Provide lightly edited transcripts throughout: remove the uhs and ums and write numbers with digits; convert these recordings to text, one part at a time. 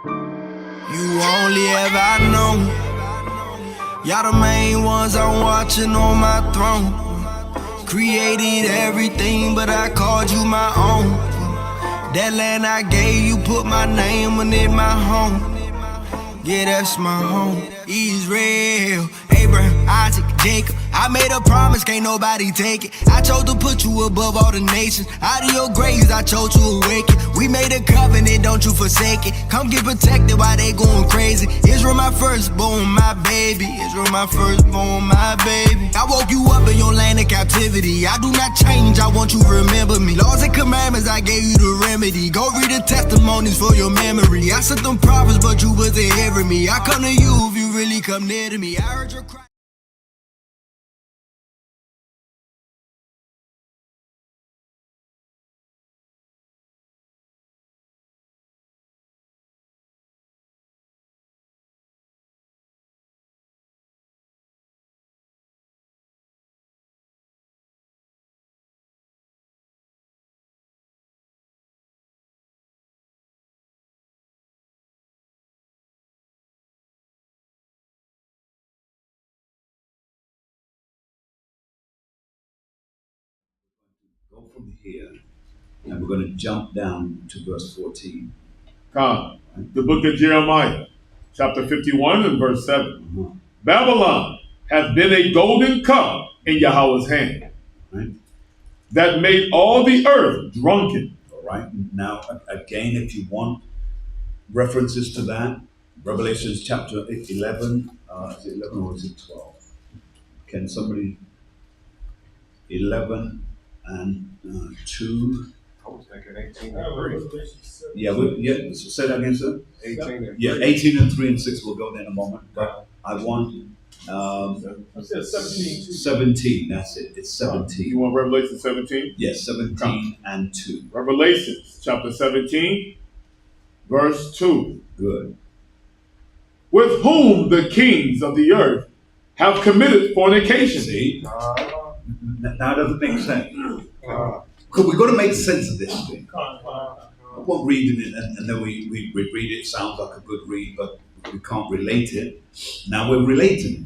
You only ever known. Y'all the main ones I'm watching on my throne. Created everything, but I called you my own. That land I gave you, put my name on it, my home. Yeah, that's my home. Israel, Abraham, Isaac, Jacob. I made a promise, can't nobody take it. I chose to put you above all the nations. Out of your graves, I chose to awaken. We made a covenant, don't you forsake it. Come get protected while they going crazy. Israel, my firstborn, my baby. Israel, my firstborn, my baby. I woke you up in your land of captivity. I do not change, I want you to remember me. Laws and commandments, I gave you the remedy. Go read the testimonies for your memory. I sent them prophets, but you wasn't hearing me. I come to you if you really come near to me. I heard your cry. Go from here, and we're going to jump down to verse 14. Come. The book of Jeremiah, chapter 51 and verse 7. Babylon hath been a golden cup in Yahweh's hand, Right? that made all the earth drunken. All right. Now, again, if you want references to that, Revelation chapter 11, is it 11 or is it 12? Can somebody, 11 and 2. I was thinking 18 and 3. Yeah, say that again, sir. 18 and 3. Yeah, 18 and 3 and 6 will go there in a moment. But I want I said 17. 17, that's it. It's 17. You want Revelation 17? Yes, 17 and 2. Revelation chapter 17, verse 2. Good. With whom the kings of the earth have committed fornication. See? Now does it make sense? Because we've got to make sense of this thing. I won't read it and then we read it. Sounds like a good read, but we can't relate it. Now we're relating it.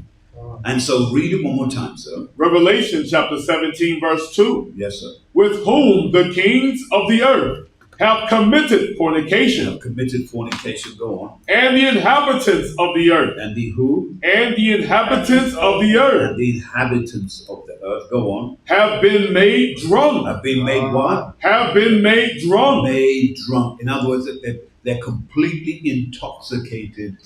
And so read it one more time, sir. Revelation chapter 17, verse 2. Yes, sir. With whom the kings of the earth have committed fornication. Have committed fornication, go on. And the inhabitants of the earth. And the who? And the inhabitants of the earth. And the inhabitants of the earth, go on. Have been made drunk. Have been made what? Have been made drunk. Made drunk. In other words, they're completely intoxicated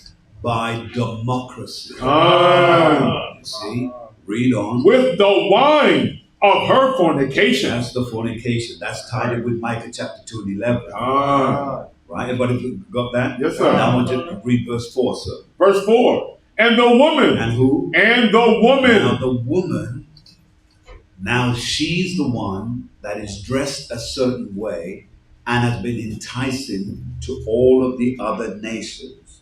by democracy. You see? Read on. With the wine of her fornication. That's the fornication. That's tied in with Micah chapter 2 and 11. Right? Everybody got that? Yes, sir. Now I want you to read verse 4, sir. Verse 4. And the woman. And who? And the woman. Now the woman, now she's the one that is dressed a certain way and has been enticing to all of the other nations.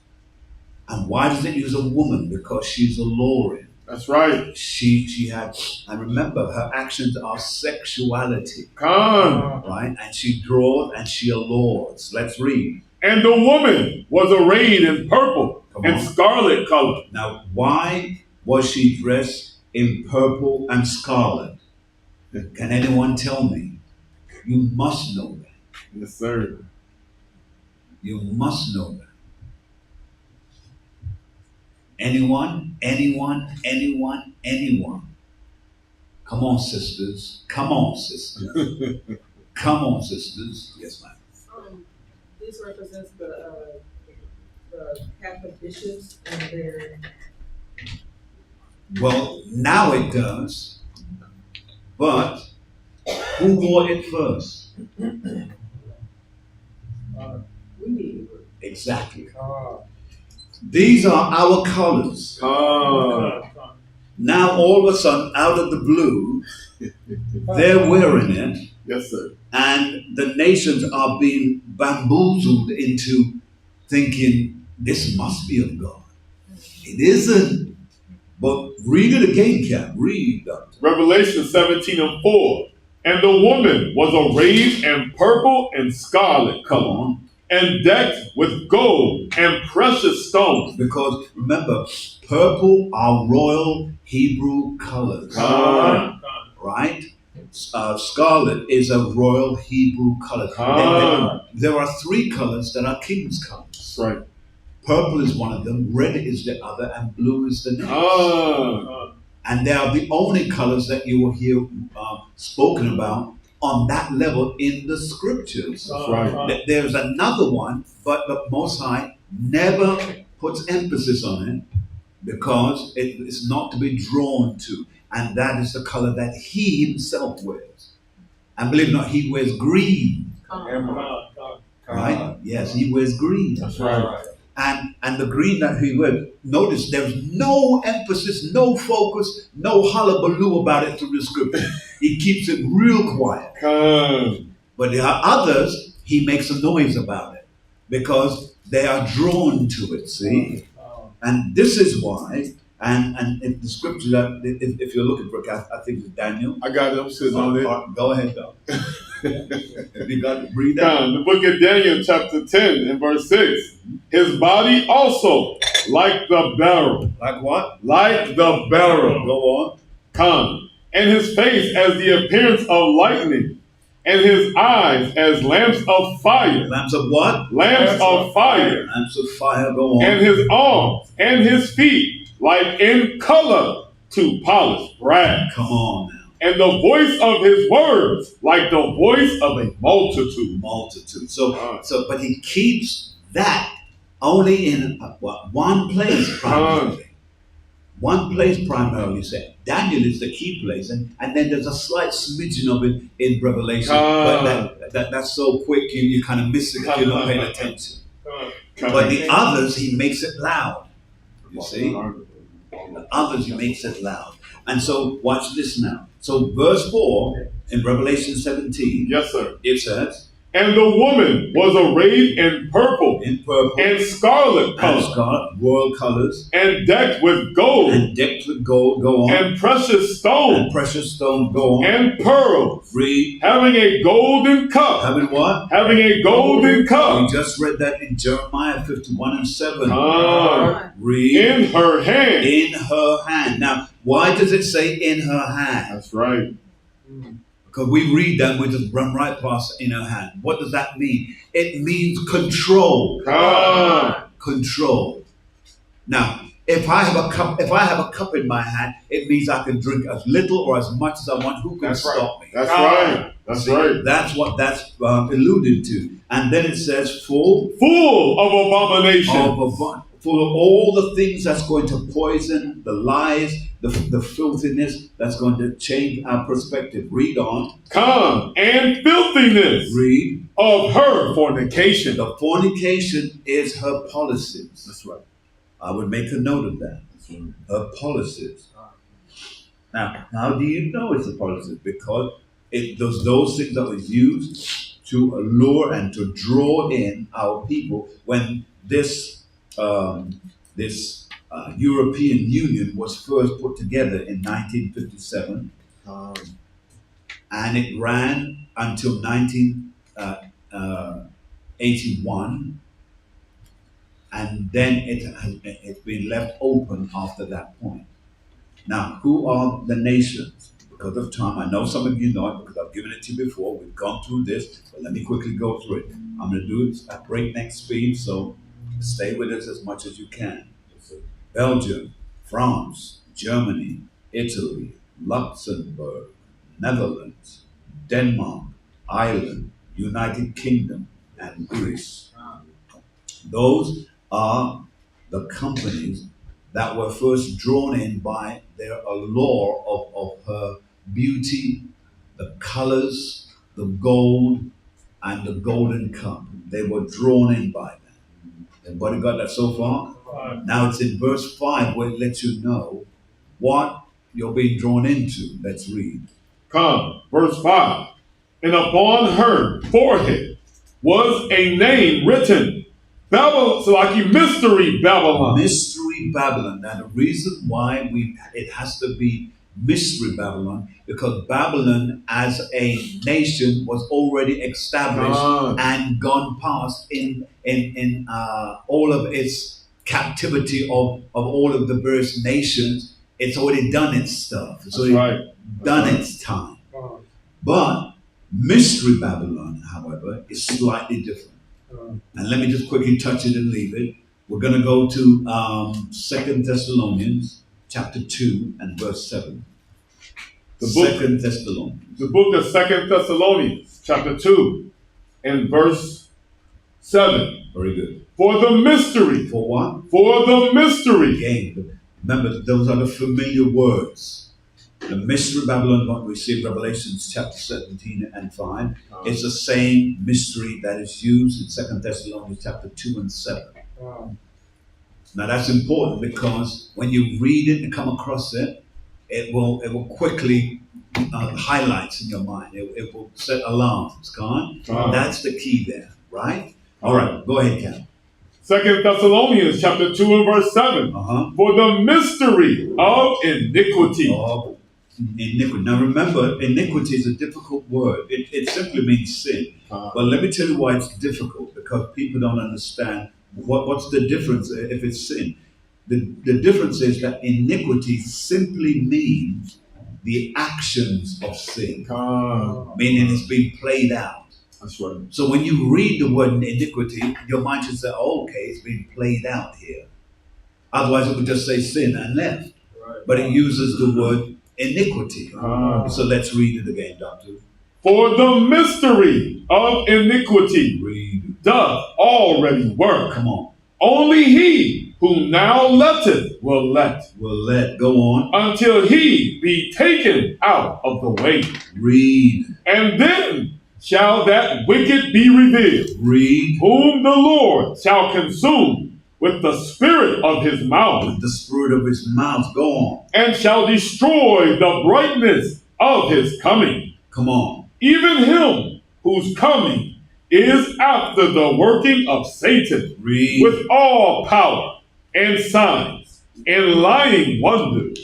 And why does it use a woman? Because she's alluring. That's right. She had, and remember, her actions are sexuality. Come. Right? And she draws and she allures. Let's read. And the woman was arrayed in purple and scarlet color. Now, why was she dressed in purple and scarlet? Can anyone tell me? You must know that. Yes, sir. You must know that. Anyone? Anyone? Anyone? Anyone? Come on, sisters. Come on, sisters. Come on, sisters. Yes, ma'am. This represents the Catholic bishops and their. Well, now it does. But who wore it first? We need. Exactly. These are our colors. Now all of a sudden, out of the blue, they're wearing it. Yes, sir. And the nations are being bamboozled into thinking this must be of God. It isn't. But read it again, Cap. Read. Revelation 17 and 4. And the woman was arrayed in purple and scarlet color. and decked with gold and precious stones. Because remember, purple are royal Hebrew colors, right? Scarlet is a royal Hebrew color. There are three colors that are king's colors. That's right. Purple is one of them, red is the other, and blue is the next. And they are the only colors that you will hear spoken about on that level in the scriptures. That's right. There's another one, but the Most High never puts emphasis on it because it is not to be drawn to. And that is the color that he himself wears. And believe it or not, he wears green. Right? Yes, he wears green. That's right. And the green that he wears, notice there's no emphasis, no focus, no hullabaloo about it through the scripture. He keeps it real quiet. But there are others, he makes a noise about it because they are drawn to it, see? And this is why, and in the scripture, that if you're looking for it, I think it's Daniel. I got it. I'm sitting on it. Go ahead, though. Have you got to read that? The book of Daniel, chapter 10, and verse 6. His body also, like the beryl. Like what? Like the beryl. Go on. And his face as the appearance of lightning, and his eyes as lamps of fire. Lamps of what? Lamps of fire. Lamps of fire, go on. And his arms and his feet, like in color to polished brass. Come on now. And the voice of his words, like the voice of a multitude. But he keeps that only in one place primarily. One place primarily said. Daniel is the key place, and then there's a slight smidgen of it in Revelation. But that's so quick you kind of miss it if you're not paying attention. But the others, he makes it loud. You see? The others, he makes it loud. And so watch this now. So verse 4 in Revelation 17. Yes, sir. It says, and the woman was arrayed in purple, and scarlet color, royal colors, and decked with gold, go on, and precious stones, go on, and pearls, read, having a golden cup. Having what? Having a golden cup. We just read that in Jeremiah 51 and 7. Read, in her hand. In her hand. Now, why does it say in her hand? That's right. Because we read that, we just run right past in her hand. What does that mean? It means control. Control. Now, if I have a cup in my hand, it means I can drink as little or as much as I want. Who can stop me? That's right. That's right. That's what that's alluded to. And then it says full of abominations. Full of all the things that's going to poison, the lies, the filthiness that's going to change our perspective. Read on. And filthiness. Read. Of her fornication. The fornication is her policies. That's right. I would make a note of that. Her policies. Now, how do you know it's a policy? Because it was those things that was used to allure and to draw in our people when this European Union was first put together in 1957, and it ran until 1981, and then it's been left open after that point. Now, who are the nations? Because of time, I know some of you know it because I've given it to you before. We've gone through this, but let me quickly go through it. I'm going to do it at breakneck speed, so stay with us as much as you can. Belgium, France, Germany, Italy, Luxembourg, Netherlands, Denmark, Ireland, United Kingdom, and Greece. Those are the companies that were first drawn in by their allure of her beauty, the colors, the gold, and the golden cup. They were drawn in by that. Everybody got that so far? Now it's in verse 5 where it lets you know what you're being drawn into. Let's read. Verse 5. And upon her forehead was a name written, Babylon, so like Mystery Babylon. Mystery Babylon. Now the reason why it has to be Mystery Babylon, because Babylon as a nation was already established and gone past in all of its captivity of all of the various nations. It's already done its stuff. It's already done its time. But Mystery Babylon, however, is slightly different. And let me just quickly touch it and leave it. We're going to go to 2 Thessalonians chapter 2 and verse 7. The book of 2 Thessalonians chapter 2 and verse 7. Very good. For the mystery. For what? For the mystery. Again, remember, those are the familiar words. The mystery Babylon, what we see in Revelations chapter 17 and 5, it's the same mystery that is used in 2 Thessalonians chapter 2 and 7. Now that's important because when you read it and come across it, it will quickly highlights in your mind. It will set alarms. Go on. That's the key there, right? All right, go ahead, Ken. 2 Thessalonians chapter 2 and verse 7. For the mystery of iniquity. Iniquity. Now remember, iniquity is a difficult word. It simply means sin. But let me tell you why it's difficult, because people don't understand what's the difference if it's sin. The difference is that iniquity simply means the actions of sin, meaning it's being played out. That's right. So when you read the word iniquity, your mind should say, oh, okay, it's being played out here. Otherwise it would just say sin and left. Right. But it uses the word iniquity. So let's read it again, Doctor. For the mystery of iniquity doth already work. Come on. Only he who now letteth will let. Go on. Until he be taken out of the way. Read. And then shall that wicked be revealed. Read. Whom the Lord shall consume with the spirit of his mouth. With the spirit of his mouth. Go on. And shall destroy the brightness of his coming. Come on. Even him whose coming is after the working of Satan. Read. With all power and signs and lying wonders.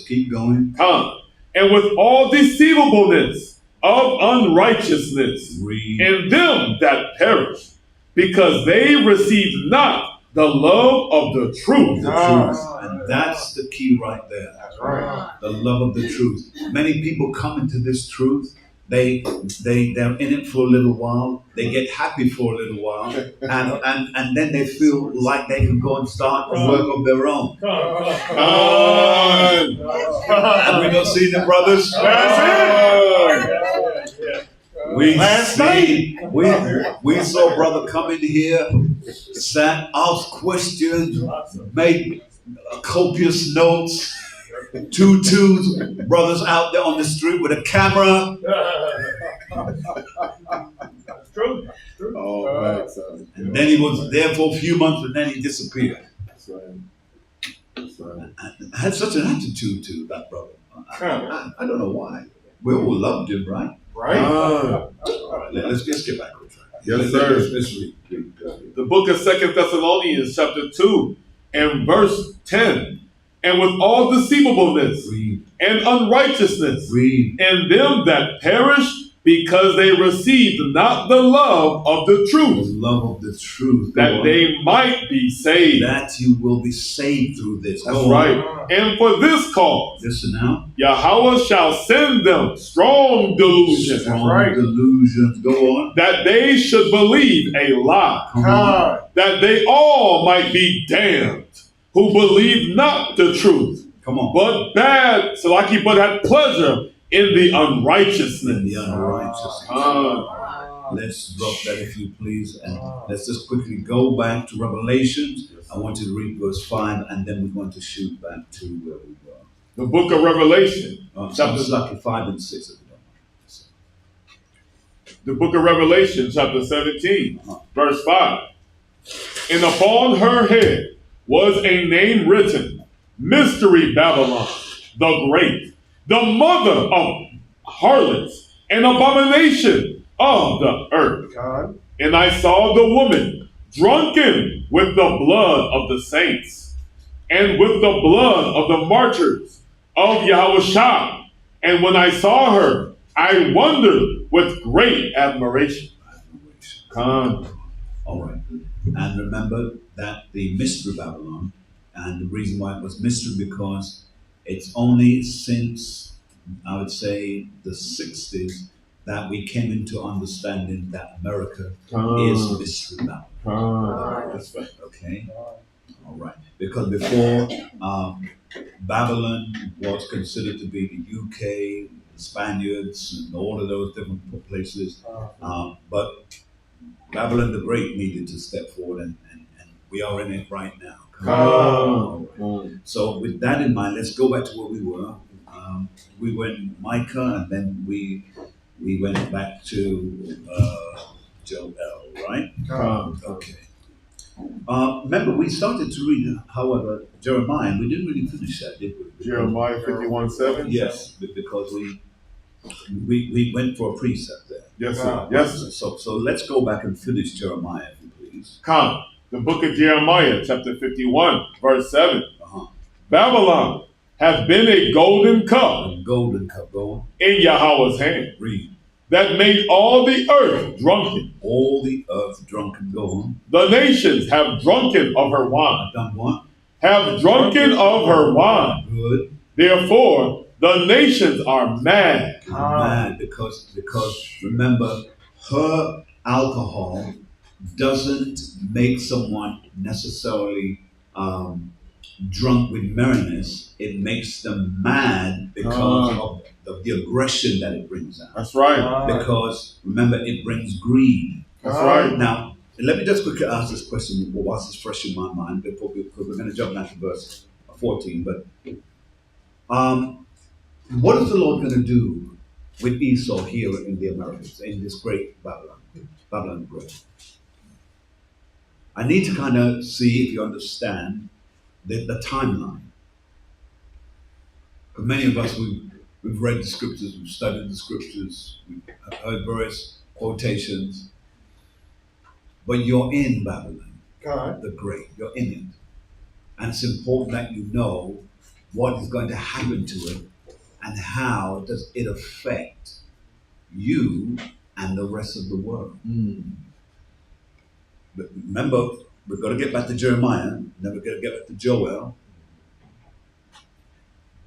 Keep going. And with all deceivableness of unrighteousness. Read. In them that perish, because they receive not the love of the truth. And that's the key right there. That's right. The love of the truth. Many people come into this truth. They're in it for a little while. They get happy for a little while, and then they feel like they can go and start work of their own. And we don't see the brothers. We saw brother come in here, sat, asked questions, made copious notes. Tutus, brothers out there on the street with a camera. That's true. And then he was there for a few months, and then he disappeared. That's right. I had such an attitude to that brother. I don't know why. We all loved him, right? Right. All right, let's get back on track. Yes, sir. Let's read. The book of 2 Thessalonians chapter 2 and verse 10. And with all deceivableness and unrighteousness in them that perish, because they received not the love of the truth. The love of the truth. That they might be saved. That you will be saved through this. That's right. And for this cause, listen now, Yahweh shall send them strong delusions. Delusions. Go on. That they should believe a lie. Come on. That they all might be damned. Who believe not the truth. Come on. But had pleasure in the unrighteousness. Let's drop that if you please. And let's just quickly go back to Revelations. I want you to read verse 5, and then we're going to shoot back to where we were. The book of Revelation. Chapters 5 and 6. The book of Revelation, chapter 17, verse 5. And upon her head was a name written, Mystery Babylon, the Great, the mother of harlots and abomination of the earth. God. And I saw the woman drunken with the blood of the saints and with the blood of the martyrs of Yahushua. And when I saw her, I wondered with great admiration. Come. All right. And remember that the mystery Babylon, and the reason why it was mystery because it's only since, I would say, the 60s that we came into understanding that America is mystery Babylon. That's right. Okay? All right. Because before, Babylon was considered to be the UK, the Spaniards, and all of those different places. But Babylon the Great needed to step forward, and we are in it right now. Right. So with that in mind, let's go back to where we were. We went Micah, and then we went back to Joel, right? Okay. Remember, we started to read, however, Jeremiah, and we didn't really finish that, did we? Jeremiah 51:7? Yes, because we went for a precept there. Yes, sir. Yes, sir. So let's go back and finish Jeremiah, if you please. Come. The book of Jeremiah, chapter 51, verse 7. Babylon hath been a golden cup. A golden cup, go on. In Yahweh's hand. Read. That made all the earth drunken. All the earth drunken, go on. The nations have drunken of her wine. Done what? Have drunken of her wine. Good. Therefore, the nations are mad. Mad because remember, her alcohol doesn't make someone necessarily drunk with merriness. It makes them mad because of the aggression that it brings out. That's right. Because remember, it brings greed. That's right. Now, let me just quickly ask this question whilst it's fresh in my mind, because we're going to jump back to verse 14. But what is the Lord going to do with Esau here in the Americas, in this great Babylon the Great? I need to kind of see if you understand the timeline. For many of us, we've read the scriptures, we've studied the scriptures, we've heard various quotations, but you're in Babylon, the Great. You're in it. And it's important that you know what is going to happen to it and how does it affect you and the rest of the world. But remember, we've got to get back to Jeremiah, then we've got to get back to Joel.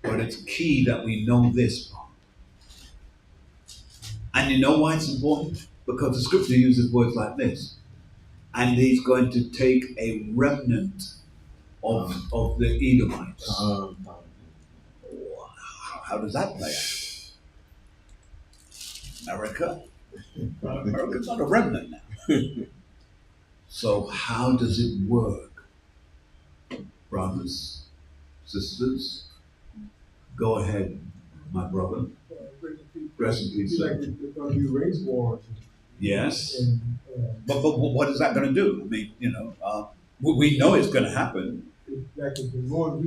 But it's key that we know this part. And you know why it's important? Because the scripture uses words like this. And he's going to take a remnant of the Edomites. How does that play out? America's not a remnant now. So how does it work? Brothers, sisters, go ahead, my brother. Rest in peace, sir. They're going to do race wars. Yes. But what is that going to do? I mean, we know it's going to happen. Like the more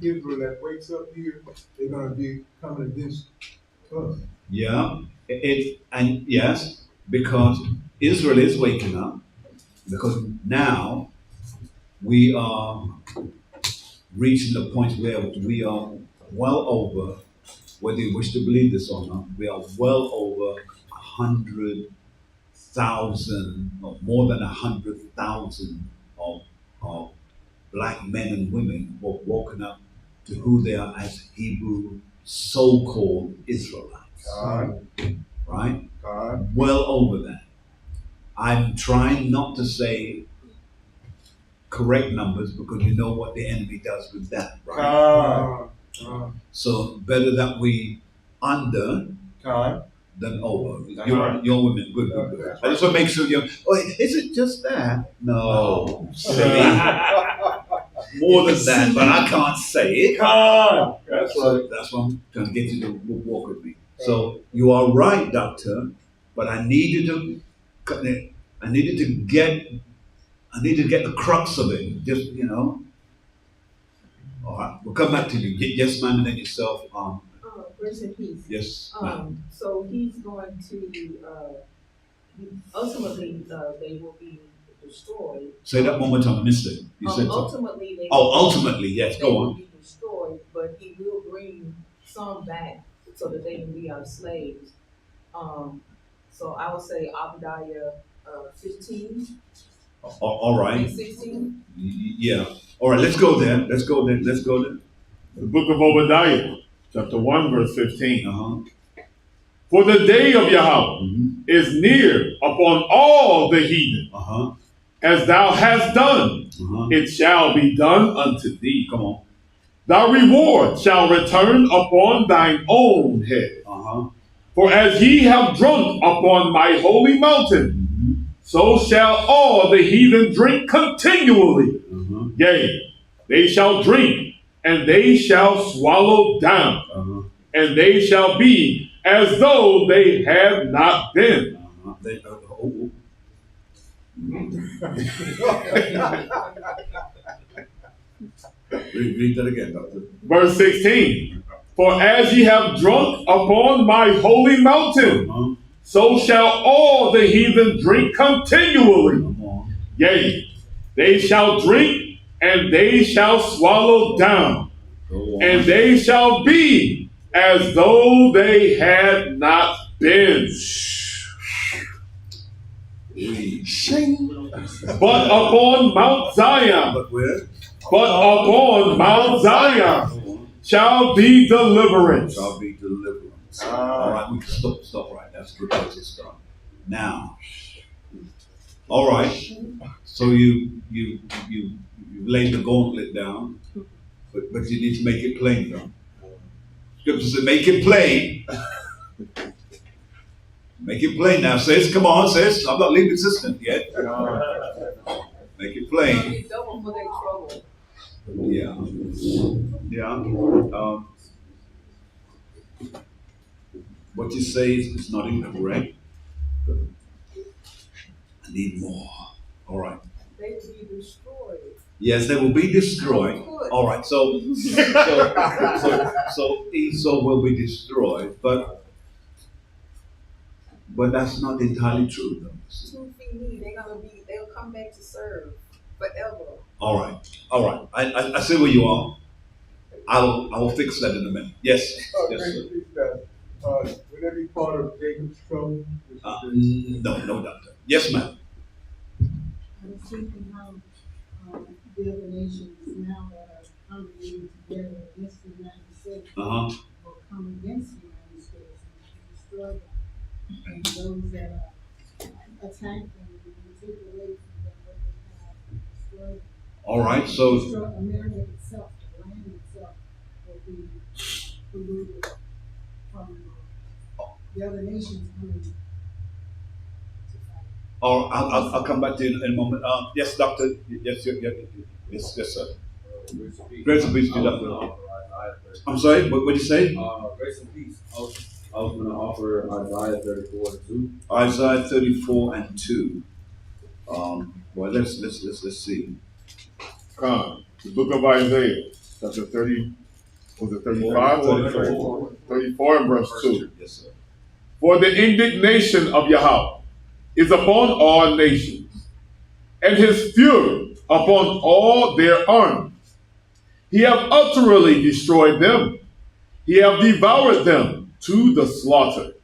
Israel that wakes up here, they're going to be coming against us. Yeah. And yes, because Israel is waking up. Because now we are reaching the point where we are well over, whether you wish to believe this or not, we are well over 100,000, or more than 100,000 of black men and women who have woken up to who they are as Hebrew so-called Israelites. Right? Well over that. I'm trying not to say correct numbers because you know what the enemy does with that, right? So better that we under than over. Your women, good. I just want to make sure is it just that? No, silly. More than that, but I can't say it. That's right. That's why I'm trying to get you to walk with me. So you are right, doctor, but I need you to get the crux of it. Just, All right, we'll come back to you. Yes, ma'am, and then yourself. Grace and peace. Yes, ma'am. So he's going to, ultimately, they will be destroyed. Say that one more time, I missed it. You said ultimately, they ultimately, yes, go on. Be destroyed, but he will bring some back so that they can be our slaves. So I would say Obadiah 15 All right. and 16. Yeah. All right. Let's go there. Let's go there. Let's go there. The book of Obadiah, chapter 1, verse 15. Uh-huh. For the day of Yahweh Mm-hmm. is near upon all the heathen. Uh-huh. As thou hast done, Uh-huh. it shall be done unto thee. Come on. Thy reward shall return upon thine own head. Uh-huh. For as ye have drunk upon my holy mountain, Mm-hmm. so shall all the heathen drink continually. Uh-huh. Yea, they shall drink, and they shall swallow down, Uh-huh. and they shall be as though they had not been. Uh-huh. Read that again, Doctor. Verse 16. For as ye have drunk upon my holy mountain, Uh-huh. so shall all the heathen drink continually. Come on. Yea, they shall drink, and they shall swallow down, Go on. and they shall be as though they had not been. But upon Mount Zion, But where? but upon Mount Zion shall be deliverance. Shall be deliverance. All right, we can stop right. That's good place to start. Now, all right. So you laid the gauntlet down, but you need to make it plain, though. Scripture said, "Make it plain." Make it plain now, sis. Come on, sis. I'm not leaving assistant yet. Make it plain. Double for their trouble. Yeah. Yeah. What you say is not incorrect. But I need more. All right. They will be destroyed. Yes, they will be destroyed. All right. So Esau will be destroyed, but that's not entirely true, though. 2 feet knee, they'll come back to serve forever. All right. I see where you are. I will fix that in a minute. Yes. Yes, sir. Would that be part of Jacob's trouble? No, doctor. Yes, ma'am. I was thinking how the other nations now that are congregating together against the United States Uh-huh. will come against the United States and destroy them. And those that attack them will take away from them what they have and destroy them. All right. So Destroy America itself, the land itself will be polluted from the other nations coming to fight. I'll come back to you in a moment. Yes, doctor. Yes, sir. Grace and peace to you, doctor. I'm sorry. What did you say? Grace and peace. I was going to offer Isaiah 34 and 2. Isaiah 34 and 2. Well, let's see. Come, the book of Isaiah, chapter 30, was it 35? 34. 34 and verse 2. Yes, sir. For the indignation of Yahweh is upon all nations, and his fury upon all their armies. He hath utterly destroyed them. He hath devoured them to the slaughter.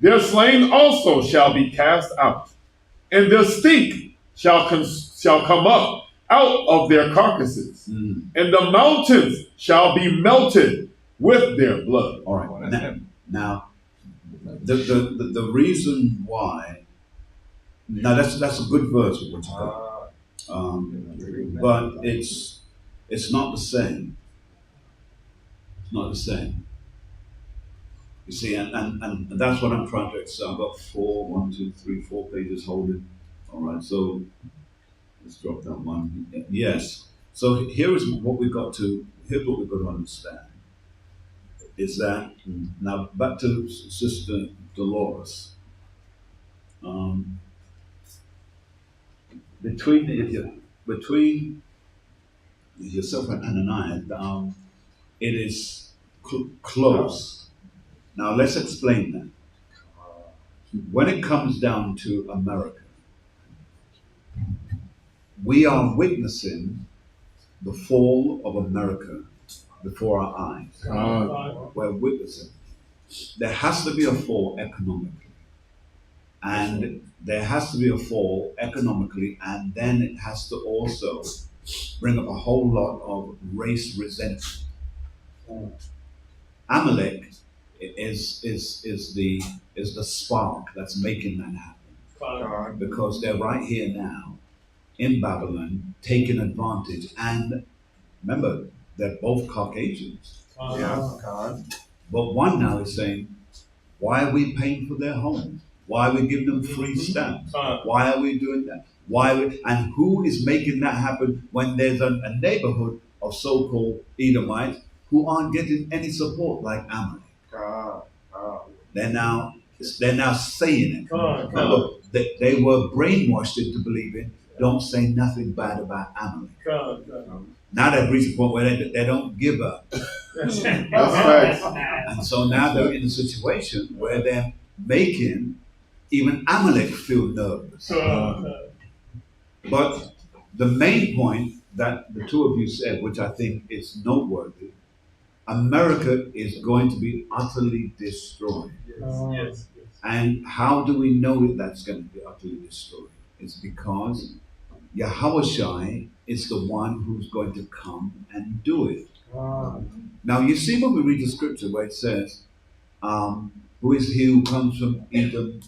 Their slain also shall be cast out, and their stink shall come up out of their carcasses, and the mountains shall be melted with their blood. All right. Now, the reason why. Now that's a good verse. But it's not the same. It's not the same. You see, and that's what I'm trying to explain. I've got 4 pages holding. All right, so let's drop that one. Yes. So here's what we've got to understand. Is that now back to Sister Dolores. Between yourself and Ananias, it is close. Now let's explain that. When it comes down to America, we are witnessing the fall of America before our eyes. We're witnessing. There has to be a fall economically. And there has to be a fall economically, and then it has to also bring up a whole lot of race resentment. Amalek is the spark that's making that happen. Because they're right here now in Babylon, taking advantage. And remember, they're both Caucasians. But one now is saying, why are we paying for their homes? Why are we giving them free stamps? Why are we doing that? And who is making that happen when there's a neighborhood of so-called Edomites who aren't getting any support like Amalek? They're now saying it. Remember, they were brainwashed into believing, don't say nothing bad about Amalek. Now they've reached a point where they don't give up. That's right. And so now they're in a situation where they're making even Amalek feel nervous. But the main point that the two of you said, which I think is noteworthy, America is going to be utterly destroyed. Yes. And how do we know that that's going to be utterly destroyed? It's because Yahushua is the one who's going to come and do it. Now you see when we read the scripture where it says, who is he who comes from Edom,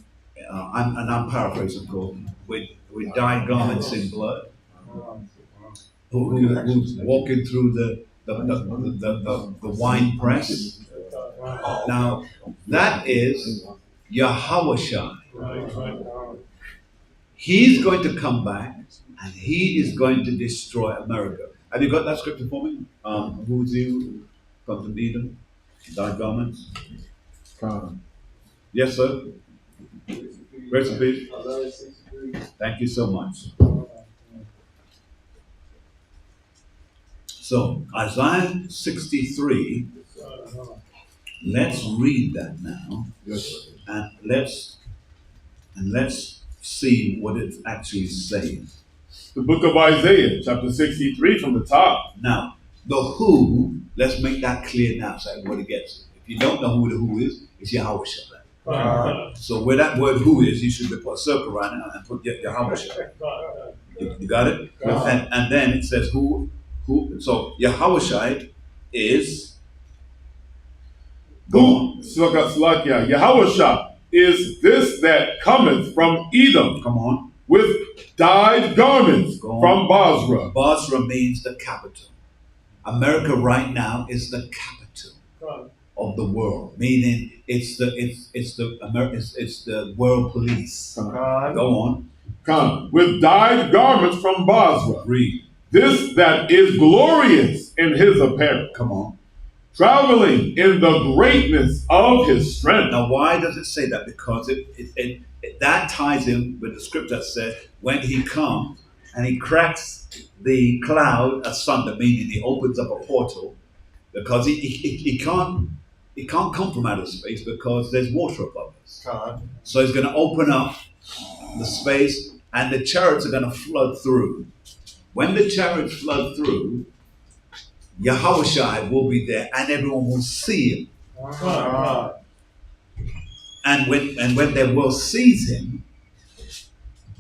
I'm paraphrasing, of course, with dyed garments in blood, who's walking through the wine press. Now that is Yahushua. He's going to come back and he is going to destroy America. Have you got that scripture for me? Who's he who comes from Edom, dyed garments? Yes, sir. Grace and peace. Thank you so much. So, Isaiah 63, let's read that now. And let's see what it actually says. The book of Isaiah, chapter 63 from the top. Now, the who, let's make that clear now so everybody gets it. If you don't know who the who is, it's Yahushua. So where that word who is, you should put a circle around it and put Yahushua. You got it? And then it says who, so Yahushua is Who? Yahushua is this that cometh from Edom. Come on. With dyed garments from Basra. Basra means the capital. America right now is the capital of the world, meaning it's the world police. Go on. Come with dyed garments from Basra. Read. This that is glorious in his apparel. Come on. Traveling in the greatness of his strength. Now, why does it say that? Because that ties in with the scripture that says when he comes and he cracks the cloud asunder, meaning he opens up a portal, because he can't come from outer space because there's water above us. So he's going to open up the space and the chariots are going to flood through. When the chariots flood through, Yahushua will be there and everyone will see him. And when the world sees him,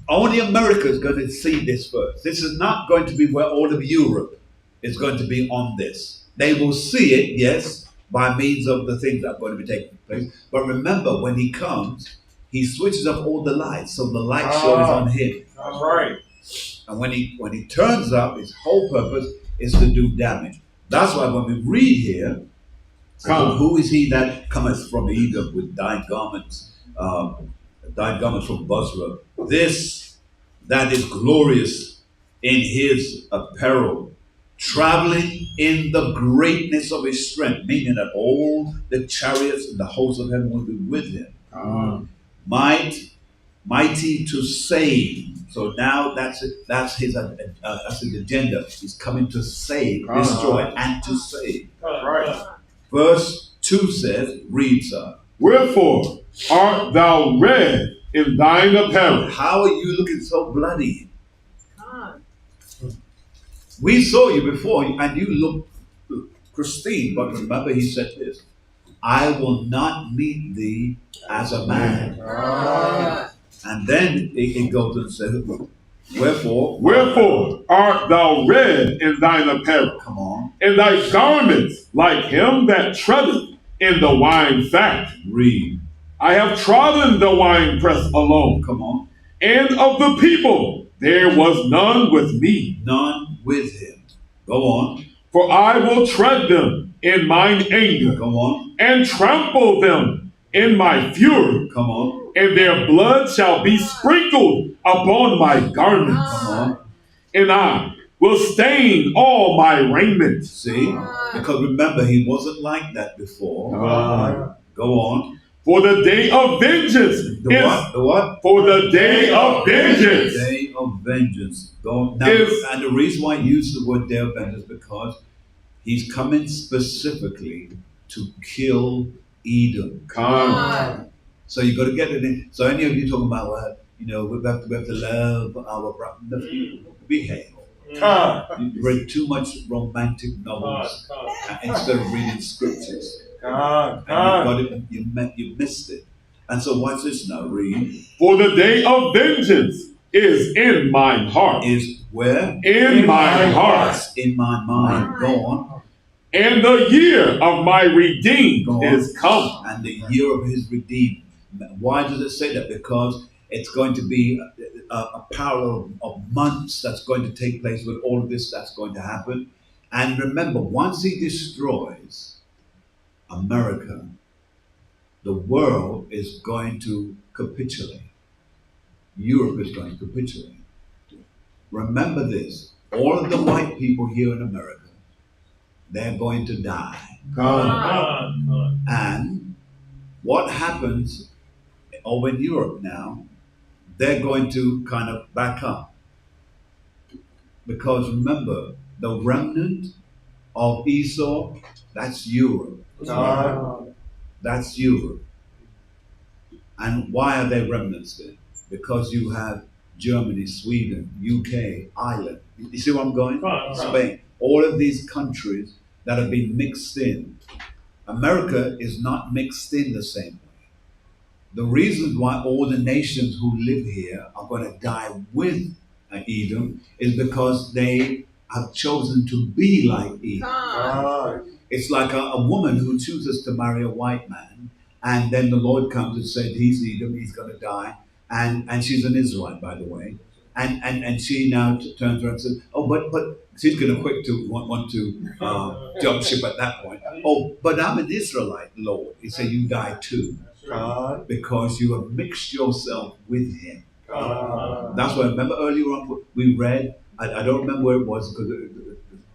only America is going to see this first. This is not going to be where all of Europe is going to be on this. They will see it, yes, by means of the things that are going to be taking place. But remember, when he comes, he switches up all the lights, so the light show is on him. That's right. And when he turns up, his whole purpose is to do damage. That's why when we read here, who is he that cometh from Edom with dyed garments from Basra? This that is glorious in his apparel, traveling in the greatness of his strength, meaning that all the chariots and the hosts of heaven will be with him. Mighty to save. So now that's his agenda. He's coming to save, destroy, and to save. Right. Verse 2 says, read, sir. Wherefore art thou red in thine apparel? How are you looking so bloody? We saw you before and you looked pristine, but remember he said this, I will not meet thee as a man. And then it goes and says, Wherefore art thou red in thine apparel, come on, and thy garments like him that treadeth in the wine fat. read, I have trodden the winepress alone, come on, and of the people there was none with me. none with him. Go on, For I will tread them in mine anger, come on, and trample them in my fury, come on, and their blood shall be sprinkled upon my garments, come on. and I will stain all my raiment. See? Because remember, he wasn't like that before. Go on. For the day of vengeance The what? The what? For the day of vengeance. Day of vengeance. Go on. Now, and the reason why I use the word day of vengeance is because he's coming specifically to kill Edom. Come. So you got to get it in. So any of you talking about, we have to love our brother. Behave. You read too much romantic novels instead of reading scriptures. And you missed it. And so watch this now, read. For the day of vengeance is in mine heart. Is where? In mine heart. In my mind. Go on. And the year of my redeemed is come. And the year of his redeemed. Why does it say that? Because it's going to be a parallel of months that's going to take place with all of this that's going to happen. And remember, once he destroys America, the world is going to capitulate. Europe is going to capitulate. Remember this, all of the white people here in America, they're going to die. And what happens over in Europe now, they're going to kind of back up. Because remember, the remnant of Esau, that's Europe. That's Europe. And why are they remnants then? Because you have Germany, Sweden, UK, Ireland. You see where I'm going? Spain. All of these countries that have been mixed in. America is not mixed in the same way. The reason why all the nations who live here are going to die with Edom is because they have chosen to be like Edom. It's like a woman who chooses to marry a white man, and then the Lord comes and said, he's Edom, he's going to die. And she's an Israelite, by the way. And she now turns around and says, oh, but she's going to quick to want to jump ship at that point. Oh, but I'm an Israelite, Lord. He said, you die too. Because you have mixed yourself with him. That's why, remember earlier on we read, I don't remember where it was, because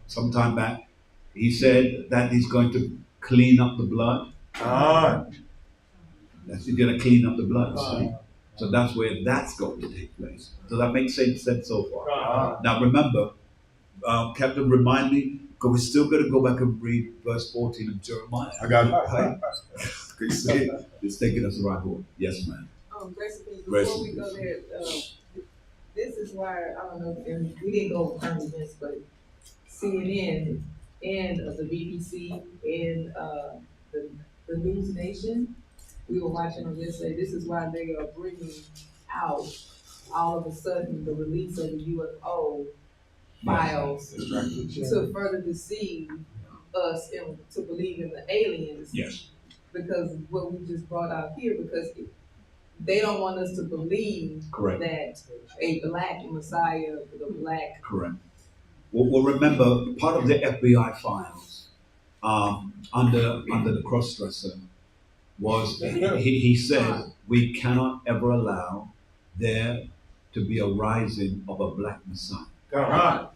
some time back, he said that he's going to clean up the blood. He's going to clean up the blood. See? So that's where that's going to take place. Does that make sense so far? Now remember, Captain, remind me, because we're still going to go back and read verse 14 of Jeremiah. I got it. Right? You see, it's taking us the right way. Yes, ma'am. Before we go there, this is why, I don't know, and we didn't go on this, but CNN and the BBC and the News Nation, we were watching on yesterday. This is why they are bringing out all of a sudden the release of the UFO files to further deceive us and to believe in the aliens. Yes. Because what we just brought out here, because they don't want us to believe that a black Messiah, the black. Correct. Well, remember, part of the FBI files under the cross-dresser was he said we cannot ever allow there to be a rising of a black Messiah.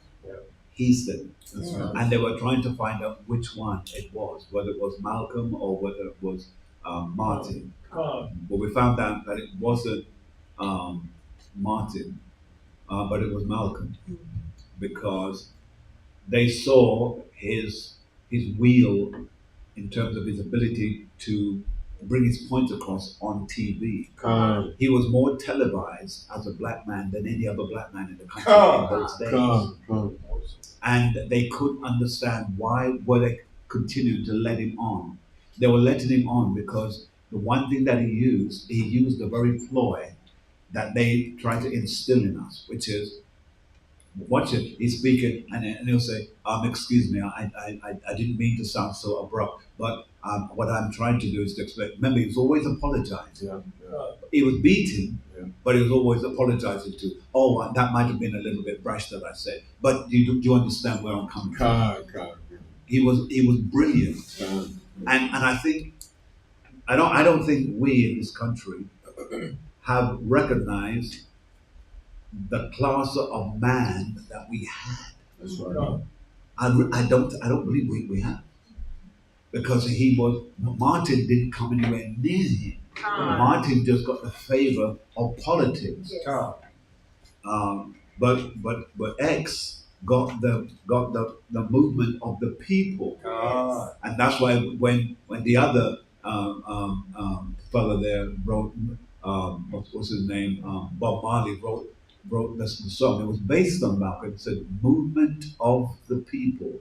He said, and they were trying to find out which one it was, whether it was Malcolm or whether it was Martin. But we found out that it wasn't Martin, but it was Malcolm, because they saw his wheel in terms of his ability to bring his point across on TV. He was more televised as a black man than any other black man in the country in those days. And they couldn't understand why were they continuing to let him on. They were letting him on because the one thing that he used the very ploy that they try to instill in us, which is, watch it, he's speaking, and he'll say, excuse me, I didn't mean to sound so abrupt, but what I'm trying to do is to explain. Remember, he was always apologizing. He was beaten, but he was always apologizing to, that might have been a little bit brash that I said, but do you understand where I'm coming from? He was brilliant. And I think, I don't think we in this country have recognized the class of man that we had. That's right. I don't believe we have, because Martin didn't come anywhere near him. Martin just got the favor of politics. But X got the movement of the people, and that's why when the other fellow there wrote, what's his name, Bob Marley wrote the song. It was based on Malcolm. It said "Movement of the People."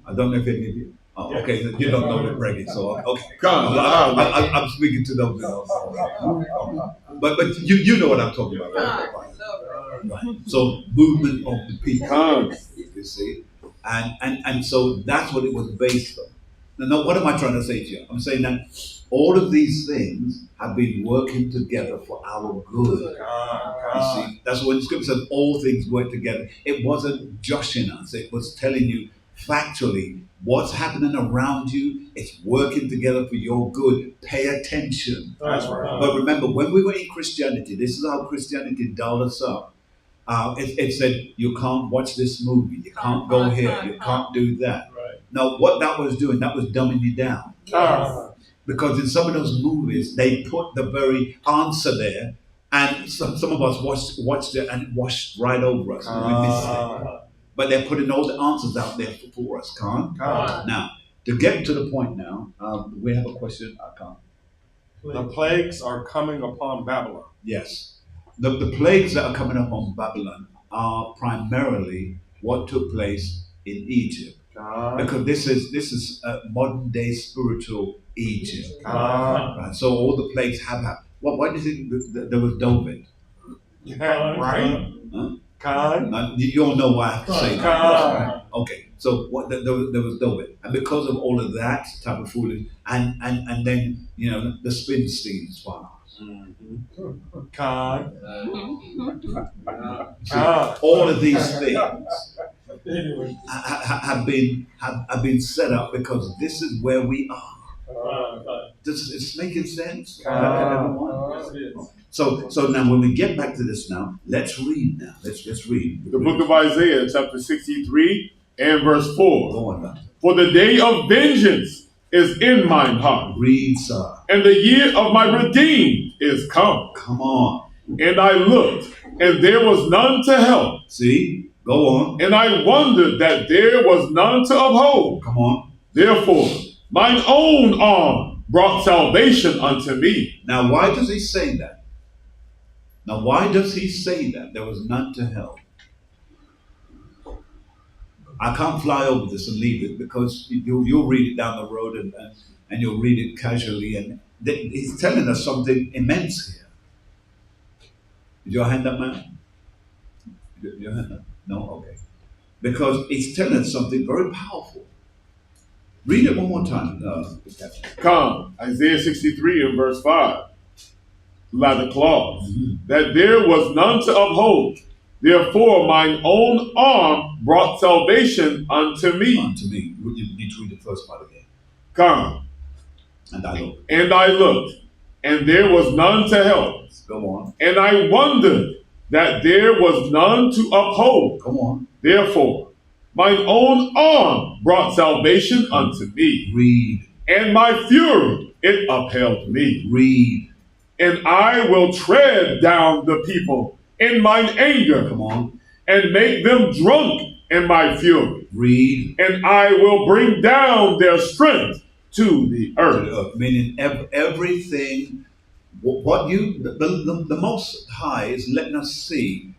I don't know if any of you. Okay, you don't know the reggae, so okay. I'm speaking to those. But you know what I'm talking about, right? So movement of the people. You see, and so that's what it was based on. Now, what am I trying to say to you? I'm saying that all of these things have been working together for our good. You see, that's when the scripture says all things work together. It wasn't joshing us. It was telling you factually what's happening around you. It's working together for your good. Pay attention. That's right. But remember, when we were in Christianity, this is how Christianity dialed us up. It said, you can't watch this movie. You can't go here. You can't do that. Right. Now, what that was doing, that was dumbing you down. Because in some of those movies, they put the very answer there, and some of us watched it and it washed right over us. We missed it. But they're putting all the answers out there for us. Now, to get to the point now, we have a question. I can't. The plagues are coming upon Babylon. Yes. The plagues that are coming up on Babylon are primarily what took place in Egypt. Because this is modern day spiritual Egypt. Right? So all the plagues have happened. Why do you think there was David? Right? Huh? You all know why I have to say that. Okay, so there was David. And because of all of that type of foolishness, and then, the Spinstein's father. All of these things have been set up because this is where we are. It's making sense? So now when we get back to this now, let's read now. Let's read. The book of Isaiah, chapter 63 and verse 4. Go on. For the day of vengeance is in mine heart. Read, sir. And the year of my redeemed is come. Come on. And I looked, and there was none to help. See? Go on. And I wondered that there was none to uphold. Come on. Therefore, mine own arm brought salvation unto me. Now, why does he say that? There was none to help. I can't fly over this and leave it because you'll read it down the road and you'll read it casually. And he's telling us something immense here. Did your hand up, man? Your hand up? No? Okay. Because he's telling us something very powerful. Read it one more time. Come, Isaiah 63 and verse 5. Latter clause. That there was none to uphold. Therefore, mine own arm brought salvation unto me. Unto me. You need to read the first part again. Come. And I looked. And I looked, and there was none to help. Go on. And I wondered that there was none to uphold. Come on. Therefore, mine own arm brought salvation unto me. Read. And my fury, it upheld me. Read. And I will tread down the people in mine anger. Come on. And make them drunk in my fury. Read. And I will bring down their strength to the earth. Meaning everything, the Most High is letting us see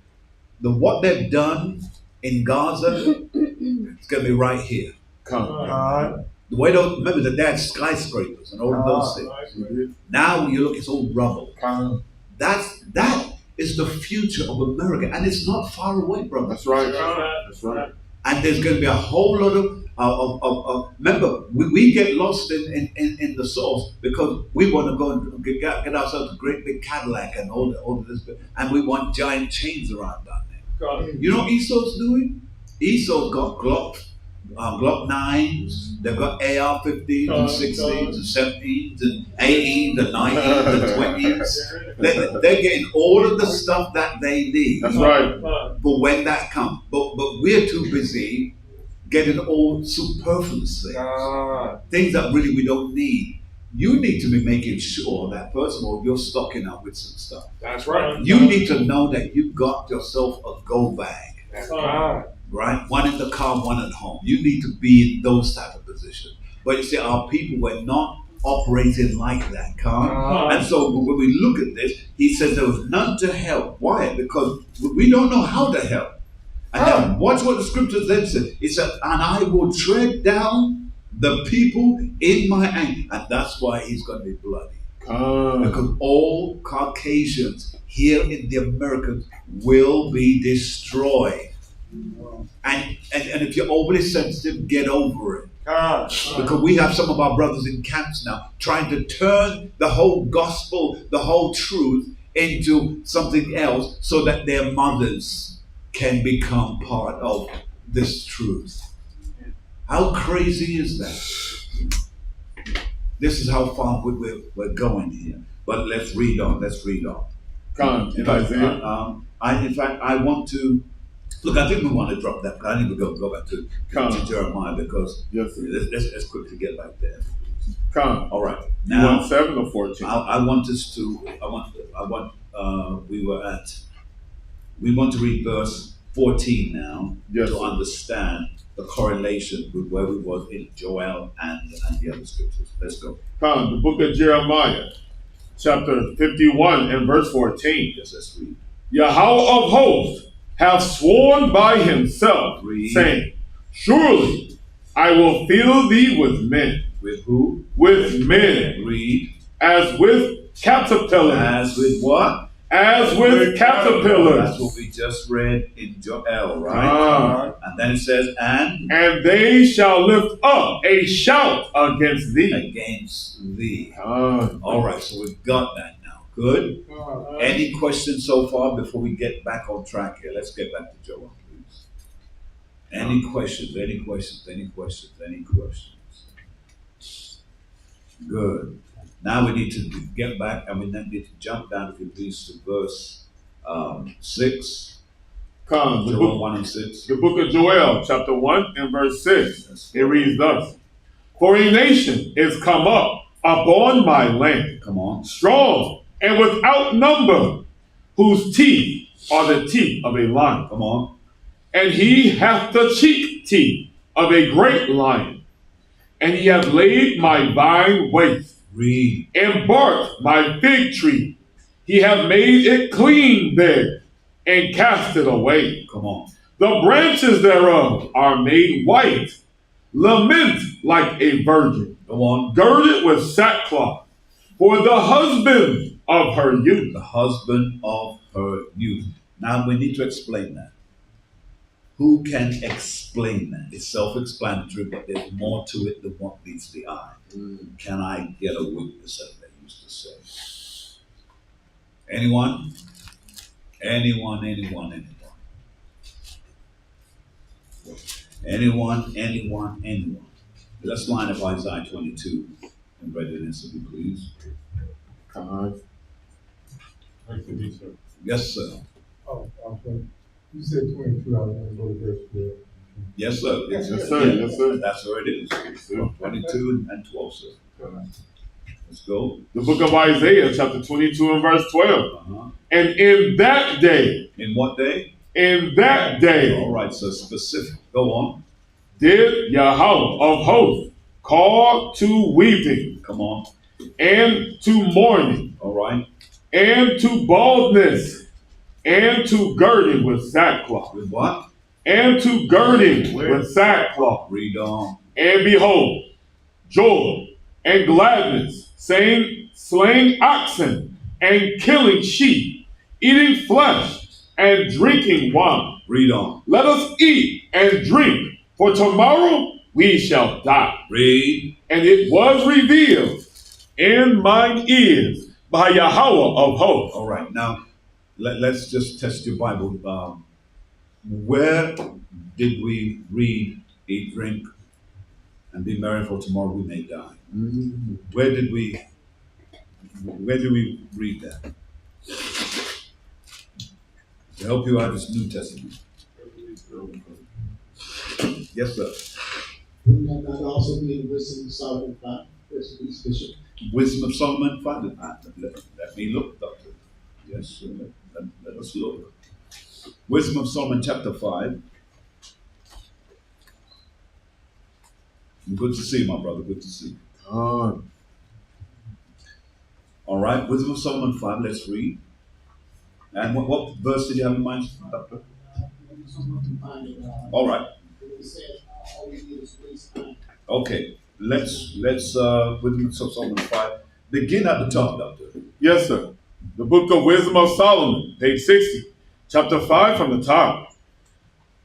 what they've done in Gaza, it's going to be right here. Come. The way those, remember that they had skyscrapers and all of those things. Now when you look, it's all rubble. Come. That is the future of America, and it's not far away, brother. That's right. That's right. And there's going to be a whole lot of remember, we get lost in the source because we want to go and get ourselves a great big Cadillac and all of this, and we want giant chains around down there. You know what Esau's doing? Esau's got Glock 9s, they've got AR-15s and 16s and 17s and 18s and 19s and 20s. They're getting all of the stuff that they need. That's right. For when that comes. But we're too busy getting all superfluous things. Things that really we don't need. You need to be making sure that, first of all, you're stocking up with some stuff. That's right. You need to know that you've got yourself a go bag. That's right. Right? One in the car, one at home. You need to be in those type of positions. But you see, our people were not operating like that, and so when we look at this, he says there was none to help. Why? Because we don't know how to help. And then watch what the scriptures then said. It said, and I will tread down the people in my anger. And that's why he's going to be bloody. Because all Caucasians here in the Americas will be destroyed. And if you're overly sensitive, get over it. Because we have some of our brothers in camps now trying to turn the whole gospel, the whole truth into something else so that their mothers can become part of this truth. How crazy is that? This is how far we're going here. But let's read on. Come. In fact, I want to look. I think we want to drop that. I need to go back to Jeremiah because let's quickly get back there. Come. All right. You Now, want 7 or 14? I want us to. We want to read verse 14 now to understand the correlation with where we was in Joel and the other scriptures. Let's go. Come. The book of Jeremiah, chapter 51 and verse 14. Yes, let's read. Yahweh of hosts hath sworn by himself, saying, surely I will fill thee with men. With who? With men. Read. As with caterpillars. As with what? As with caterpillars. That's what we just read in Joel, right? And then it says, and they shall lift up a shout against thee. Against thee. All right, so we've got that now. Good. Any questions so far before we get back on track here? Let's get back to Joel, please. Any questions? Any questions? Any questions? Any questions? Good. Now we need to get back and we then need to jump down, if you please, to verse 6. Joel 1 and 6. The book of Joel, chapter 1 and verse 6. It reads thus. For a nation is come up upon my land. Come on. Strong and without number, whose teeth are the teeth of a lion. Come on. And he hath the cheek teeth of a great lion. And he hath laid my vine waste. Read. And barked my fig tree. He hath made it clean there, and cast it away. Come on. The branches thereof are made white, lament like a virgin. Go on. Girded with sackcloth, for the husband of her youth. The husband of her youth. Now we need to explain that. Who can explain that? It's self-explanatory, but there's more to it than what meets the eye. Can I get a witness, as they used to say? Anyone? Anyone? Let's line up Isaiah 22 in readiness, if you please. Yes, sir. Oh, okay. You said 22, I was going to go to verse 12. Yes, sir. Yes, sir. Yes, sir. That's where it is. 22 and 12, sir. Let's go. The book of Isaiah, chapter 22 and verse 12. And in that day. In what day? In that day. All right, so specific. Go on. Did Yahweh of hosts call to weeping. Come on. And to mourning. All right. And to baldness. And to girding with sackcloth. With what? and to girding with sackcloth. Read on. And behold, joy and gladness, saying, slaying oxen and killing sheep, eating flesh and drinking wine. Read on. Let us eat and drink, for tomorrow we shall die. Read. And it was revealed in mine ears by Yahweh of hosts. All right. Now, let's just test your Bible. Where did we read, eat, drink, and be merry, for tomorrow we may die? Where did we read that? To help you out, this New Testament. Yes, sir. Wouldn't that also be in Wisdom of Solomon 5? Bishop. Wisdom of Solomon 5. Let me look, Doctor. Yes, sir. Let us look. Wisdom of Solomon chapter 5. Good to see you, my brother. Good to see you. All right, Wisdom of Solomon 5. Let's read. And what verse did you have in mind, Doctor? All right. Okay, let's Wisdom of Solomon 5. Begin at the top, Doctor. Yes, sir. The book of Wisdom of Solomon, page 60, chapter 5 from the top.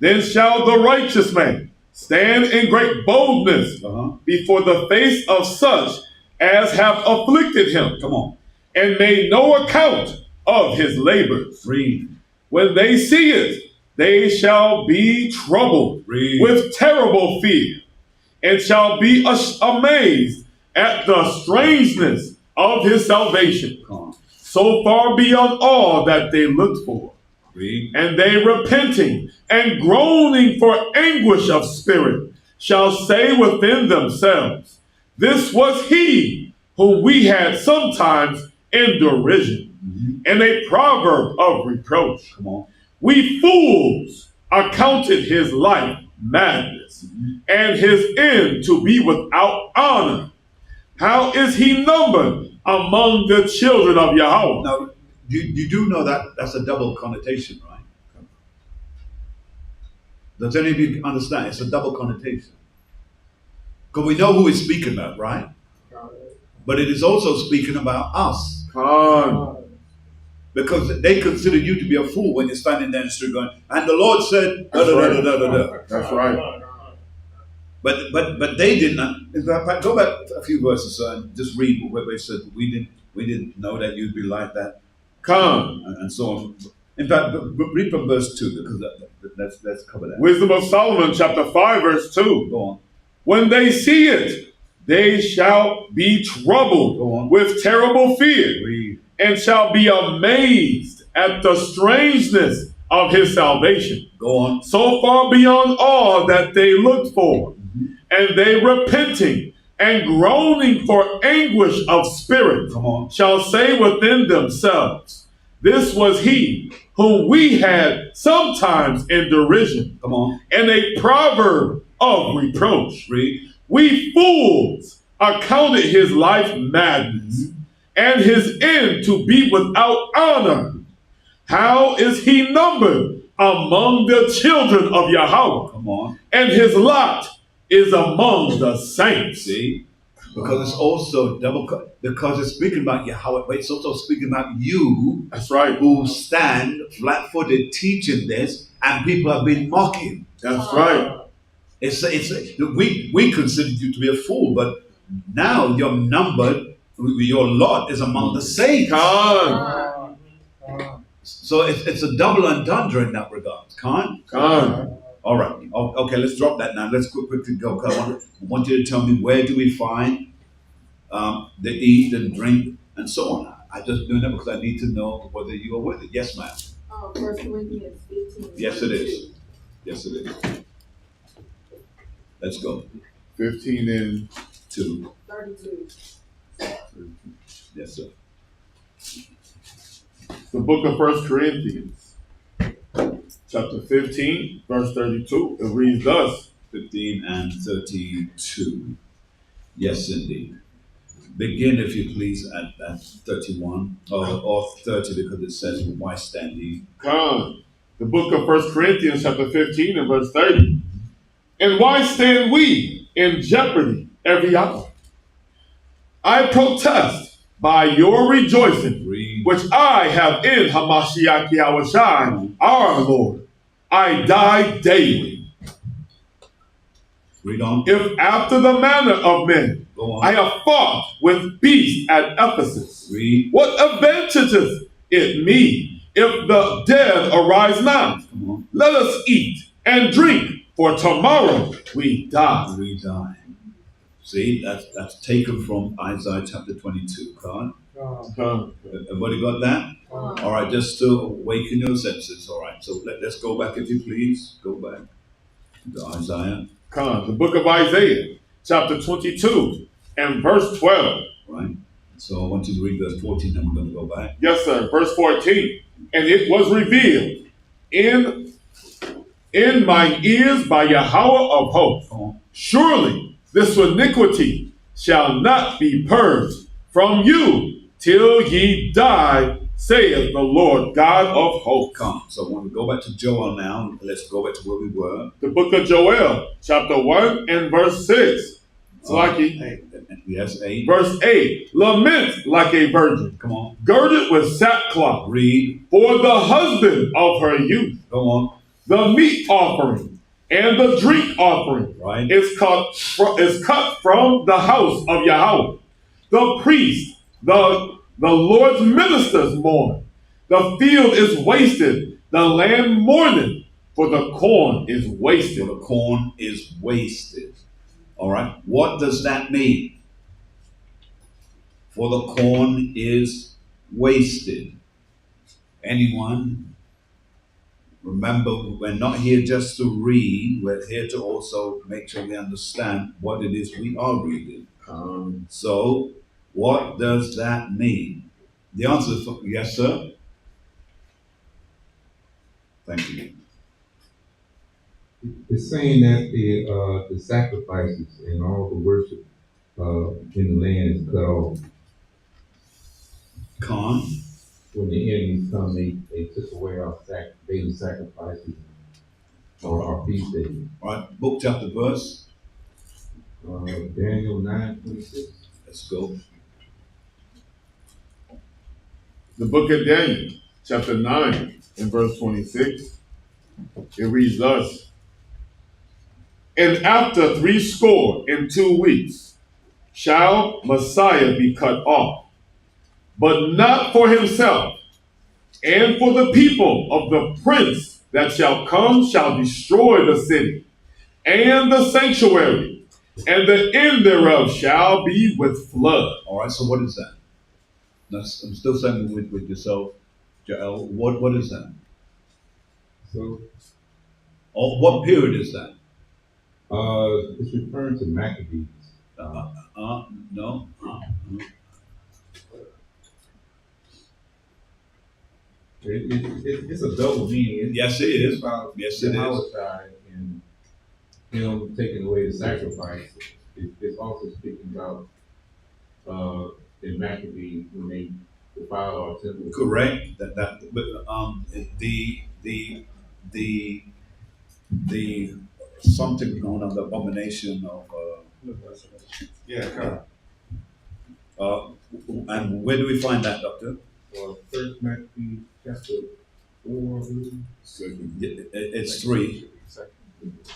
Then shall the righteous man stand in great boldness before the face of such as have afflicted him. Come on. And made no account of his labors. Read. When they see it, they shall be troubled with terrible fear, and shall be amazed at the strangeness of his salvation, so far beyond all that they looked for. Read. And they repenting and groaning for anguish of spirit shall say within themselves, this was he whom we had sometimes in derision, and a proverb of reproach. Come on. We fools accounted his life madness, and his end to be without honor. How is he numbered among the children of Yahweh? Now, you do know that that's a double connotation, right? Does any of you understand? It's a double connotation. Because we know who he's speaking about, right? But it is also speaking about us. Because they consider you to be a fool when you're standing there in the street going, and the Lord said, da da da da da da. That's right. But they did not. In fact, go back a few verses and just read where they said we didn't know that you'd be like that. And so on. In fact, read from verse 2 because let's cover that. Wisdom of Solomon, chapter 5, verse 2. Go on. When they see it, they shall be troubled with terrible fear. Read. And shall be amazed at the strangeness of his salvation. Go on. So far beyond all that they looked for. And they repenting and groaning for anguish of spirit shall say within themselves, this was he whom we had sometimes in derision. Come on. And a proverb of reproach. Read. We fools accounted his life madness, and his end to be without honor. How is he numbered among the children of Yahweh? Come on. And his lot is among the saints. See? Because it's also double, because it's speaking about Yahweh, but it's also speaking about you. That's right. Who stand flat-footed teaching this, and people have been mocking. That's right. We considered you to be a fool, but now you're numbered. Your lot is among the saints. So it's a double entendre in that regard. All right. Okay, let's drop that now. Let's quickly go. I want you to tell me, where do we find the eat and drink and so on? I just doing that because I need to know whether you are with it. Yes, ma'am. 1 Corinthians 15. Yes, it is. Yes, it is. Let's go. 15 and 2. 32. Yes, sir. The book of 1 Corinthians, chapter 15, verse 32. It reads thus. 15 and 32. Yes, indeed. Begin, if you please, at 31 or 30, because it says, why stand ye? The The book of 1 Corinthians chapter 15 and verse 30. And why stand we in jeopardy every hour? I protest by your rejoicing, which I have in Hamashiach Yahushua, our Lord. I die daily. Read on. If after the manner of men I have fought with beasts at Ephesus, Read. what advantageth it me if the dead arise not? Let us eat and drink, for tomorrow we die. We die. See, that's taken from Isaiah chapter 22. Everybody got that? All right, just to awaken your senses. All right, so let's go back, if you please. Go back to Isaiah. The book of Isaiah, chapter 22 and verse 12. Right. So I want you to read verse 14, then we're going to go back. Yes, sir. Verse 14. And it was revealed in mine ears by Yahweh of hosts. Surely this iniquity shall not be purged from you till ye die, saith the Lord God of hosts. Come. So when we go back to Joel now, let's go back to where we were. The book of Joel, chapter 1 and verse 6. Yes, 8. Verse 8. Lament like a virgin. Come on. Girded with sackcloth. Read. For the husband of her youth. Go on. The meat offering and the drink offering is cut from the house of Yahweh. The priest, the Lord's ministers mourn. The field is wasted. The land mourneth, for the corn is wasted. For the corn is wasted. All right. What does that mean? For the corn is wasted. Anyone? Remember, we're not here just to read. We're here to also make sure we understand what it is we are reading. So, what does that mean? The answer is yes, sir. Thank you. It's saying that the sacrifices and all the worship in the land is cut off. When the enemies come, they took away our daily sacrifices or our feast days. All right, book, chapter, verse. Daniel 9:26. Let's go. The book of Daniel, chapter 9 and verse 26. It reads thus. And after 62 weeks shall Messiah be cut off, but not for himself, and for the people of the prince that shall come shall destroy the city and the sanctuary, and the end thereof shall be with flood. All right, so what is that? I'm still saying with yourself, Joel. What is that? So, what period is that? It's referring to Maccabees. No. It's a double meaning. Yes, it is. About yes, it is. And him taking away the sacrifice. It's also speaking about the Maccabees when they defiled our temple. Correct. But the something going on, the abomination of and where do we find that, Doctor? First Maccabees chapter 4. It's 3.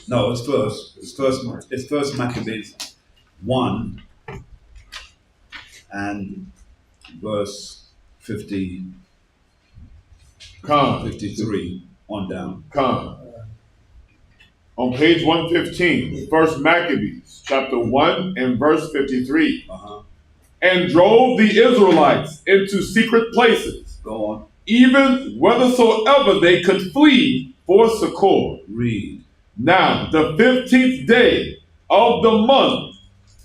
No, it's first. It's first Maccabees 1 and verse 53 on down. On page 115, First Maccabees, chapter 1 and verse 53. And drove the Israelites into secret places. Go on. Even whithersoever they could flee for succor. Read. Now, the 15th day of the month,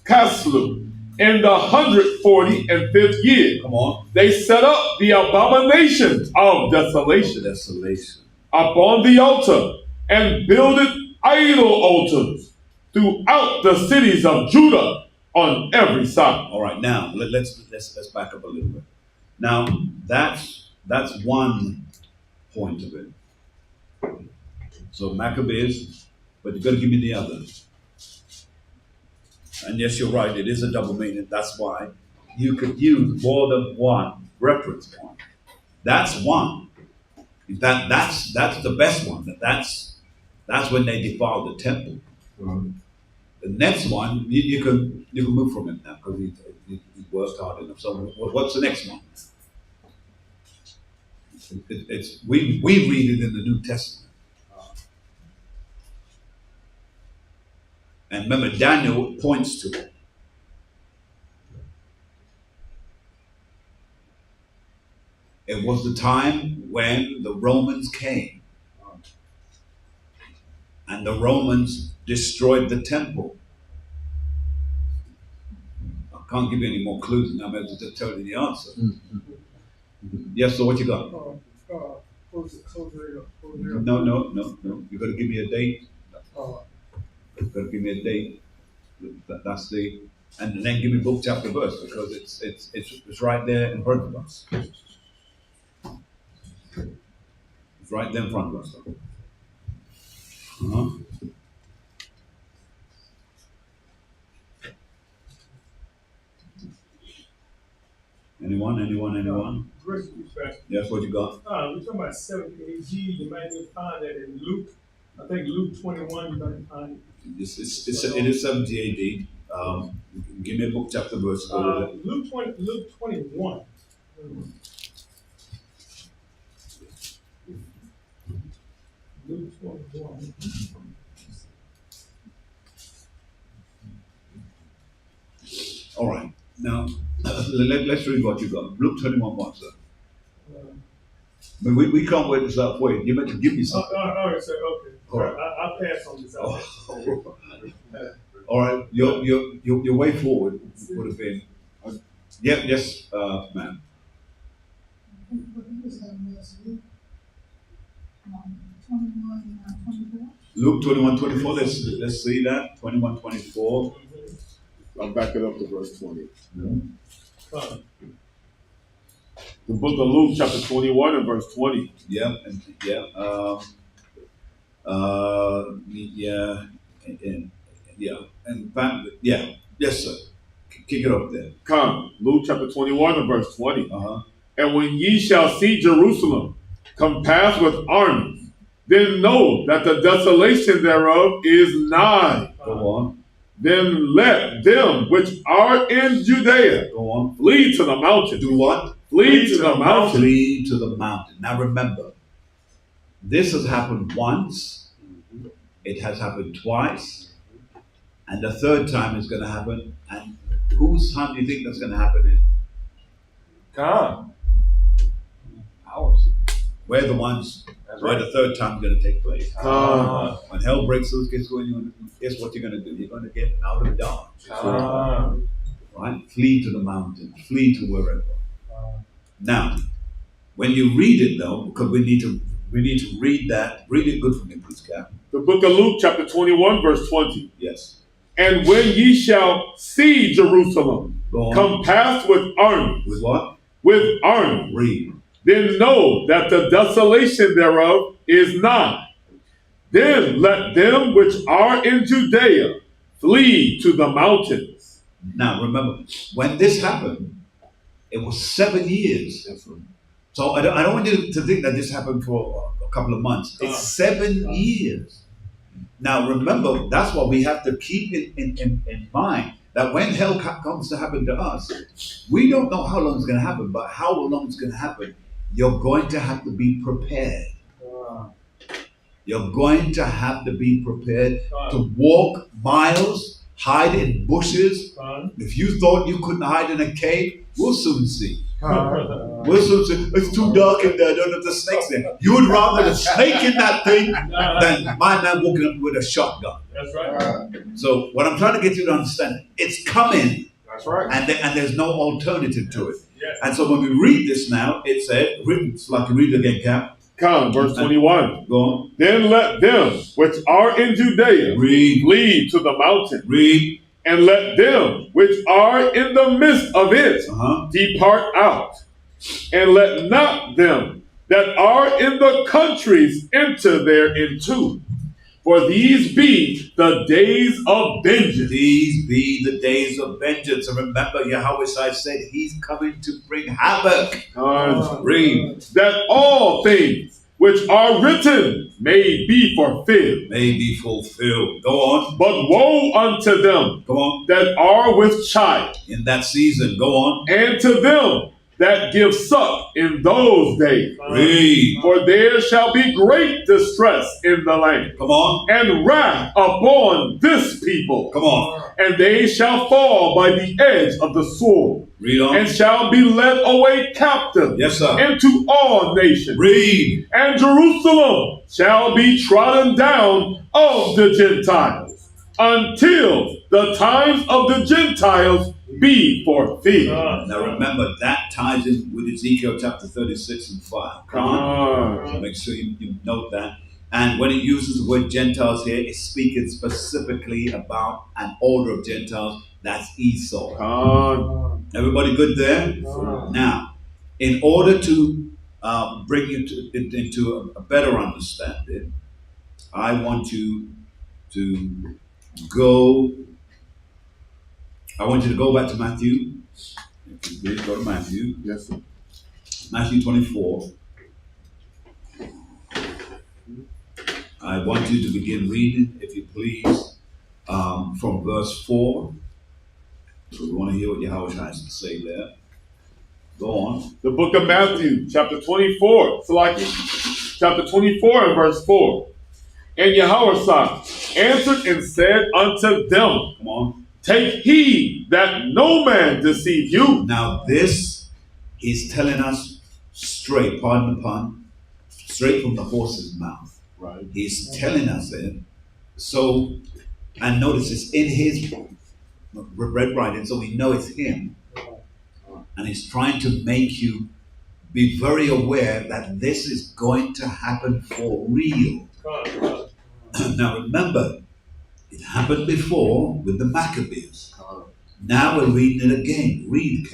Caslu, in the 145th year, come on, they set up the abomination of desolation upon the altar and builded idol altars throughout the cities of Judah on every side. All right, now let's back up a little bit. Now that's one point of it. So Maccabees, but you got to give me the others. And yes, you're right, it is a double meaning. That's why you could use more than one reference point. That's one. That's the best one. That's when they defiled the temple. The next one, you can move from him now because he worked hard enough. So what's the next one? We read it in the New Testament. And remember, Daniel points to it. It was the time when the Romans came. And the Romans destroyed the temple. I can't give you any more clues now, I'm able to tell you the answer. Yes, so what you got? No. You got to give me a date. You got to give me a date. That's the, and then give me book, chapter, verse, because it's right there in front of us. It's right there in front of us. Anyone? Yes, what you got? We're talking about 70 AD. You might be able to find that in Luke. I think Luke 21, you might find it. It is 70 AD. Give me a book, chapter, verse. Luke 21. Luke 21. All right. Now, let's read what you got. Luke 21, what, sir? But we can't wait this out for you. You better give me something. All right, sir. Okay. All right. I'll pass on this out. All right. Your way forward would have been. Yes, ma'am. Luke 21:24. Let's see that. 21:24. I'll back it up to verse 20. The book of Luke, chapter 21 and verse 20. Yes, sir. Kick it up there. Come, Luke chapter 21 and verse 20. And when ye shall see Jerusalem compassed with armies, then know that the desolation thereof is nigh. Go on. Then let them which are in Judea Go on. flee to the mountain. Do what? Flee to the mountain. Flee to the mountain. Now remember, this has happened once. It has happened twice. And the third time is going to happen. And whose time do you think that's going to happen in? Come. Ours. We're the ones where the third time is going to take place. When hell breaks loose, guess what you're going to do? You're going to get out of Dodge. Right? Flee to the mountain. Flee to wherever. Now, when you read it though, because we need to read that. Read it good for me, please, Cap. The book of Luke, chapter 21, verse 20. Yes. And when ye shall see Jerusalem compassed with armies. With what? With armies. Read. Then know that the desolation thereof is nigh. Then let them which are in Judea flee to the mountains. Now remember, when this happened, it was 7 years. So I don't want you to think that this happened for a couple of months. It's 7 years. Now remember, that's what we have to keep in mind. That when hell comes to happen to us, we don't know how long it's going to happen, but how long it's going to happen, you're going to have to be prepared. You're going to have to be prepared to walk miles, hide in bushes. If you thought you couldn't hide in a cave, we'll soon see. We'll soon see. It's too dark in there, I don't know if the snake's there. You would rather the snake in that thing than my man walking up with a shotgun. That's right. So what I'm trying to get you to understand, it's coming. That's right. And there's no alternative to it. Yes. And so when we read this now, it said, it's like you read it again, Cap. Come, verse 21. Go on. Then let them which are in Judea flee to the mountain. Read. And let them which are in the midst of it depart out. And let not them that are in the countries enter thereinto. For these be the days of vengeance. These be the days of vengeance. And remember, Yahweh said he's coming to bring havoc. Read. That all things which are written may be fulfilled. May be fulfilled. Go on. But woe unto them Go on. that are with child, In that season. Go on. and to them that give suck in those days. Read. For there shall be great distress in the land, Come on. and wrath upon this people. Come on. And they shall fall by the edge of the sword, Read on. and shall be led away captive Yes, sir. into all nations. Read. And Jerusalem shall be trodden down of the Gentiles, until the times of the Gentiles be fulfilled. Now remember, that ties in with Ezekiel chapter 36 and 5. Come on. So make sure you note that. And when it uses the word Gentiles here, it's speaking specifically about an order of Gentiles. That's Esau. Everybody good there? Now, in order to bring you into a better understanding, I want you to go. I want you to go back to Matthew. Please go to Matthew. Yes, sir. Matthew 24. I want you to begin reading, if you please, from verse 4. So we want to hear what Yahweh has to say there. Go on. The book of Matthew, chapter 24, Salaki, chapter 24 and verse 4. And Yahweh answered and said unto them, Come on. Take heed that no man deceive you. Now this, he's telling us straight, pardon the pun, straight from the horse's mouth. Right. He's telling us it. So, and notice it's in his red writing, so we know it's him. And he's trying to make you be very aware that this is going to happen for real. Now remember, it happened before with the Maccabees. Now we're reading it again. Read,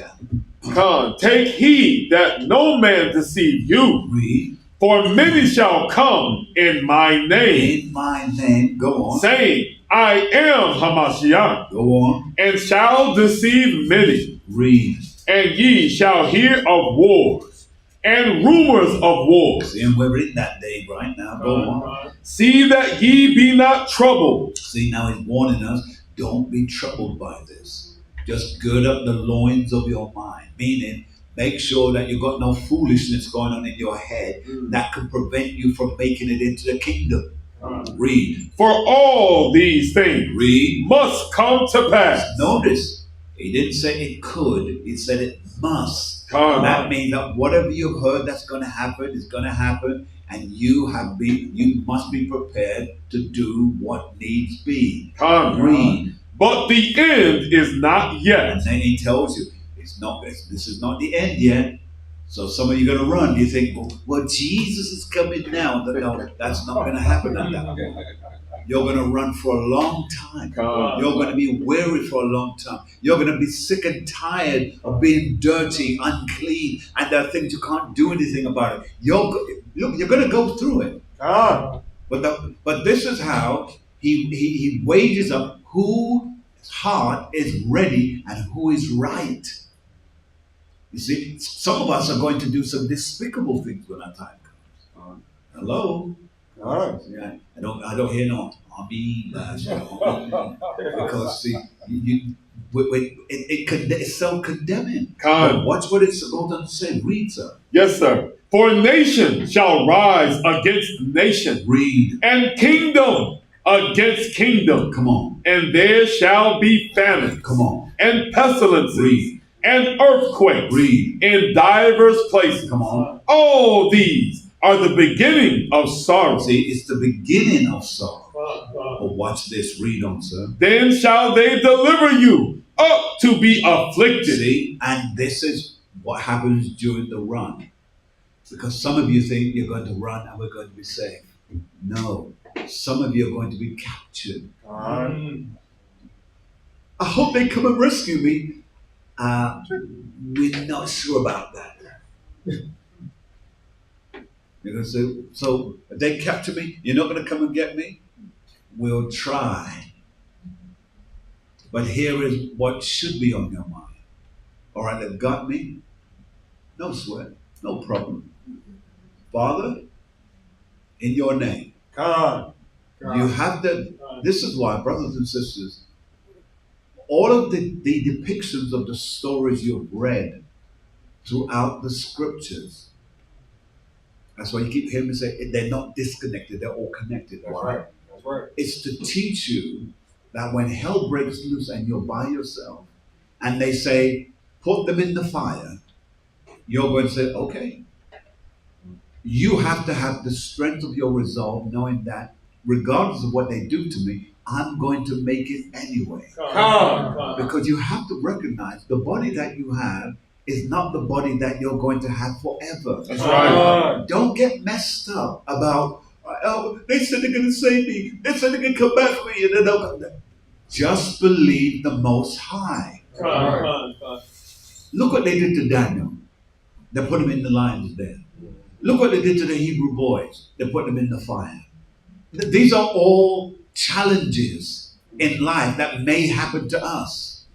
Cal. Take heed that no man deceive you. Read. For many shall come in my name. In my name. Go on. Saying, I am Hamashiach. Go on. And shall deceive many. Read. And ye shall hear of wars, and rumors of wars. See, and we're in that day right now. Go on. See that ye be not troubled. See, now he's warning us, don't be troubled by this. Just gird up the loins of your mind. Meaning, make sure that you've got no foolishness going on in your head that can prevent you from making it into the kingdom. Read. For all these things Read. must come to pass. Notice, he didn't say it could, he said it must. Come. That means that whatever you've heard that's going to happen is going to happen, and you must be prepared to do what needs be. Come. Read. But the end is not yet. And then he tells you, this is not the end yet. So some of you are going to run. You think, well, Jesus is coming now. No, that's not going to happen like that. You're going to run for a long time. You're going to be weary for a long time. You're going to be sick and tired of being dirty, unclean, and there are things you can't do anything about it. You're going to go through it. But this is how he wages up whose heart is ready and who is right. You see, some of us are going to do some despicable things when our time comes. Hello? Yeah, I don't hear no Amen. Because see, it's so condemning. Watch what it's going to say. Read, sir. Yes, sir. For nation shall rise against nation. Read. And kingdom against kingdom. Come on. And there shall be famine. Come on. And pestilences. Read. And earthquakes. Read. In divers places. Come on. All these are the beginning of sorrow. See, it's the beginning of sorrow. But watch this. Read on, sir. Then shall they deliver you up to be afflicted. See, and this is what happens during the run. Because some of you think you're going to run and we're going to be safe. No. Some of you are going to be captured. I hope they come and rescue me. We're not sure about that. You're going to say, so if they capture me, you're not going to come and get me? We'll try. But here is what should be on your mind. All right, they've got me. No sweat, no problem. Father, in your name, you have the, this is why, brothers and sisters, all of the depictions of the stories you've read throughout the scriptures, that's why you keep hearing me say they're not disconnected, they're all connected. That's right. That's right. It's to teach you that when hell breaks loose and you're by yourself, and they say, put them in the fire, you're going to say, okay. You have to have the strength of your resolve, knowing that regardless of what they do to me, I'm going to make it anyway. Because you have to recognize the body that you have is not the body that you're going to have forever. That's right. Don't get messed up about, oh, they said they're going to save me. They said they're going to come back for me. And then they'll come back. Just believe the Most High. Look what they did to Daniel. They put him in the lion's den. Look what they did to the Hebrew boys. They put them in the fire. These are all challenges in life that may happen to us.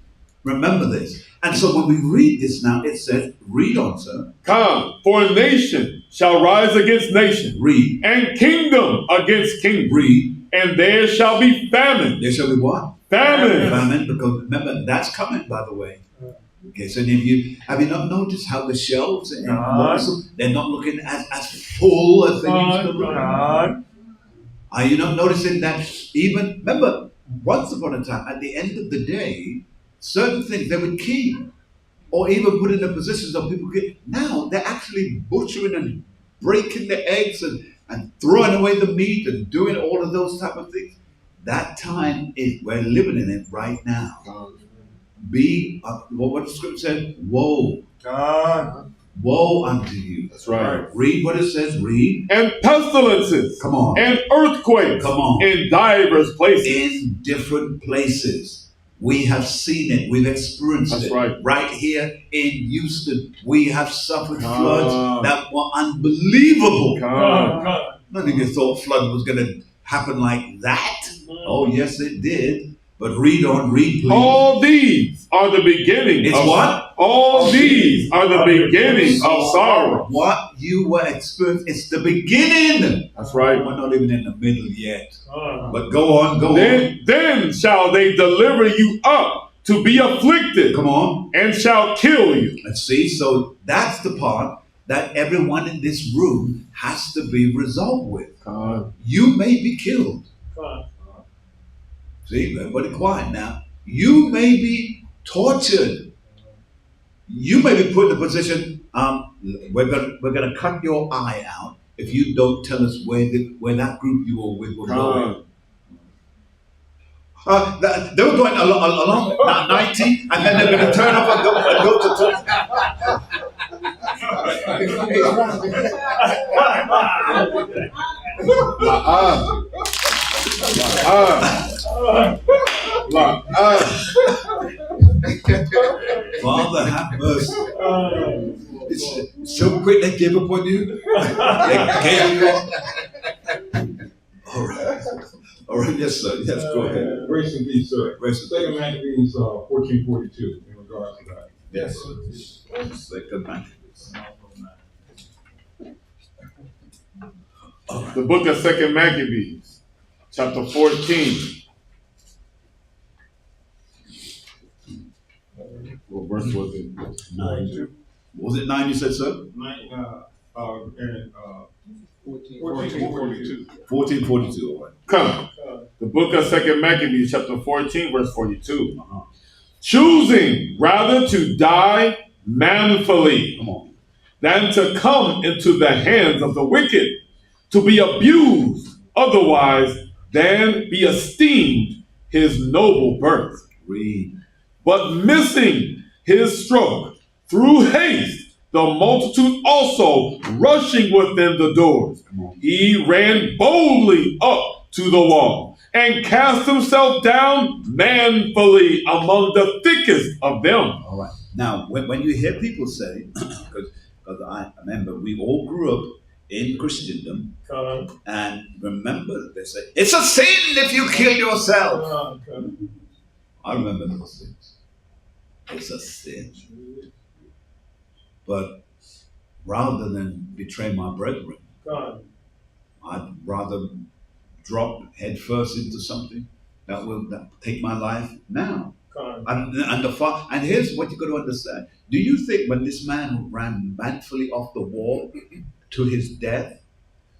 Remember this. And so when we read this now, it says, read on, sir. Come, for nation shall rise against nation. Read. And kingdom against kingdom. Read. And there shall be famine. There shall be what? Famine. Famine, because remember, that's coming, by the way. Okay, so have you not noticed how the shelves and they're not looking as full as they used to look? Are you not noticing that even, remember, once upon a time, at the end of the day, certain things they would keep or even put in the positions of people get. Now they're actually butchering and breaking the eggs and throwing away the meat and doing all of those type of things. That time is, we're living in it right now. What the scripture said, woe. Woe unto you. That's right. Read what it says, read. And pestilences. Come on. And earthquakes. Come on. In divers places. In different places. We have seen it. We've experienced That's it. right. Right here in Houston, we have suffered floods that were unbelievable. None of you thought flood was going to happen like that. Oh, yes, it did. But read on, read please. All these are the beginning. It's what? All these are the beginning of sorrow. What you were experiencing, it's the beginning. That's right. We're not even in the middle yet. But go on, go on. Then shall they deliver you up to be afflicted. Come on. And shall kill you. Let's see. So that's the part that everyone in this room has to be resolved with. You may be killed. See, everybody quiet now. You may be tortured. You may be put in a position, we're gonna cut your eye out if you don't tell us where that group you were with were going. They were going along 90, and then they're gonna turn up and go to 20. Father, have mercy. It's so quick they gave up on you. All right, yes, sir. Yes, go ahead. Grace and peace, sir. Grace and Second Maccabees 14:42 in regards to that. Yes, sir. Second Maccabees. The book of Second Maccabees, chapter 14. What verse was it? 9. Was it 9 you said, sir? 14:42. 14:42, all right. Come. The book of Second Maccabees, chapter 14, verse 42. Choosing rather to die manfully than to come into the hands of the wicked, to be abused otherwise than be esteemed his noble birth. Read. But missing his stroke through haste, the multitude also rushing within the doors, he ran boldly up to the wall and cast himself down manfully among the thickest of them. All right. Now, when you hear people say, because I remember we all grew up in Christendom. Con. And remember, they say, it's a sin if you kill yourself. Con. I remember those things. It's a sin. But rather than betray my brethren, Con. I'd rather drop headfirst into something that will take my life now. Con. And here's what you got to understand. Do you think when this man ran manfully off the wall to his death,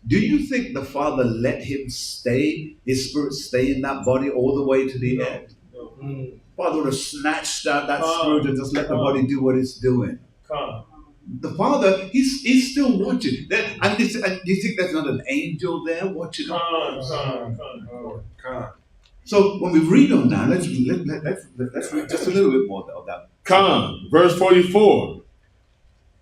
do you think the Father let him stay, his spirit stay in that body all the way to the end? No. Father would have snatched out that spirit and just let the body do what it's doing. Con. The Father, he's still watching. And you think there's not an angel there watching? So when we read on now, let's read just a little bit more of that. Con, verse 44.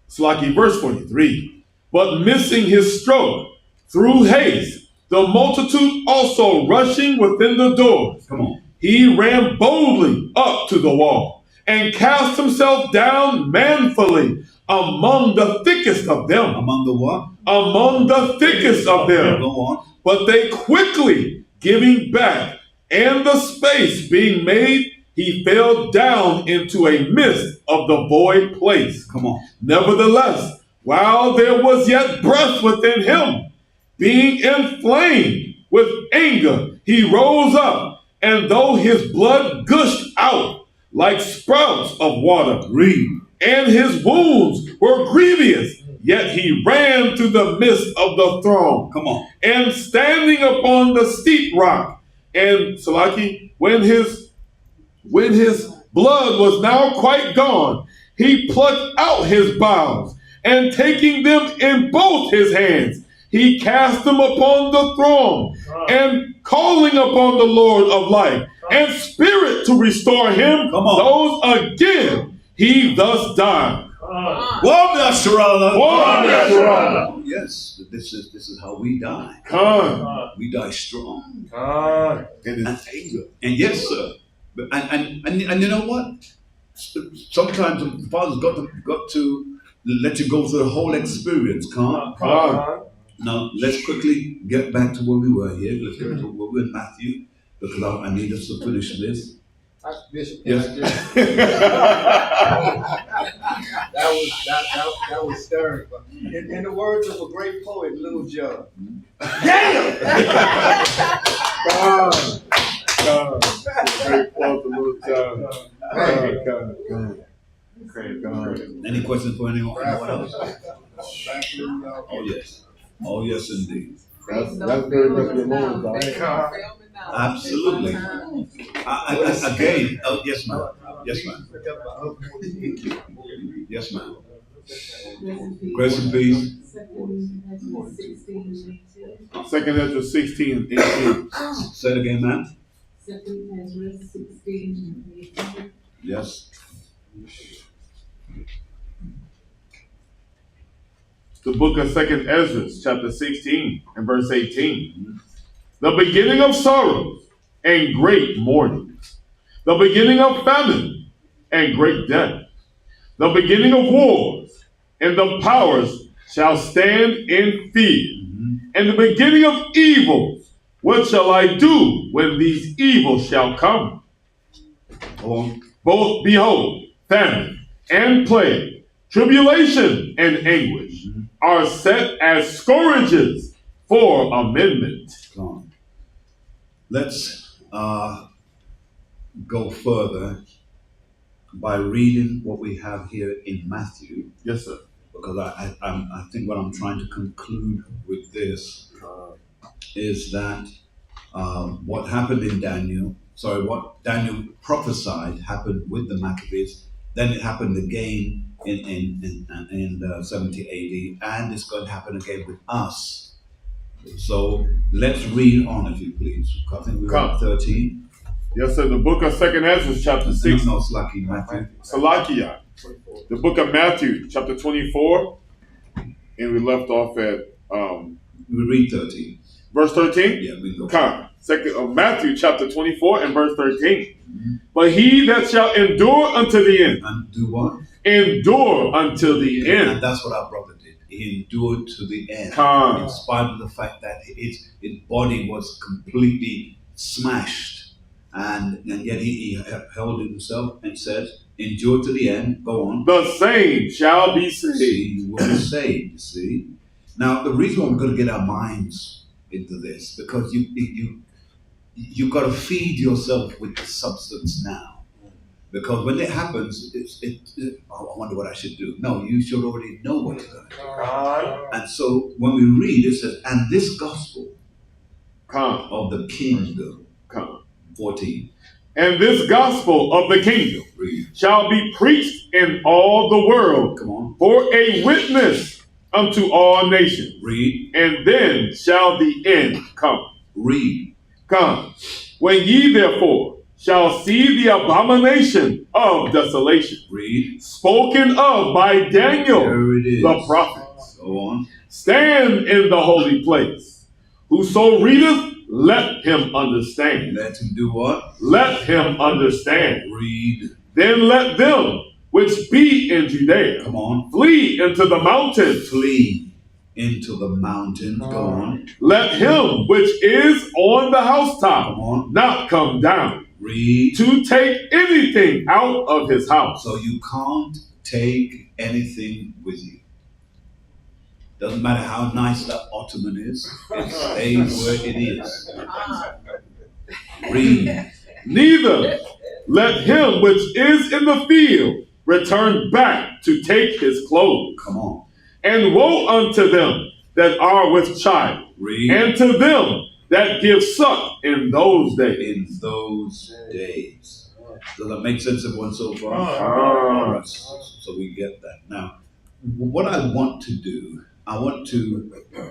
Slaki, verse 43. But missing his stroke through haste, the multitude also rushing within the doors. Come on. He ran boldly up to the wall and cast himself down manfully among the thickest of them. Among the what? Among the thickest of them. Go on. But they quickly giving back, and the space being made, he fell down into a midst of the void place. Come on. Nevertheless, while there was yet breath within him, being inflamed with anger, he rose up, and though his blood gushed out like sprouts of water, and his wounds were grievous, yet he ran through the midst of the throne. Come on. And standing upon the steep rock, and Salaki, when his blood was now quite gone, he plucked out his bowels, and taking them in both his hands, he cast them upon the throne, and calling upon the Lord of life and spirit to restore him, those again, he thus died. Yes, this is how we die. We die strong. And yes, sir. And you know what? Sometimes the Father's got to let you go through the whole experience. Now let's quickly get back to where we were here. Let's get to where we were in Matthew, because I need us to finish this. Bishop, yes. that was stirring. But in the words of a great poet, Little Joe. Damn! Any questions for anyone else? Oh yes. Oh yes, indeed. That's very much the Lord, dog. Absolutely. Again, oh yes, ma'am. Yes, ma'am. Yes, ma'am. Grace and peace. 2nd Ezra 16 and 18. Say it again, ma'am. 2nd Ezra 16 and 18. Yes. The book of 2nd Ezra, chapter 16 and verse 18. The beginning of sorrows and great mourning. The beginning of famine and great death. The beginning of wars, and the powers shall stand in fear. And the beginning of evils. What shall I do when these evils shall come? Both, behold, famine and plague, tribulation and anguish are set as scourges for amendment. Let's go further by reading what we have here in Matthew. Yes, sir. Because I think what I'm trying to conclude with this is that what happened in what Daniel prophesied happened with the Maccabees. Then it happened again in 70 AD, and it's going to happen again with us. So let's read on, if you please. I think we're at 13. Yes, sir. The book of 2nd Ezra, chapter 6. No, Slaki, Matthew. Salakia. The book of Matthew, chapter 24. And we left off at... we read 13. Verse 13? Yeah, we go. Matthew, chapter 24 and verse 13. But he that shall endure unto the end. And do what? Endure until the end. And that's what our brother did. he endured to the end, Come. in spite of the fact that his body was completely smashed, and yet he held himself and said, "Endure to the end." Go on. The same shall be saved. See, you will be saved. You see. Now, the reason why we're going to get our minds into this, because you've got to feed yourself with the substance now. Because when it happens, I wonder what I should do. No, you should already know what you're going to do. And so when we read, it says, "And this gospel of the kingdom," 14. "And this gospel of the kingdom Read. shall be preached in all the world Come on. for a witness unto all nations. Read. And then shall the end come." Read. Come. "When ye therefore shall see the abomination of desolation, Read. spoken of by Daniel There it is. the prophet, Go on. stand in the holy place. Whoso readeth, let him understand." Let him do what? Let him understand. Read. "Then let them which be in Judea Come on. flee into the mountains. Flee into the mountains. Go on. Let him which is on the housetop Come on. not come down Read. to take anything out of his house." So you can't take anything with you. Doesn't matter how nice that ottoman is. It stays where it is. Read. "Neither let him which is in the field return back to take his clothes. Come on. And woe unto them that are with child, Read. and to them that give suck in those days." In those days. Does that make sense, everyone, so far? Ah. Right. So we get that. Now, what I want to do,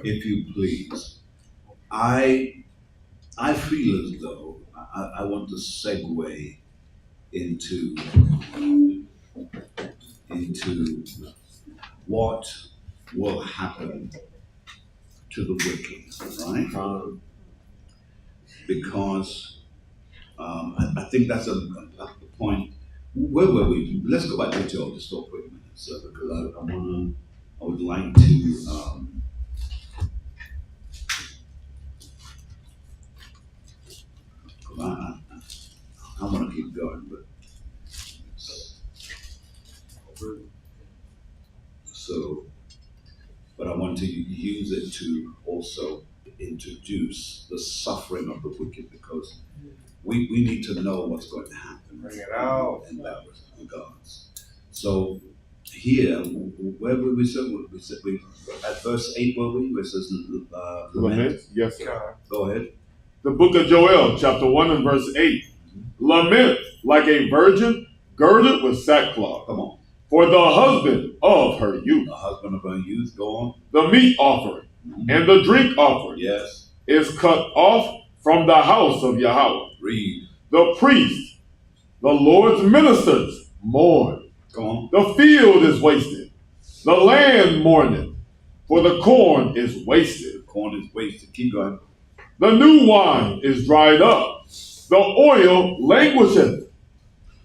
if you please, I feel as though I want to segue into what will happen to the wicked, right? Because I think that's a point. Where were we? Let's go back to Job just for a quick minute, so because I would like to. I want to keep going, but but I want to use it to also introduce the suffering of the wicked, because we need to know what's going to happen. Bring it out. In that regards. So here, where were we? We at verse 8, were we? Where it says lament. Yes, sir. Go ahead. The book of Joel, chapter 1 and verse 8. "Lament like a virgin girded with sackcloth. Come on. For the husband of her youth. The husband of her youth. Go on. The meat offering and the drink offering Yes. is cut off from the house of Yahweh. Read. The priest, the Lord's ministers mourn. Go on. The field is wasted. The land mourneth, for the corn is wasted. The corn is wasted. Keep going. The new wine is dried up. The oil languisheth.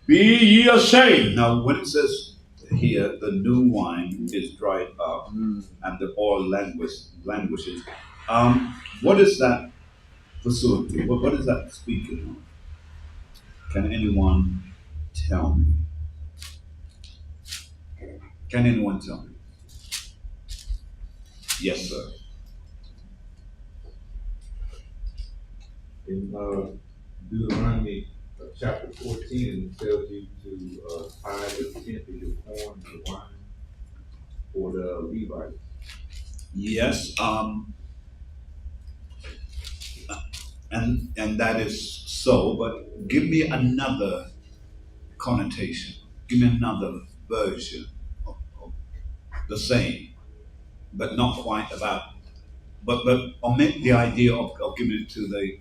Be ye ashamed. Now, when it says here, the new wine is dried up and the oil languishes, what is that facility? What is that speaking of? Can anyone tell me? Can anyone tell me? Yes, sir. In Deuteronomy chapter 14, it tells you to tithe the tenth of your corn and the wine for the Levites. Yes, and that is so, but give me another connotation. Give me another version of the same, but not quite about, but omit the idea of giving it to the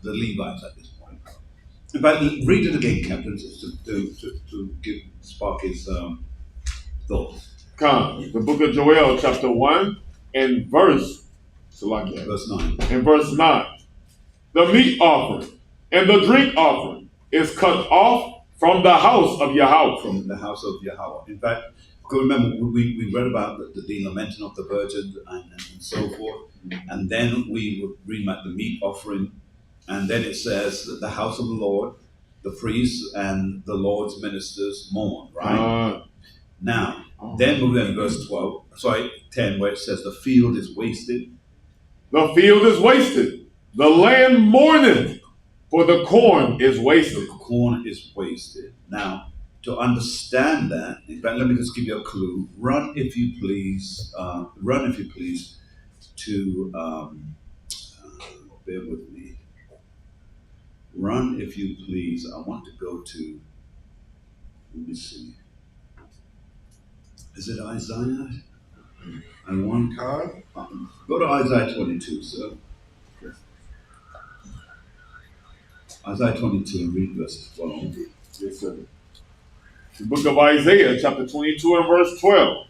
Levites at this point. In fact, read it again, Captain, to give spark his thoughts. Come, the book of Joel, chapter 1 and verse 9. In verse 9. The meat offering and the drink offering is cut off from the house of Yahweh. From the house of Yahweh. In fact, Because remember, we read about the lamenting of the virgin and so forth. And then we would read about the meat offering. And then it says that the house of the Lord, the priests and the Lord's ministers mourn, right? Now, then we go to verse 10, where it says the field is wasted. The field is wasted. The land mourneth, for the corn is wasted. The corn is wasted. Now, to understand that, in fact, let me just give you a clue. Run, if you please, to, bear with me. Run, if you please. I want to go to, let me see. Is it Isaiah? I want, go to Isaiah 22, sir. Isaiah 22 and read verse 12. Yes, sir. The book of Isaiah, chapter 22 and verse 12.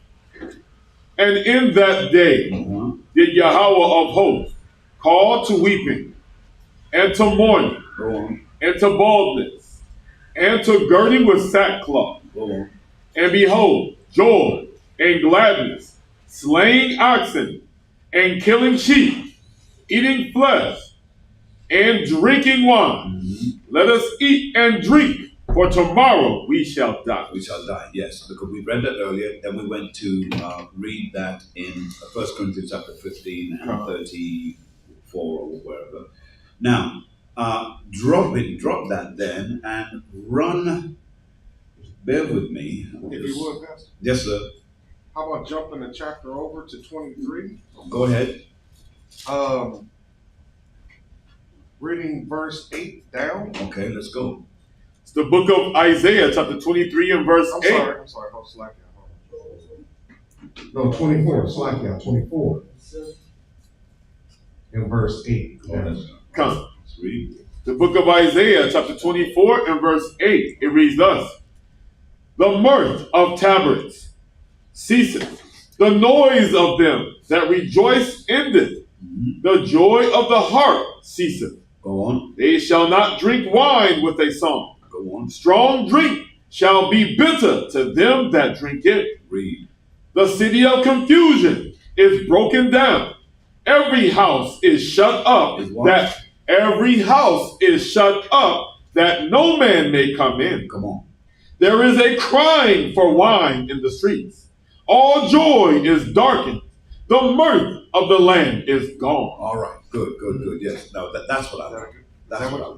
And in that day did Yahweh of hosts call to weeping, and to mourning, and to baldness, and to girding with sackcloth. And behold, joy and gladness, slaying oxen, and killing sheep, eating flesh, and drinking wine. Let us eat and drink, for tomorrow we shall die. We shall die, yes, because we read that earlier. Then we went to read that in 1 Corinthians chapter 15 and 34 or wherever. Now, drop that then and run. Bear with me. If you would, Pastor. Yes, sir. How about jumping the chapter over to 23? Go ahead. Reading verse 8 down. Okay, let's go. It's the book of Isaiah, chapter 23 and verse 8. I'm sorry. Hold slack down. No, 24. Slack down. 24. In verse 8. Come. Let's read. The book of Isaiah, chapter 24 and verse 8. It reads thus. The mirth of tabrets ceaseth. The noise of them that rejoice endeth. The joy of the harp ceaseth. Go on. They shall not drink wine with a song. Go on. Strong drink shall be bitter to them that drink it. Read. The city of confusion is broken down. Every house is shut up. Every house is shut up that no man may come in. Come on. There is a crying for wine in the streets. All joy is darkened. The mirth of the land is gone. All right. Good. Yes. Now that's what I want. That's what I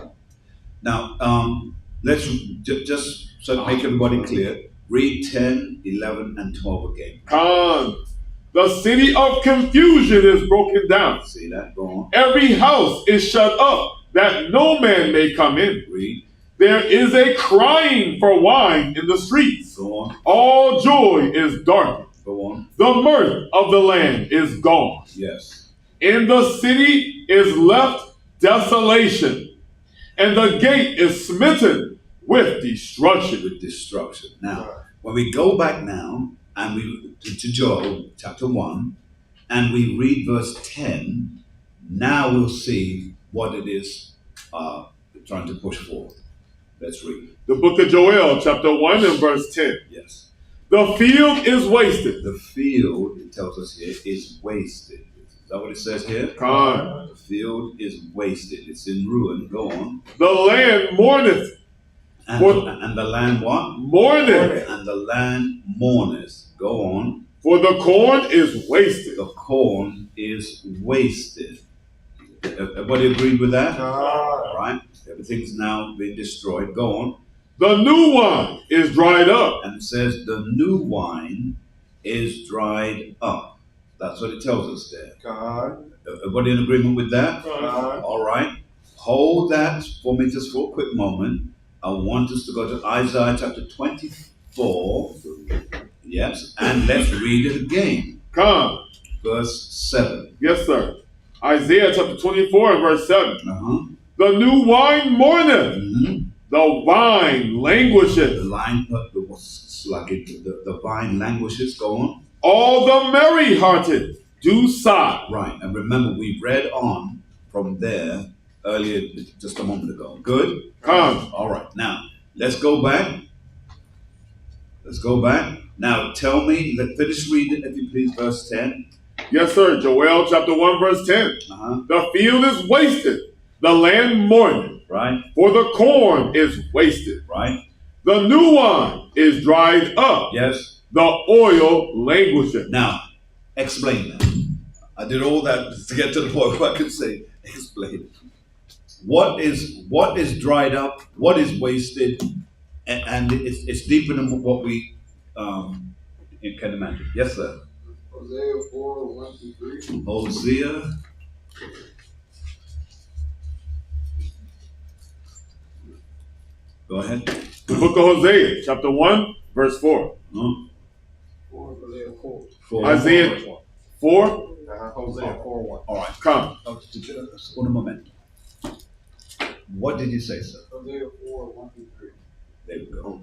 want. Now, let's just so to make everybody clear, read 10, 11, and 12 again. The city of confusion is broken down. See that? Go on. Every house is shut up, that no man may come in. Read. There is a crying for wine in the streets. Go on. All joy is darkened. Go on. The mirth of the land is gone. Yes. In the city is left desolation, and the gate is smitten with destruction. Now, when we go back now, and we to Joel chapter 1, and we read verse 10, now we'll see what it is trying to push forward. Let's read. The book of Joel, chapter 1 and verse 10. Yes. The field is wasted. The field, it tells us here, is wasted. Is that what it says here? The field is wasted. It's in ruin. Go on. The land mourneth. And the land what? Mourneth. And the land mourneth. Go on. For the corn is wasted. The corn is wasted. Everybody agreed with that? Right? Everything's now been destroyed. Go on. The new wine is dried up. And it says the new wine is dried up. That's what it tells us there. Everybody in agreement with that? All right. Hold that for me just for a quick moment. I want us to go to Isaiah chapter 24. Yes. And let's read it again. Verse 7. Yes, sir. Isaiah chapter 24 and verse 7. The new wine mourneth. The vine languisheth. The vine languishes. Go on. All the merry-hearted do sigh. Right. And remember, we read on from there earlier, just a moment ago. Good? Come. All right. Now, let's go back. Let's go back. Now tell me, finish reading, if you please, verse 10. Yes, sir. Joel chapter 1, verse 10. The field is wasted, the land mourneth. Right. For the corn is wasted. Right. The new wine is dried up. Yes. The oil languisheth. Now, explain that. I did all that to get to the point where I could say, explain. What is dried up? What is wasted? And it's deeper than what we can imagine. Yes, sir. Hosea 4:1-3. Hosea. Go ahead. The book of Hosea, chapter 1, verse 4. Hosea 4. Isaiah 4. Hosea 4:1. All right. Come. Un moment. What did you say, sir? Hosea 4:1-3. There we go.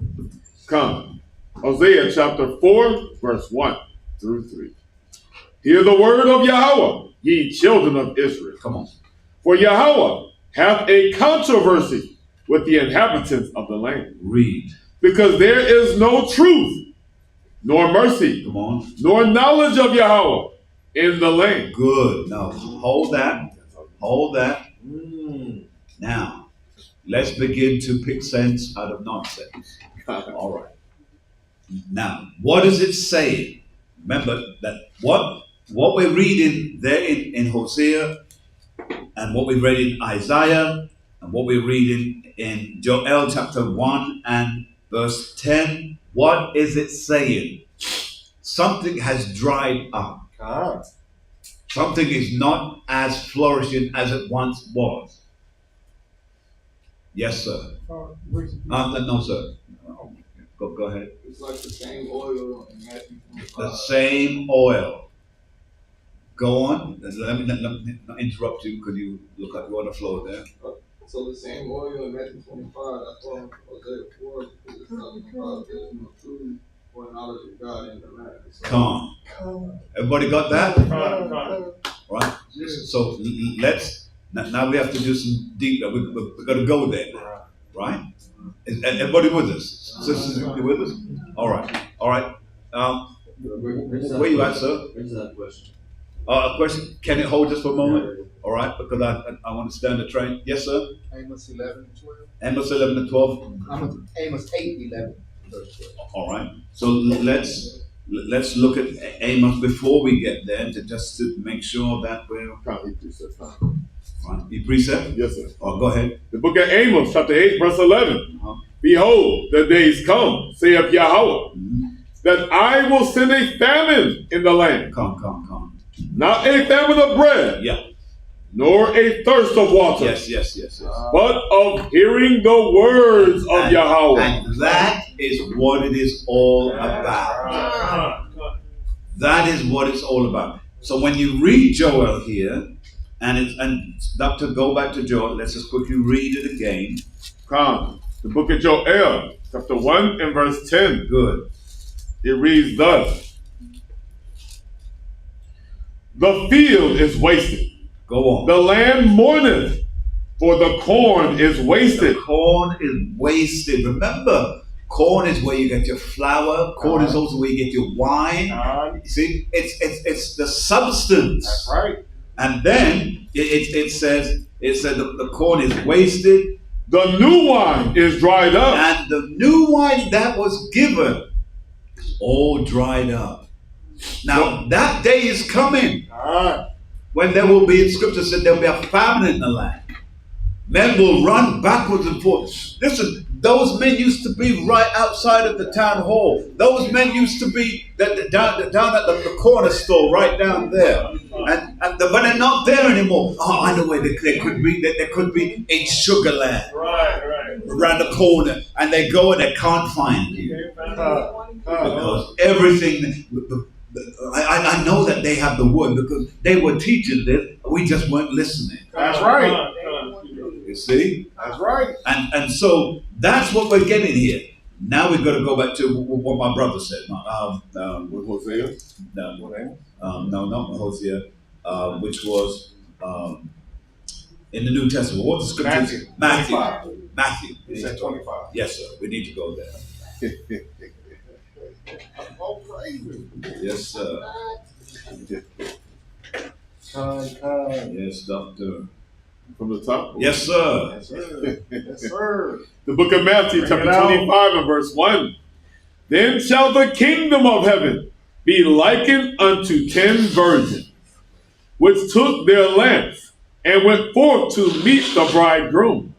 Come. Hosea chapter 4, verse 1 through 3. Hear the word of Yahweh, ye children of Israel. Come on. For Yahweh hath a controversy with the inhabitants of the land. Read. Because there is no truth, nor mercy, Come on. nor knowledge of Yahweh in the land. Good. Now, hold that. Hold that. Now, let's begin to pick sense out of nonsense. All right. Now, what is it saying? Remember that what we're reading there in Hosea, and what we read in Isaiah, and what we're reading in Joel chapter 1 and verse 10, what is it saying? Something has dried up. Something is not as flourishing as it once was. Yes, sir. No, sir. Go ahead. It's like the same oil in Matthew 25. The same oil. Go on. Let me not interrupt you because you look like you're on the floor there. So the same oil in Matthew 25, I saw in Hosea 4, because it's talking about there's no truth or knowledge of God in the land. So, Come on. Everybody got that? Right. So let's, now we have to do some deep, we're going to go there. Right? Is everybody with us? Sisters, you with us? All right. All right. Where you at, sir? Where's that question? A question. Can it hold just for a moment? All right, because I want to stand the train. Yes, sir. Amos 11:12. Amos 11 and 12. Amos 8:11. All right. So let's look at Amos before we get there, just to make sure that we're right. The precept? Yes, sir. Oh, go ahead. The book of Amos, chapter 8, verse 11. Behold, the days come, saith Yahweh, that I will send a famine in the land. Come. Not a famine of bread. Yeah. Nor a thirst of water. Yes. But of hearing the words of Yahweh. And that is what it is all about. That is what it's all about. So when you read Joel here, and Doctor, go back to Joel. Let's just quickly read it again. Come. The book of Joel, chapter 1 and verse 10. Good. It reads thus. The field is wasted. Go on. The land mourneth, for the corn is wasted. The corn is wasted. Remember, corn is where you get your flour. Corn is also where you get your wine. You see, it's the substance. That's right. And then it says the corn is wasted. The new wine is dried up. And the new wine that was given is all dried up. Now that day is coming. When there will be, in scripture said there will be a famine in the land. Men will run backwards and forth. Listen, those men used to be right outside of the town hall. Those men used to be down at the corner store right down there. But they're not there anymore. Oh, I know where they could be. There could be in Sugarland. Right. Around the corner. And they go and they can't find you. Because everything... I know that they have the word because they were teaching this. We just weren't listening. That's right. You see? That's right. And so that's what we're getting here. Now we've got to go back to what my brother said. With Hosea? No, not Hosea. Which was in the New Testament. What the scripture? Matthew. He said 25. Yes, sir. We need to go there. Yes, sir. Yes, doctor. From the top? Yes, sir. Yes, sir. Yes, sir. The book of Matthew, Bring chapter it out. 25 and verse 1. Then shall the kingdom of heaven be likened unto 10 virgins, which took their lamps and went forth to meet the bridegroom.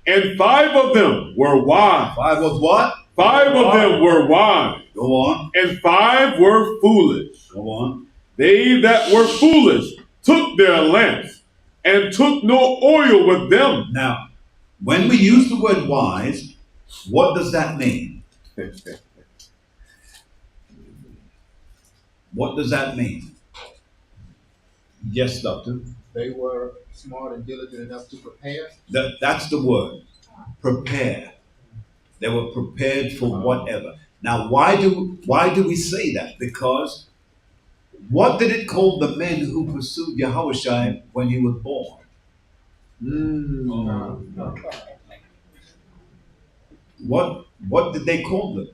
And 5 of them were wise. 5 was what? 5 of them were wise. Go on. And 5 were foolish. Go on. They that were foolish took their lamps and took no oil with them. Now, when we use the word wise, what does that mean? What does that mean? Yes, doctor. They were smart and diligent enough to prepare. That's the word. Prepare. They were prepared for whatever. Now, why do we say that? Because what did it call the men who pursued Yahushua when he was born? What did they call them?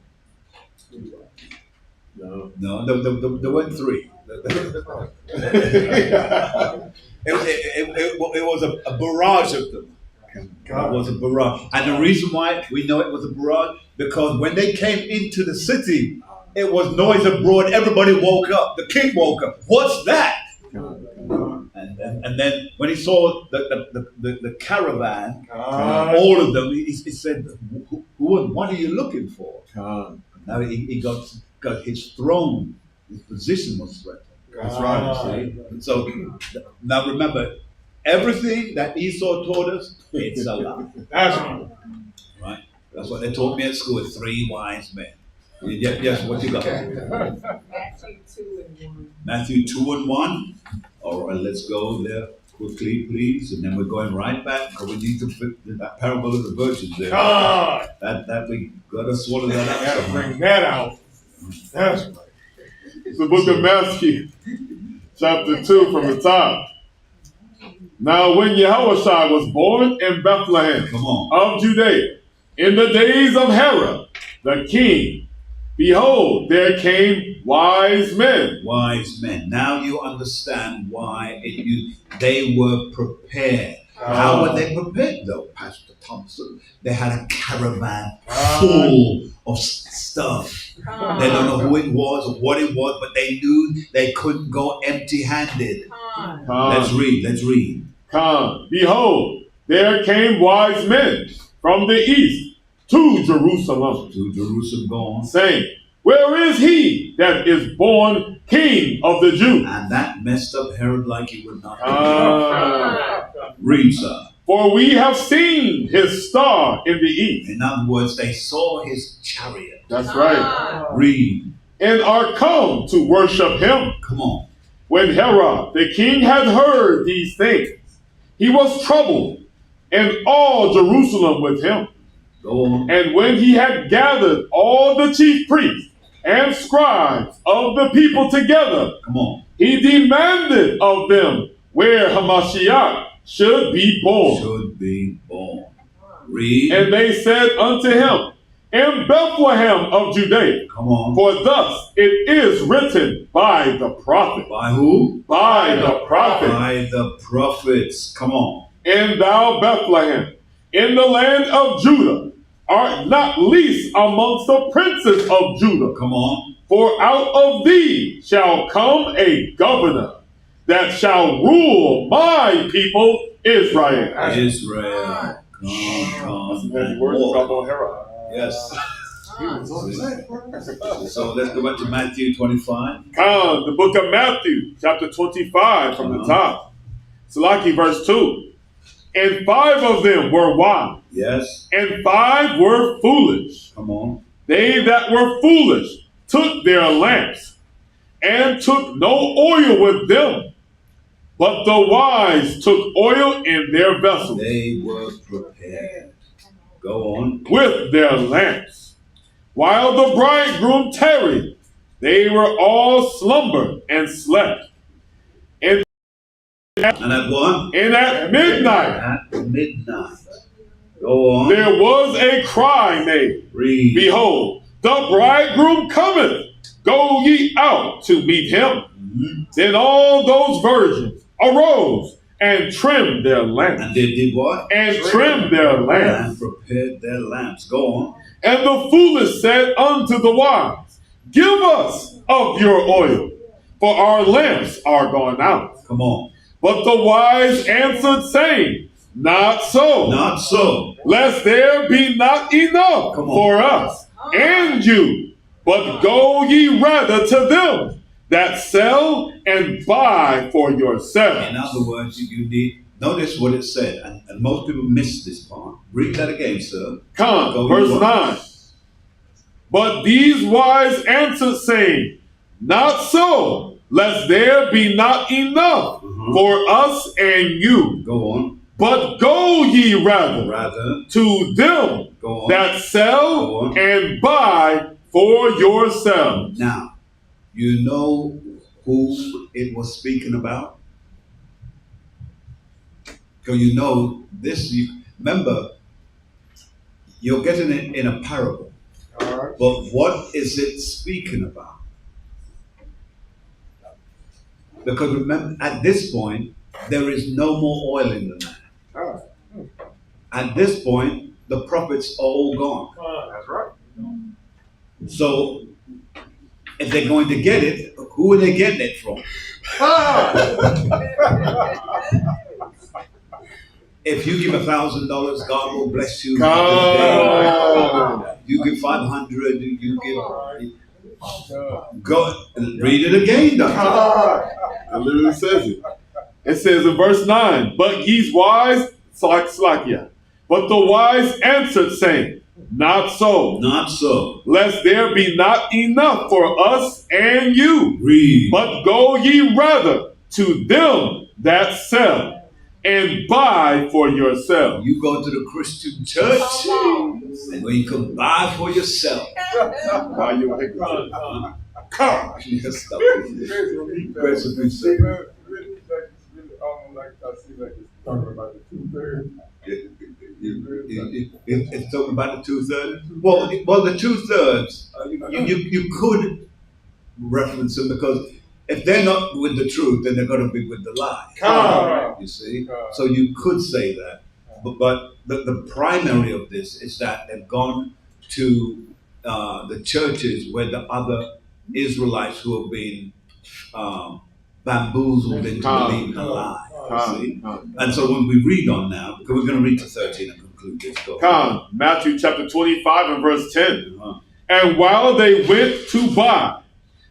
No, there weren't 3. It was a barrage of them. It was a barrage. And the reason why we know it was a barrage, because when they came into the city, it was noise abroad. Everybody woke up. The king woke up. What's that? And then when he saw the caravan, all of them, he said, what are you looking for? Now he got his throne, his position was threatened. That's right. See? So now remember, everything that Esau taught us, it's a lie. That's right. Right? That's what they taught me at school, 3 wise men. Yes, what you got? Matthew 2 and 1. Matthew 2 and 1. All right, let's go there quickly, please. And then we're going right back because we need to fit that parable of the virgins there. God. That we got to swallow that I up. gotta somehow. bring that out. That's right. It's the book of Matthew, chapter 2 from the top. Now when Yahushua was born in Bethlehem Come on. of Judea, in the days of Herod the king, behold, there came wise men. Wise men. Now you understand why they were prepared. How were they prepared though, Pastor Thompson? They had a caravan full of stuff. They don't know who it was or what it was, but they knew they couldn't go empty-handed. Let's read. Come, behold, there came wise men from the east to Jerusalem. To Jerusalem, go on. Saying, where is he that is born king of the Jews? And that messed up Herod like he would not. Read, sir. For we have seen his star in the east. In other words, they saw his chariot. That's right. Read. And are come to worship him. Come on. When Herod the king had heard these things, he was troubled, and all Jerusalem with him. Go on. And when he had gathered all the chief priests and scribes of the people together, Come on. he demanded of them where Hamashiach should be born. Should be born. Read. And they said unto him, in Bethlehem of Judea. Come on. For thus it is written by the prophet. By who? By the prophet. By the prophets. Come on. And thou, Bethlehem, in the land of Judah, art not least amongst the princes of Judah. Come on. For out of thee shall come a governor that shall rule my people Israel. Israel. Come. That's words about Herod. Yes. So let's go back to Matthew 25. Come, the book of Matthew, chapter 25 from the top. Salaki, verse 2. And 5 of them were wise. Yes. And 5 were foolish. Come on. They that were foolish took their lamps and took no oil with them, but the wise took oil in their vessels. They were prepared. Go on. With their lamps. While the bridegroom tarried, they were all slumbered and slept. And at what? And at midnight. At midnight. Go on. There was a cry made. Read. Behold, the bridegroom cometh. go ye out to meet him. Mm-hmm. Then all those virgins arose and trimmed their lamps. And they did what? And trimmed their lamps. And prepared their lamps. Go on. And the foolish said unto the wise, give us of your oil, for our lamps are gone out. Come on. But the wise answered, saying, not so. Not so. Lest there be not enough for us and you, but go ye rather to them that sell and buy for yourselves. In other words, you need, notice what it said, and most people miss this part. Read that again, sir. Come, verse 9. But these wise answered, saying, not so, lest there be not enough for us and you. Go on. But go ye rather to them that sell and buy for yourselves. Now, you know who it was speaking about? Because you know this, remember, you're getting it in a parable. But what is it speaking about? Because remember, at this point, there is no more oil in the land. At this point, the prophets are all gone. That's right. So, if they're going to get it, who are they getting it from? If you give $1,000, God will bless you. You give 500. You give. Go read it again, Doctor. It literally says it. It says in verse 9, but ye's wise, Slakia. But the wise answered, saying, not so. Not so. Lest there be not enough for us and you. Read. But go ye rather to them that sell and buy for yourself. You go to the Christian church where you can buy for yourself. Buy your handkerchief. Come. Yes, Talking about the 2/3. It's talking about the 2/3. Well, the 2/3. You could reference them because if they're not with the truth, then they're going to be with the lie. You see, so you could say that, but the primary of this is that they've gone to the churches where the other Israelites who have been bamboozled into believing a lie. See? And so when we read on now, because we're going to read to 13 and conclude this. Come, Matthew chapter 25 and verse 10. And while they went to buy,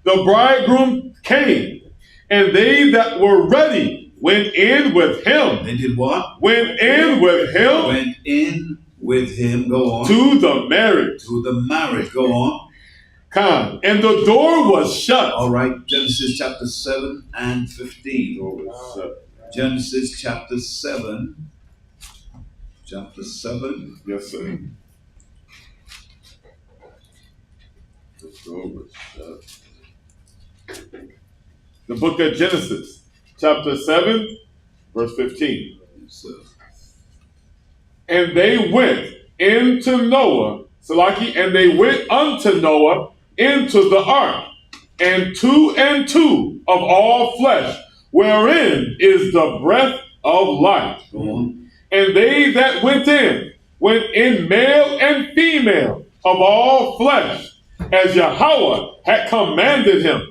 the bridegroom came, and they that were ready went in with him. They did what? Went in with him. Went in with him. Go on. To the marriage. To the marriage. Go on. Come. And the door was shut. All right. Genesis chapter 7 and 15. Genesis chapter 7. Chapter 7. Yes, sir. The door was shut. The book of Genesis, chapter 7, verse 15. Yes, sir. And they went into Noah, Salaki, and they went unto Noah into the ark, and two of all flesh, wherein is the breath of life. And they that went in male and female of all flesh, as Yahweh had commanded him.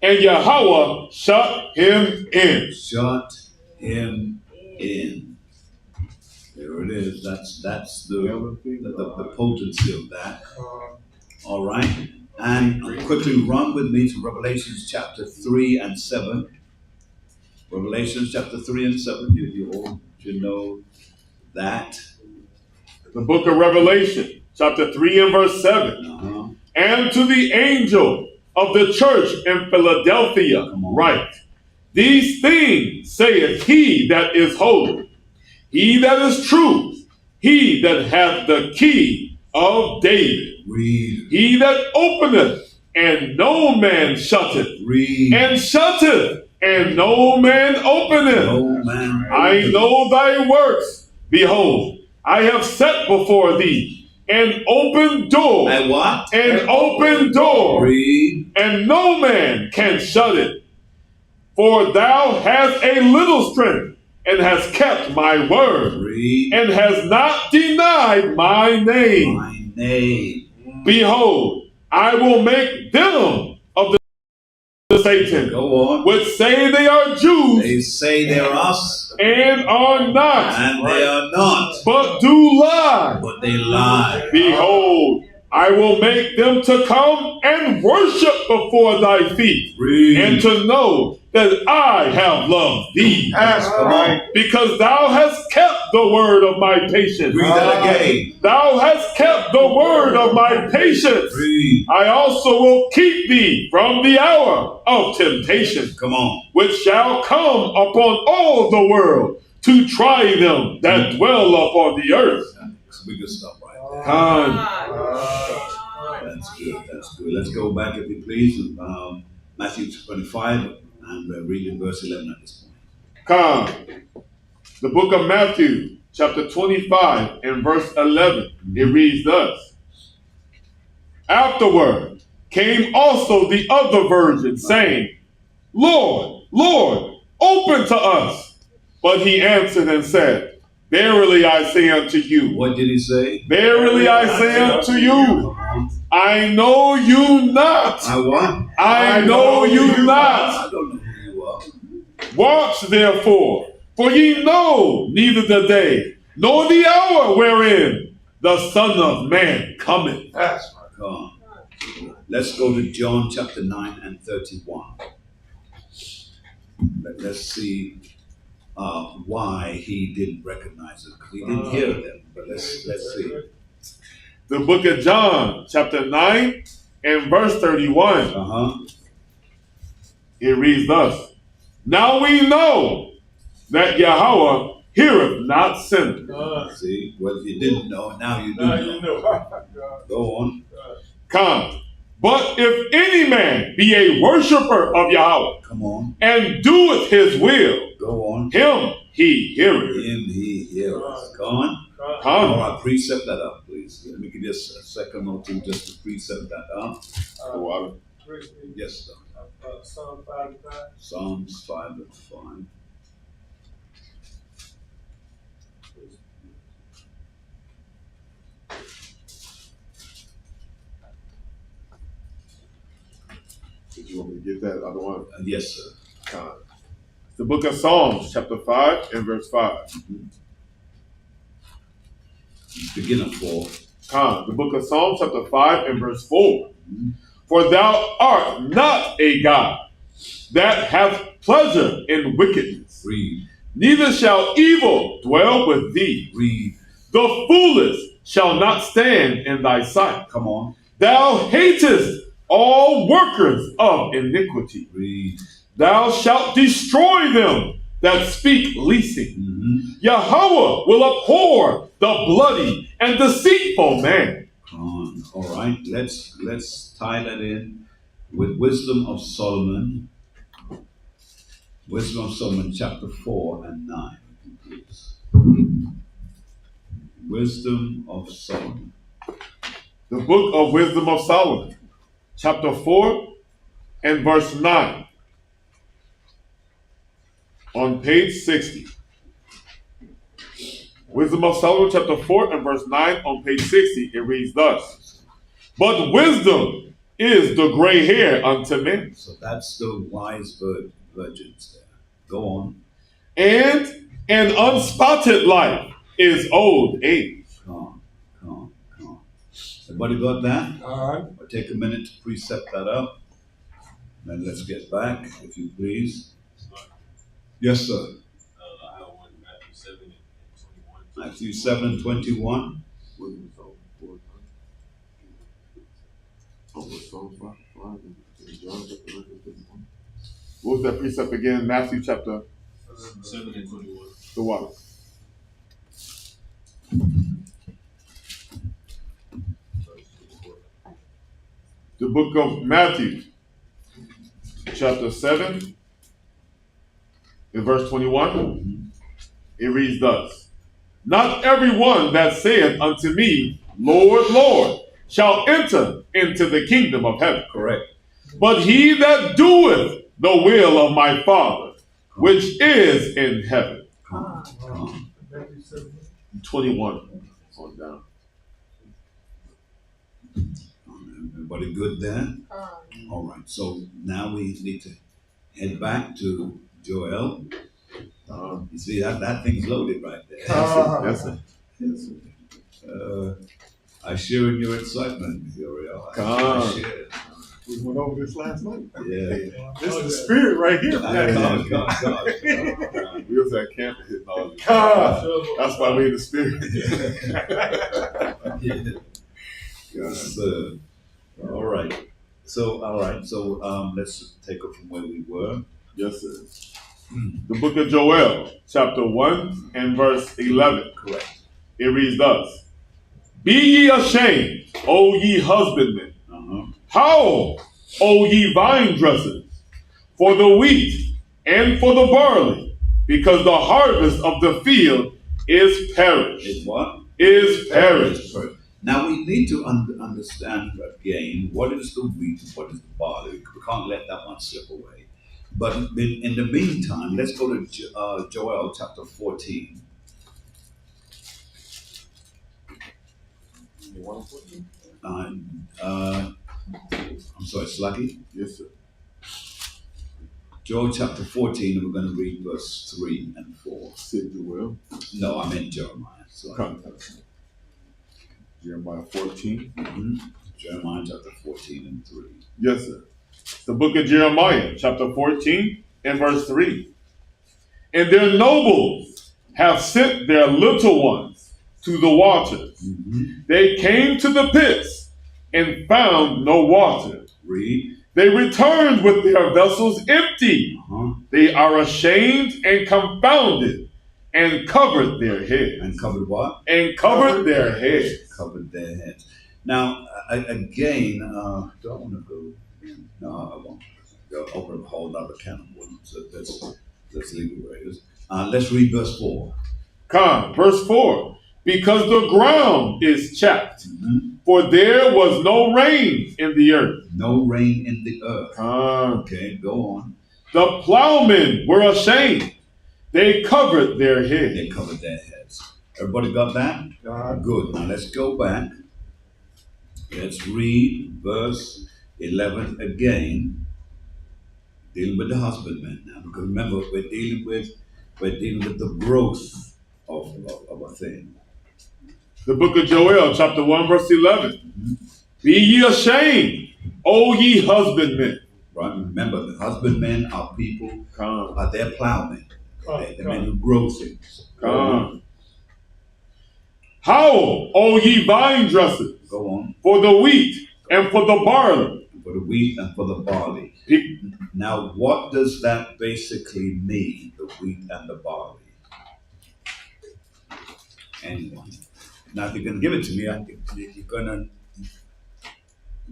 And Yahweh shut him in. Shut him in. There it is. That's the potency of that. All right. And quickly run with me to Revelation chapter 3 and 7. Revelation chapter 3 and 7. You all should know that. The book of Revelation, chapter 3 and verse 7. And to the angel of the church in Philadelphia write, these things saith he that is holy, he that is true, he that hath the key of David. Read. He that openeth, and no man shutteth. Read. And shutteth, and no man openeth. No man I know thy works. Behold, I have set before thee an open door. And what? An open door. Read. And no man can shut it. For thou hast a little strength, and hast kept my word, Read. and hast not denied my name. My name. Behold, I will make them of the Satan, Go on. which say they are Jews, They say they're us, and are not, and they are not, but do lie. but they lie. Behold, I will make them to come and worship before thy feet, Read. and to know that I have loved thee. Come on. Because thou hast kept the word of my patience. Read that again. Thou hast kept the word of my patience. Read. I also will keep thee from the hour of temptation, Come on. which shall come upon all the world to try them that dwell upon the earth. We can stop right there. Con. That's good. That's good. Let's go back, if you please, Matthew 25, and we're reading verse 11 at this point. Con. The book of Matthew, chapter 25 and verse 11. It reads thus. Afterward came also the other virgins, saying, Lord, Lord, open to us. But he answered and said, Verily I say unto you. What did he say? Verily I say unto you, I know you not. I what? I know you not. I don't know who you are. Watch therefore, for ye know neither the day nor the hour wherein the Son of Man cometh. That's right. Come on. Let's go to John chapter 9 and 31. Let's see why he didn't recognize it. He didn't hear them, but let's see. The book of John, chapter 9 and verse 31. It reads thus. Now we know that Yahweh heareth not sinners. See, well, if you didn't know, now you do know. Go on. Come. But if any man be a worshiper of Yahweh, Come on. and doeth his will, Go on. him he heareth. Him he heareth. Go on. Come. All right, precept that up, please. Let me give you a second or two just to precept that up. Yes, sir. Psalm 5 and 5. Psalms 5 and 5. Did you want me to get that other one? Yes, sir. The book of Psalms, chapter 5 and verse 5. Begin at 4. The book of Psalms, chapter 5 and verse 4. For thou art not a God that hath pleasure in wickedness. Read. Neither shall evil dwell with thee. Read. The foolish shall not stand in thy sight. Come on. Thou hatest all workers of iniquity. Read. Thou shalt destroy them that speak leasing. Yahweh will abhor the bloody and deceitful man. All right, let's tie that in with Wisdom of Solomon. Wisdom of Solomon, chapter 4 and 9. Please. Wisdom of Solomon. The book of Wisdom of Solomon, chapter 4 and verse 9. On page 60. Wisdom of Solomon, chapter 4 and verse 9 on page 60. It reads thus. But wisdom is the gray hair unto men. So that's the wise virgins there. Go on. And an unspotted life is old age. Come on. Everybody got that? All right. I'll take a minute to precept that up. Then let's get back, if you please. Yes, sir. I want Matthew 7 and 21. Matthew 7 and 21. What was that precept again? Matthew chapter 7 and 21. the what? The book of Matthew, chapter 7, in verse 21, it reads thus. Not every one that saith unto me, Lord, Lord, shall enter into the kingdom of heaven. Correct. But he that doeth the will of my Father, which is in heaven. Come on. 21 on down. Everybody good there? All right. So now we need to head back to Joel. You see that thing's loaded right there. Yes, sir. Yes, sir. I share in your excitement, Uriel. I share it. We went over this last night. Yeah. This is the spirit right here. God. We was at camp and hitting all this. That's why we in the spirit. Yes, sir. All right. So let's take it from where we were. Yes, sir. The book of Joel, chapter 1 and verse 11. Correct. It reads thus: Be ye ashamed, O ye husbandmen. Howl, O ye vine dressers, for the wheat and for the barley, because the harvest of the field is perished. Is what? Is perished. Now we need to understand again what is the wheat and what is the barley. We can't let that one slip away. But in the meantime, let's go to Joel chapter 14. I'm sorry, Sluggy? Yes, sir. Joel chapter 14, and we're going to read verse 3 and 4. Said you will. No, I meant Jeremiah. Jeremiah 14. Jeremiah chapter 14 and 3. Yes, sir. The book of Jeremiah, chapter 14 and verse 3. And their nobles have sent their little ones to the waters. They came to the pits and found no water. Read. They returned with their vessels empty. They are ashamed and confounded, and covered their heads. And covered what? And covered their heads. Covered their heads. Now, again, do I want to go? No, I won't. I'll open a whole other can of worms. So let's leave it where it is. Let's read verse 4. Verse 4. Because the ground is chapped, for there was no rain in the earth. No rain in the earth. Okay, go on. The plowmen were ashamed. They covered their heads. They covered their heads. Everybody got that? Good. Now let's go back. Let's read verse 11 again. Dealing with the husbandman now. Because remember, we're dealing with the growth of a thing. The book of Joel, chapter 1, verse 11. Be ye ashamed, O ye husbandmen. Right, remember, the husbandmen are people, they're plowmen. They're men who grow things. Howl, O ye vine dressers. Go on. For the wheat and for the barley. For the wheat and for the barley. Now, what does that basically mean, the wheat and the barley? Anyone? Now, if you're going to give it to me, you're going to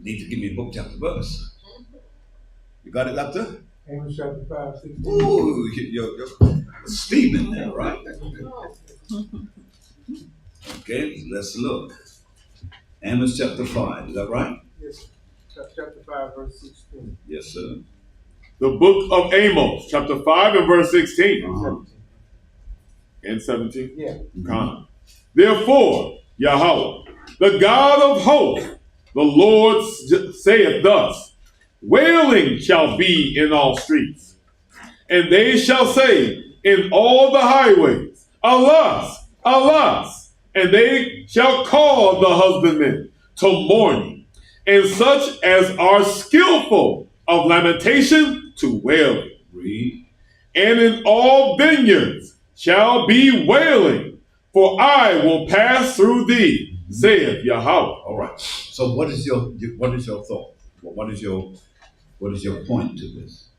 need to give me a book, chapter, verse. You got it, Doctor? Amos chapter 5, 16. Ooh, you're steaming there, right? Okay, let's look. Amos chapter 5, is that right? Yes, chapter 5, verse 16. Yes, sir. The book of Amos, chapter 5 and verse 16. And 17? Yeah. Therefore, Yahweh, the God of hosts, the Lord saith thus, wailing shall be in all streets, and they shall say in all the highways, alas, alas, and they shall call the husbandmen to mourning, and such as are skillful of lamentation to wailing. Read. And in all vineyards shall be wailing, for I will pass through thee, saith Yahweh. All right. So what is your thought? What is your point to this?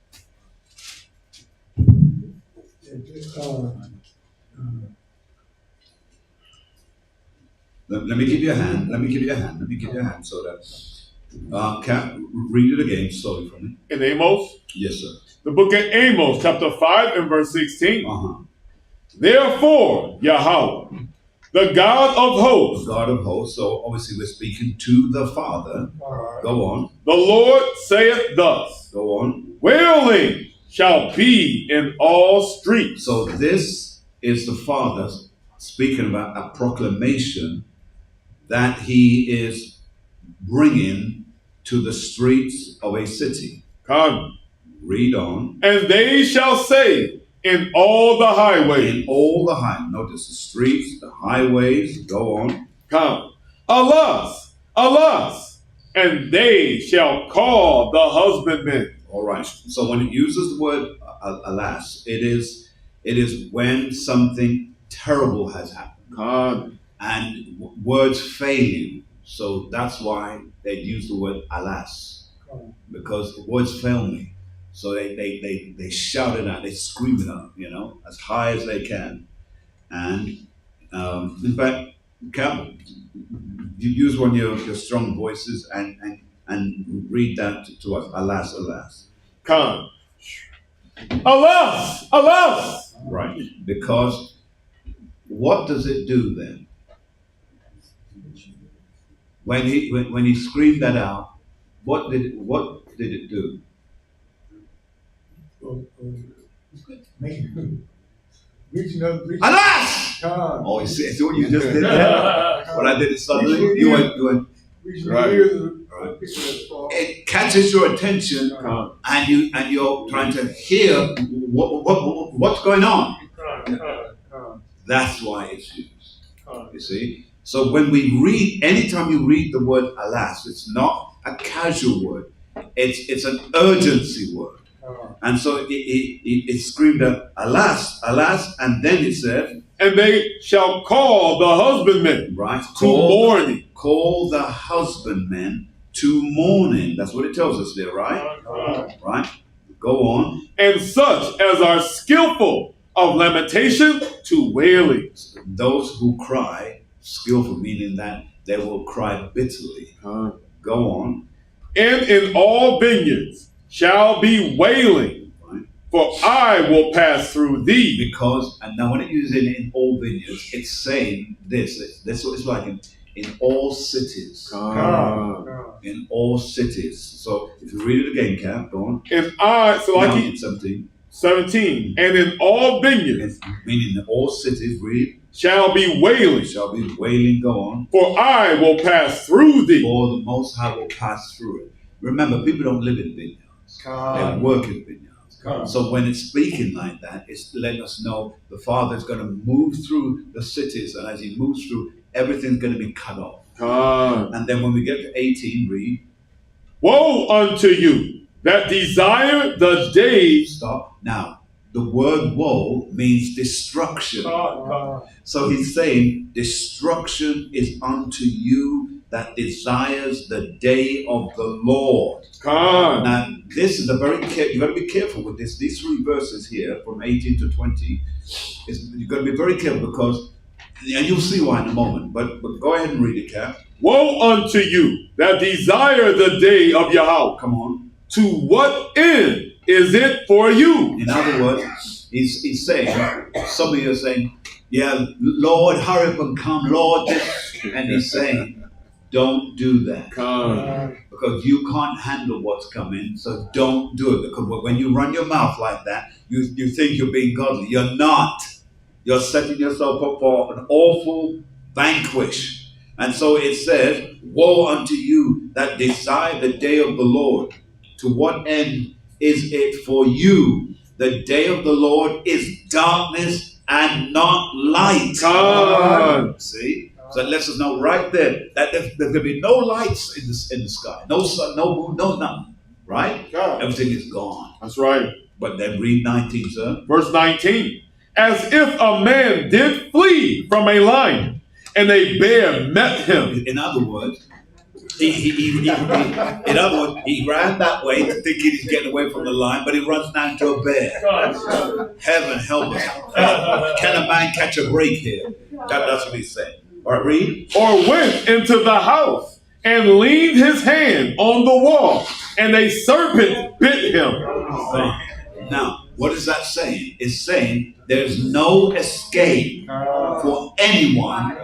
Let me give you a hand. Let me give you a hand so that Cap, read it again slowly for me. In Amos? Yes, sir. The book of Amos, chapter 5 and verse 16. Therefore, Yahweh, The God of hosts. The God of hosts. So obviously we're speaking to the Father. Go on. The Lord saith thus. Go on. Wailing shall be in all streets. So this is the Father speaking about a proclamation that he is bringing to the streets of a city. Come. Read on. And they shall say in all the highways. In all the highways. Notice the streets, the highways. Go on. Come. Alas, alas. And they shall call the husbandmen. All right. So when it uses the word alas, it is when something terrible has happened. Come. And words fail you. So that's why they use the word alas. Because words fail me. So they shout it out, they scream it out, as high as they can. And in fact, Cap, you use one of your strong voices and read that to us. Alas, alas. Come. Alas, alas. Right. Because what does it do then? When he screamed that out, what did it do? Alas! Oh, you see what you just did there? When I did it suddenly, you went. Right. It catches your attention, and you're trying to hear what's going on. That's why it's used. You see. So when we read, anytime you read the word alas, it's not a casual word. It's an urgency word. And so it screamed out, alas, alas, and then it said, and they shall call the husbandmen, right, to mourning. Call the husbandmen to mourning. That's what it tells us there, right? Right. Go on. And such as are skillful of lamentation to wailing. Those who cry, skillful, meaning that they will cry bitterly. Go on. And in all vineyards shall be wailing, right? For I will pass through thee. Because, and now when it uses in all vineyards, it's saying this. That's what it's like in all cities. In all cities. So if you read it again, Cap, go on. And I, so like in 17. And in all vineyards, meaning in all cities, read, shall be wailing. Shall be wailing, go on. For I will pass through thee. For the Most High will pass through it. Remember, people don't live in vineyards. They work in vineyards. So when it's speaking like that, it's letting us know the Father is going to move through the cities, and as he moves through, everything's going to be cut off. And then when we get to 18, read. Woe unto you that desire the days. Stop. Now, the word woe means destruction. So he's saying, destruction is unto you that desires the day of the Lord. Now, this is a very you've got to be careful with this. These three verses here, from 18 to 20, you've got to be very careful because, and you'll see why in a moment, but go ahead and read it, Cap. Woe unto you that desire the day of Yahweh. Come on. To what end is it for you? In other words, he's saying, some of you are saying, yeah, Lord, hurry up and come, Lord. And he's saying, don't do that. Because you can't handle what's coming, so don't do it. Because when you run your mouth like that, you think you're being godly. You're not. You're setting yourself up for an awful vanquish. And so it says, woe unto you that desire the day of the Lord. To what end is it for you? The day of the Lord is darkness and not light. See? So it lets us know right there that there's going to be no lights in the sky. No sun, no moon, no nothing. Right? Everything is gone. That's right. But then read 19, sir. Verse 19. As if a man did flee from a lion, and a bear met him. In other words, he ran that way thinking he's getting away from the lion, but he runs now into a bear. Heaven help us. Can a man catch a break here? That's what he's saying. All right, read. Or went into the house and leaned his hand on the wall, and a serpent bit him. Now, What is that saying? It's saying there's no escape for anyone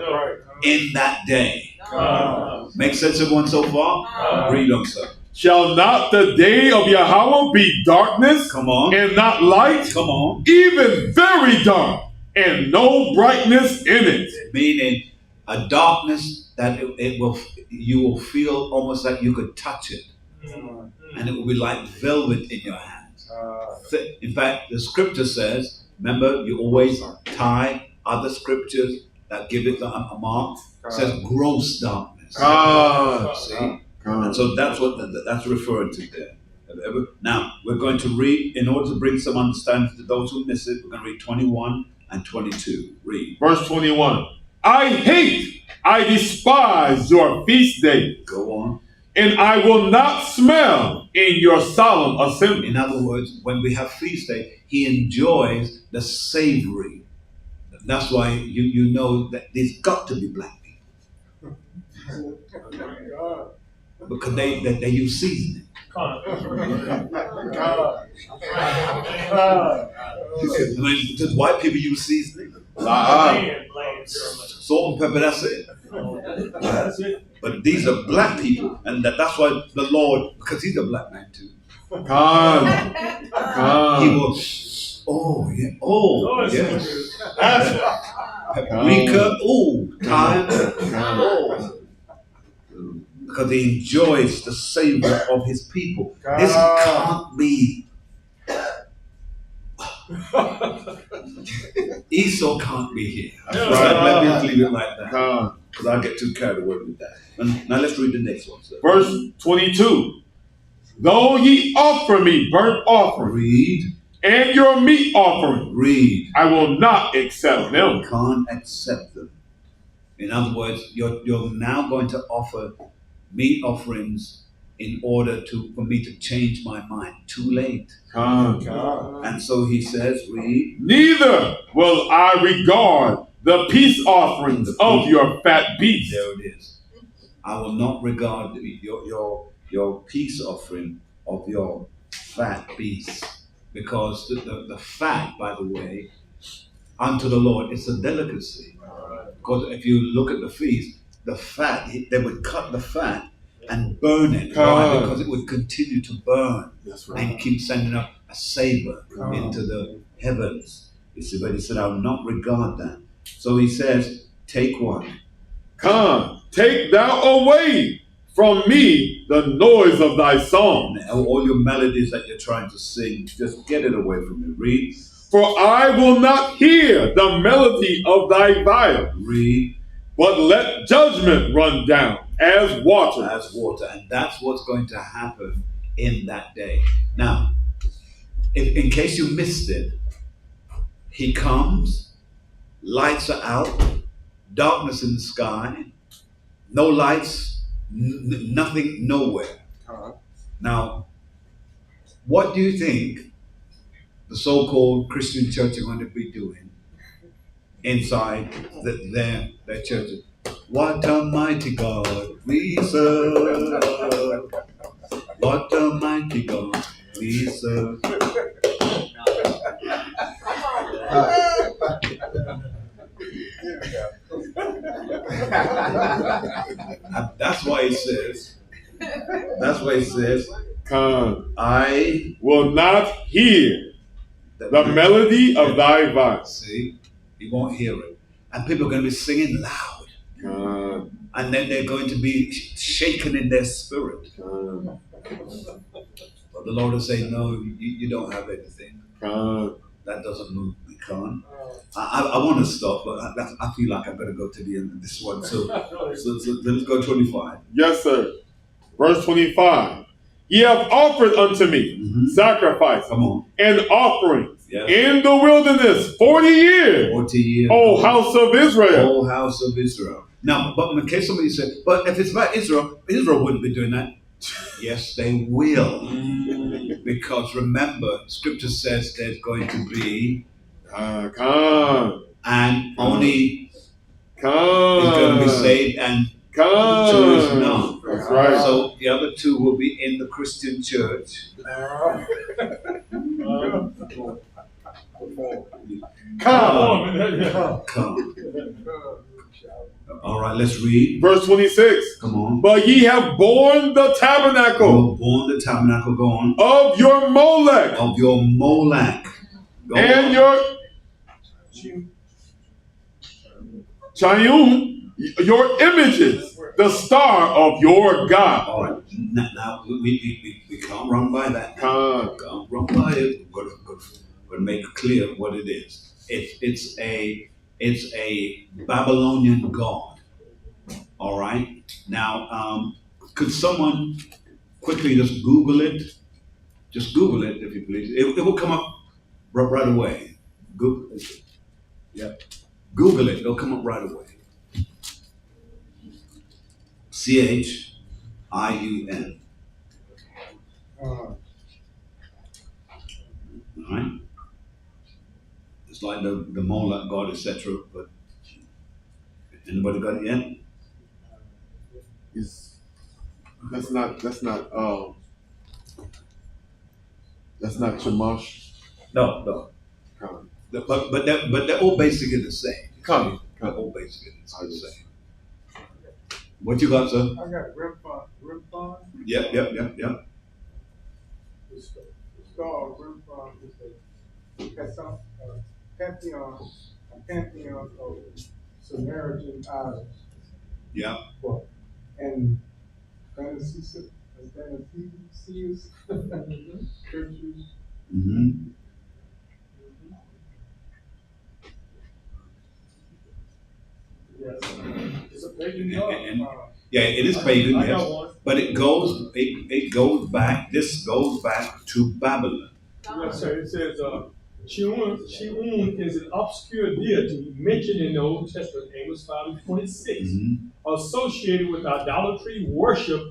in that day. Make sense, everyone, so far? Read on, sir. Shall not the day of Yahweh be darkness? Come on. And not light? Come on. Even very dark, and no brightness in it. Meaning a darkness that you will feel almost like you could touch it. And it will be like velvet in your hands. In fact, the scripture says, remember, you always tie other scriptures that give it a mark. It says gross darkness. See? And so that's what that's referring to there. Now, we're going to read, in order to bring some understanding to those who miss it, we're going to read 21 and 22. Read. Verse 21. I despise your feast days. Go on. And I will not smell in your solemn assembly. In other words, when we have feast day, he enjoys the savory. That's why you know that there's got to be black people. Because they use seasoning. Does white people use seasoning? Salt and pepper, that's it. But these are black people, and that's why the Lord, because he's a black man too. He will, paprika, time, because he enjoys the savor of his people. This can't be. Esau can't be here. Let me just leave it like that, because I get too carried away with that. Now let's read the next one, sir. Verse 22. Though ye offer me burnt offering, read, and your meat offering, read, I will not accept them. You can't accept them. In other words, you're now going to offer meat offerings in order for me to change my mind. Too late. And so he says, read. Neither will I regard the peace offerings of your fat beasts. There it is. I will not regard your peace offering of your fat beasts. Because the fat, by the way, unto the Lord, it's a delicacy. Because if you look at the feast, the fat, they would cut the fat and burn it. Why? Because it would continue to burn. That's right. And keep sending up a savor into the heavens. You see, but he said, I will not regard that. So he says, take one. Come, take thou away from me the noise of thy song. All your melodies that you're trying to sing, just get it away from me. Read. For I will not hear the melody of thy viol. Read. But let judgment run down as water. As water. And that's what's going to happen in that day. Now, in case you missed it, he comes, lights are out, darkness in the sky, no lights, nothing, nowhere. Now, what do you think the so-called Christian church are going to be doing inside their churches? What a mighty God we serve. What a mighty God we serve. That's why it says, Come, I will not hear the melody of thy voice. See, you won't hear it. And people are going to be singing loud. And then they're going to be shaken in their spirit. But the Lord will say, no, you don't have anything. That doesn't move me, Khan. I want to stop, but I feel like I've got to go to the end of this one. So let's go 25. Yes, sir. Verse 25. Ye have offered unto me sacrifice and offerings in the wilderness 40 years. 40 years. O house of Israel. O house of Israel. Now, but in case somebody said, but if it's about Israel wouldn't be doing that. Yes, they will. Because remember, Scripture says there's going to be and only is going to be saved and two is none. That's right. So the other two will be in the Christian church. Come. All right, let's read. Verse 26. Come on. But ye have borne the tabernacle. You have borne the tabernacle, go on. Of your Molech. Of your Molech. Go and on. your Chayun, your images, the star of your God. All right. Now we can't run by that. Can't run by it. We're going to make it clear what it is. It's a Babylonian god. All right. Now, could someone quickly just Google it? Just Google it, if you please. It will come up right away. Google it. Yeah. Google it. It'll come up right away. CHIUN. All right. It's like the Molech god, etc. But anybody got it yet? That's not Shamash. No. But they're all basically the same. They're all basically the same. What you got, sir? I got Rimphon. Yep. The star of Rimphon is a pantheon of Samaritan islands. Yeah. And Thanasis churches. Mm-hmm. Yes. It's a pagan god. Yeah, it is pagan, yes. But it goes back. This goes back to Babylon. Yes, sir. It says Sheun is an obscure deity mentioned in the Old Testament, Amos 5:26, associated with idolatry worship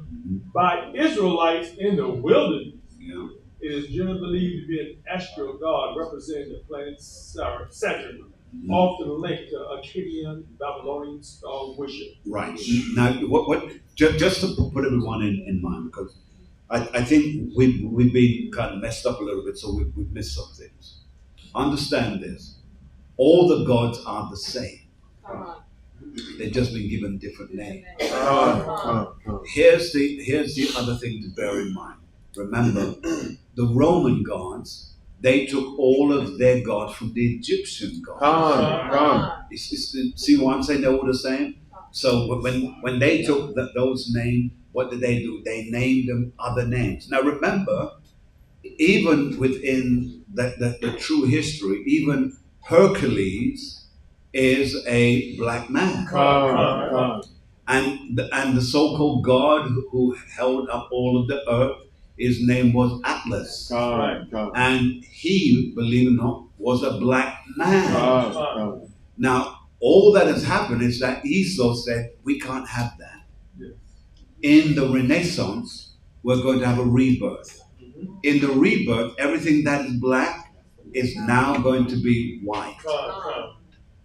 by Israelites in the wilderness. Yeah. It is generally believed to be an astral god representing the planet Saturn, often linked to Akkadian Babylonian star worship. Right. Now, just to put everyone in mind, because I think we've been kind of messed up a little bit, so we've missed some things. Understand this. All the gods are the same. They've just been given different names. Here's the other thing to bear in mind. Remember, the Roman gods, they took all of their gods from the Egyptian gods. See what I'm saying? They're all the same. So when they took those names, what did they do? They named them other names. Now remember, even within the true history, even Hercules is a black man. And the so-called god who held up all of the earth, his name was Atlas. And he, believe it or not, was a black man. Now, all that has happened is that Esau said, we can't have that. In the Renaissance, we're going to have a rebirth. In the rebirth, everything that is black is now going to be white.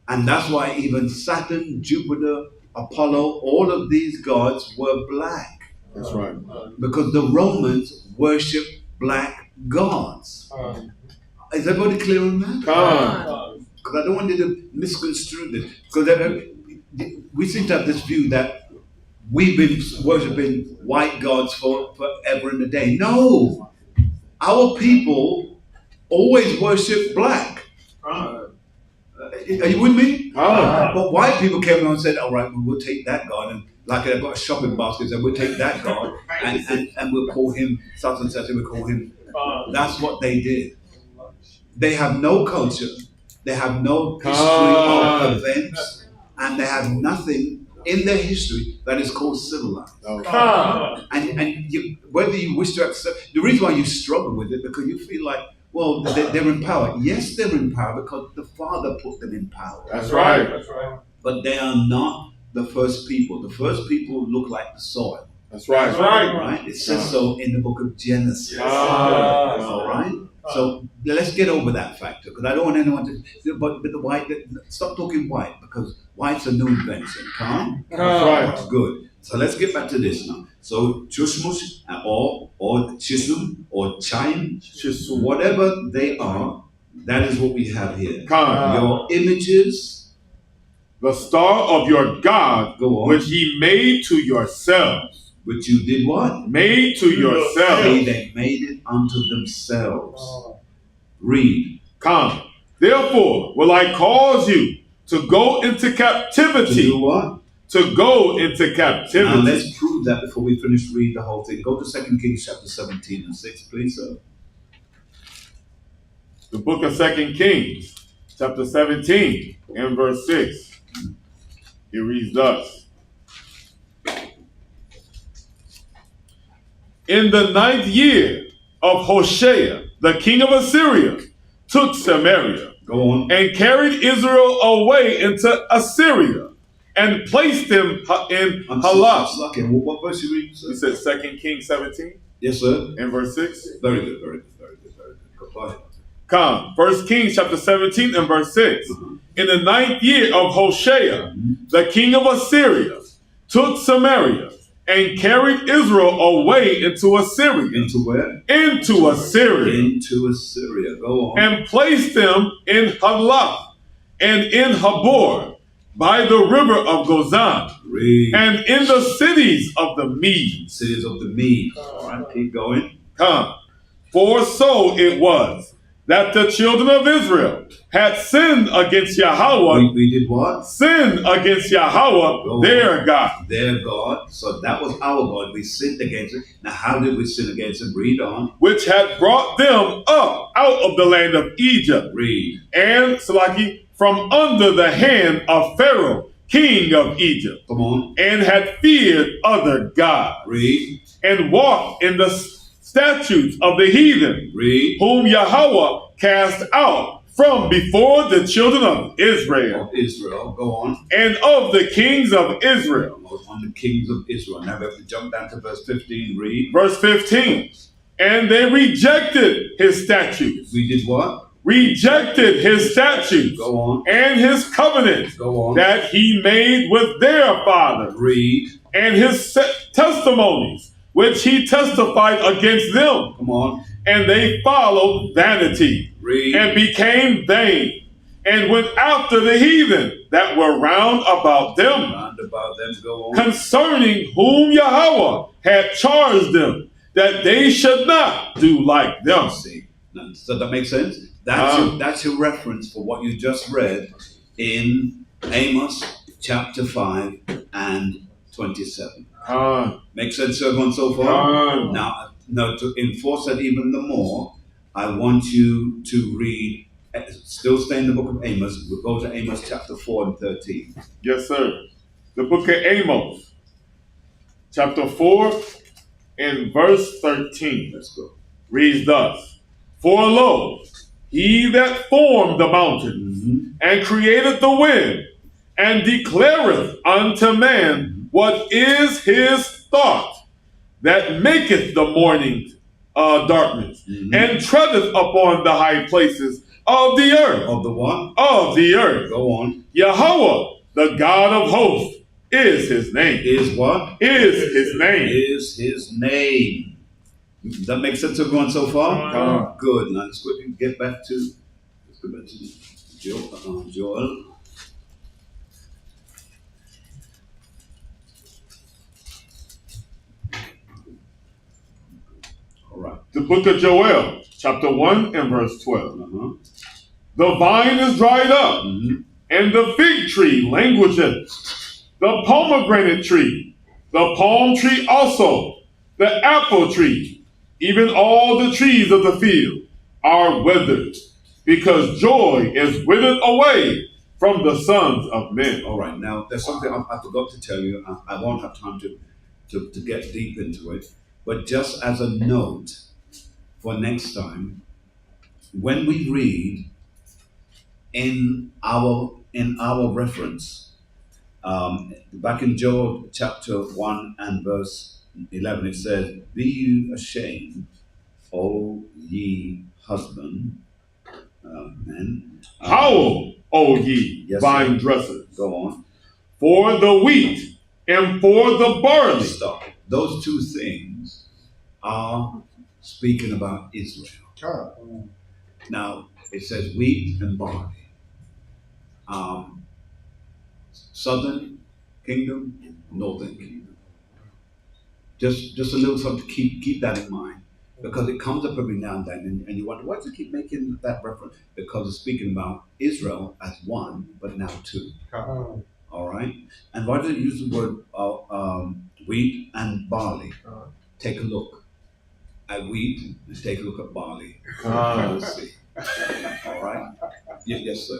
And that's why even Saturn, Jupiter, Apollo, all of these gods were black. That's right. Because the Romans worshiped black gods. Is everybody clear on that? Because I don't want you to misconstrue this. Because we seem to have this view that we've been worshiping white gods for forever and a day. No! Our people always worship black. Are you with me? But white people came along and said, all right, we'll take that god, and like they've got a shopping basket, and we'll take that god and we'll call him such and such, and we'll call him. That's what they did. They have no culture, they have no history of events, and they have nothing in their history that is called civilized. And whether you wish to accept, the reason why you struggle with it, because you feel like, well, they're in power. Yes, they're in power because the Father put them in power. That's right. But they are not the first people. The first people look like the soil. That's right. Right? It says so in the book of Genesis. All right? So let's get over that factor, because I don't want anyone to, but the white, stop talking white, because Why it's a new invention? Calm? That's right. That's good. So let's get back to this now. So chusmus or chisum or chime, whatever they are, that is what we have here. Your images, the star of your God, go on, which ye made to yourselves. Which you did what? Made to yourselves. They made it unto themselves. Read. Come. Therefore will I cause you to go into captivity. To do what? To go into captivity. Now let's prove that before we finish reading the whole thing. Go to 2 Kings chapter 17 and 6, please, sir. The book of 2 Kings, chapter 17 and verse 6. It reads thus. In the 9th year of Hoshea, the king of Assyria, took Samaria, go on, and carried Israel away into Assyria, and placed them in Halah. What verse you read, sir? You said 2 Kings 17? Yes, sir. And verse 6? Very good, very good, very good, very good. Go ahead. Come, 1 Kings chapter 17 and verse 6. In the 9th year of Hoshea, the king of Assyria took Samaria, and carried Israel away into Assyria. Into where? Into Assyria. Into Assyria. Go on. And placed them in Halah and in Habor by the river of Gozan. Read. And in the cities of the Medes. Cities of the Medes. All right, keep going. Come. For so it was that the children of Israel had sinned against Yahweh. We did what? Sinned against Yahweh, their God. Their God. So that was our God. We sinned against it. Now how did we sin against it? Read on. Which had brought them up out of the land of Egypt. Read. And, Salaki, from under the hand of Pharaoh, king of Egypt. Come on. And had feared other gods. Read. And walked in the statutes of the heathen. Read. Whom Yahweh cast out from before the children of Israel. Israel, go on. And of the kings of Israel. On the kings of Israel. Now we have to jump down to verse 15, read. Verse 15. And they rejected his statutes. We did what? Rejected his statutes. Go on. And his covenant. Go on. That he made with their fathers. Read. And his testimonies, which he testified against them. Come on. And they followed vanity. Read. And became vain, and went after the heathen that were round about them. Round about them, go on. Concerning whom Yahweh had charged them, that they should not do like them. See, so that makes sense? That's your reference for what you just read in Amos chapter 5 and 27. Makes sense, everyone, so far? Now, to enforce that even the more, I want you to read, still stay in the book of Amos, we'll go to Amos chapter 4 and 13. Yes, sir. The book of Amos, chapter 4 and verse 13. Let's go. Reads thus. For lo, he that formed the mountains and created the wind, and declareth unto man what is his thought, that maketh the morning darkness, and treadeth upon the high places of the earth. Of the what? Of the earth. Go on. Yahweh, the God of hosts, is his name. Is what? Is his name. Is his name. Does that make sense to everyone so far? Good. Now let's quickly get back to Joel. All right. The book of Joel, chapter 1 and verse 12. The vine is dried up, and the fig tree languisheth, the pomegranate tree, the palm tree also, the apple tree, even all the trees of the field are withered, because joy is withered away from the sons of men. All right, now there's something I forgot to tell you. I won't have time to get deep into it, but just as a note for next time, when we read in our reference, back in Joel chapter 1 and verse 11, it says, "Be you ashamed, O ye husband, men." Howl, O ye Yes, vine sir. dressers. Go on. for the wheat and for the barley. Stop. Those two things are speaking about Israel. Now, it says wheat and barley. Southern kingdom, northern kingdom. Just a little something to keep that in mind. Because it comes up every now and then, and you wonder, why does it keep making that reference? Because it's speaking about Israel as one, but now two. All right? And why does it use the word wheat and barley? Take a look at wheat, and take a look at barley. Let's see. All right? Yes, sir.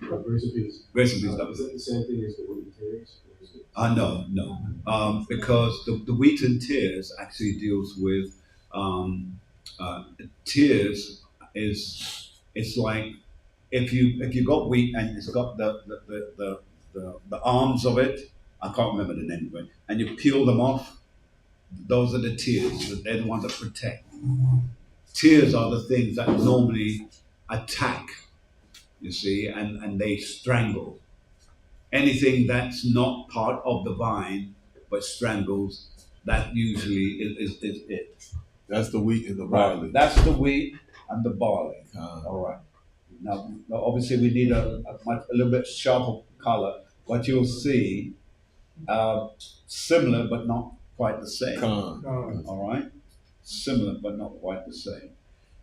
Grace and peace. Grace and peace. Is that the same thing as the wheat and tares? No. Because the wheat and tares actually deals with tares it's like if you got wheat and it's got the arms of it, I can't remember the name of it, and you peel them off, those are the tares. They're the ones that protect. Tares are the things that normally attack, you see, and they strangle. Anything that's not part of the vine but strangles, that usually is it. That's the wheat and the barley. Right. That's the wheat and the barley. All right. Now, obviously, we need a little bit sharper color, but you'll see similar but not quite the same. All right. Similar but not quite the same.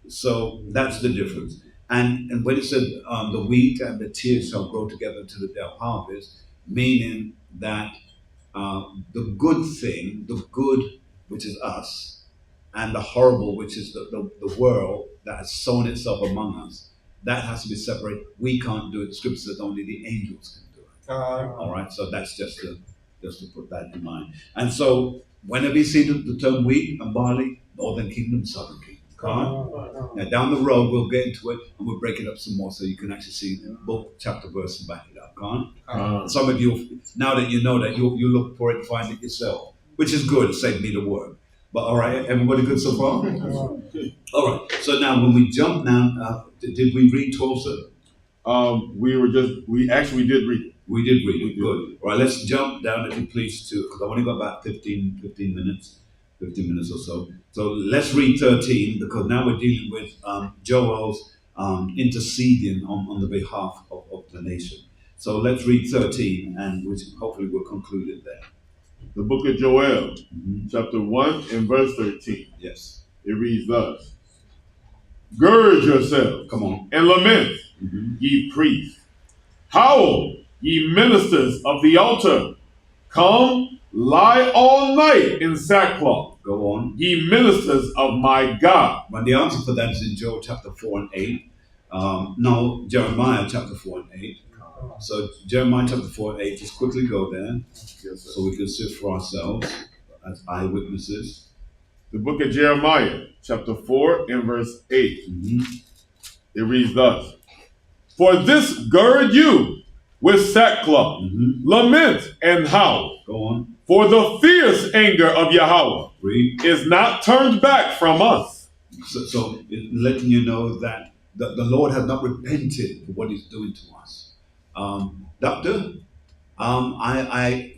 So that's the difference. And when it said the wheat and the tares shall grow together to the day of harvest, meaning that the good thing, the good, which is us, and the horrible, which is the world that has sown itself among us, that has to be separated. We can't do it. The scripture says only the angels can do it. All right, so that's just to put that in mind. And so whenever you see the term wheat and barley, northern kingdom, southern kingdom. Now down the road we'll get into it and we'll break it up some more so you can actually see book, chapter, verse, and back it up. Some of you, now that you know that, you look for it and find it yourself, which is good. Save me the work. But all right, everybody good so far? All right. So now when we jump now, did we read 12, sir? We actually did read it. We did read it. Good. All right, let's jump down, if you please, to, because I've only got about 15 minutes or so. So let's read 13, because now we're dealing with Joel's interceding on the behalf of the nation. So let's read 13, and which hopefully we'll conclude it there. The book of Joel, chapter 1 and verse 13. Yes. It reads thus: Gird yourselves, come on, and lament, ye priests. Howl, ye ministers of the altar. Come, lie all night in sackcloth. Go on. Ye ministers of my God. But the answer for that is in Joel chapter 4 and 8. No, Jeremiah chapter 4 and 8. So Jeremiah chapter 4 and 8, just quickly go there, so we can sit for ourselves as eyewitnesses. The book of Jeremiah chapter 4 and verse 8. It reads thus: For this gird you with sackcloth, lament and howl. Go on. For the fierce anger of Yahweh is not turned back from us. So letting you know that the Lord has not repented for what he's doing to us. Doctor, I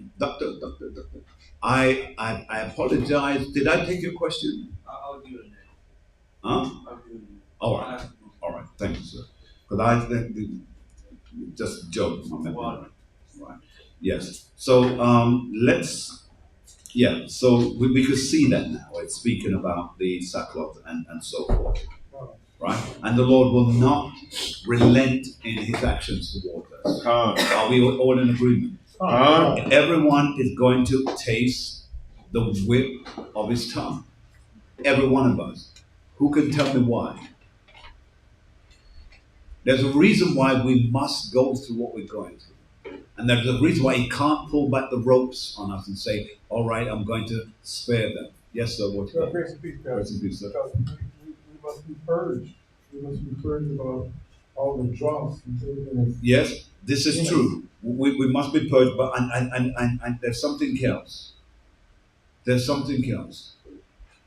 apologize. Did I take your question? I'll do it Huh? All right. Thank you, sir. Because I just joke. Right. Yes. So so we could see that now. It's speaking about the sackcloth and so forth. Right? And the Lord will not relent in his actions toward us. Are we all in agreement? Everyone is going to taste the whip of his tongue. Every one of us. Who can tell me why? There's a reason why we must go through what we're going through. And there's a reason why he can't pull back the ropes on us and say, all right, I'm going to spare them. Yes, sir. What you Grace and peace, Grace and peace, sir. because we must be purged. We must be purged about all the dross and everything. Yes, this is true. We must be purged, but and there's something else. There's something else.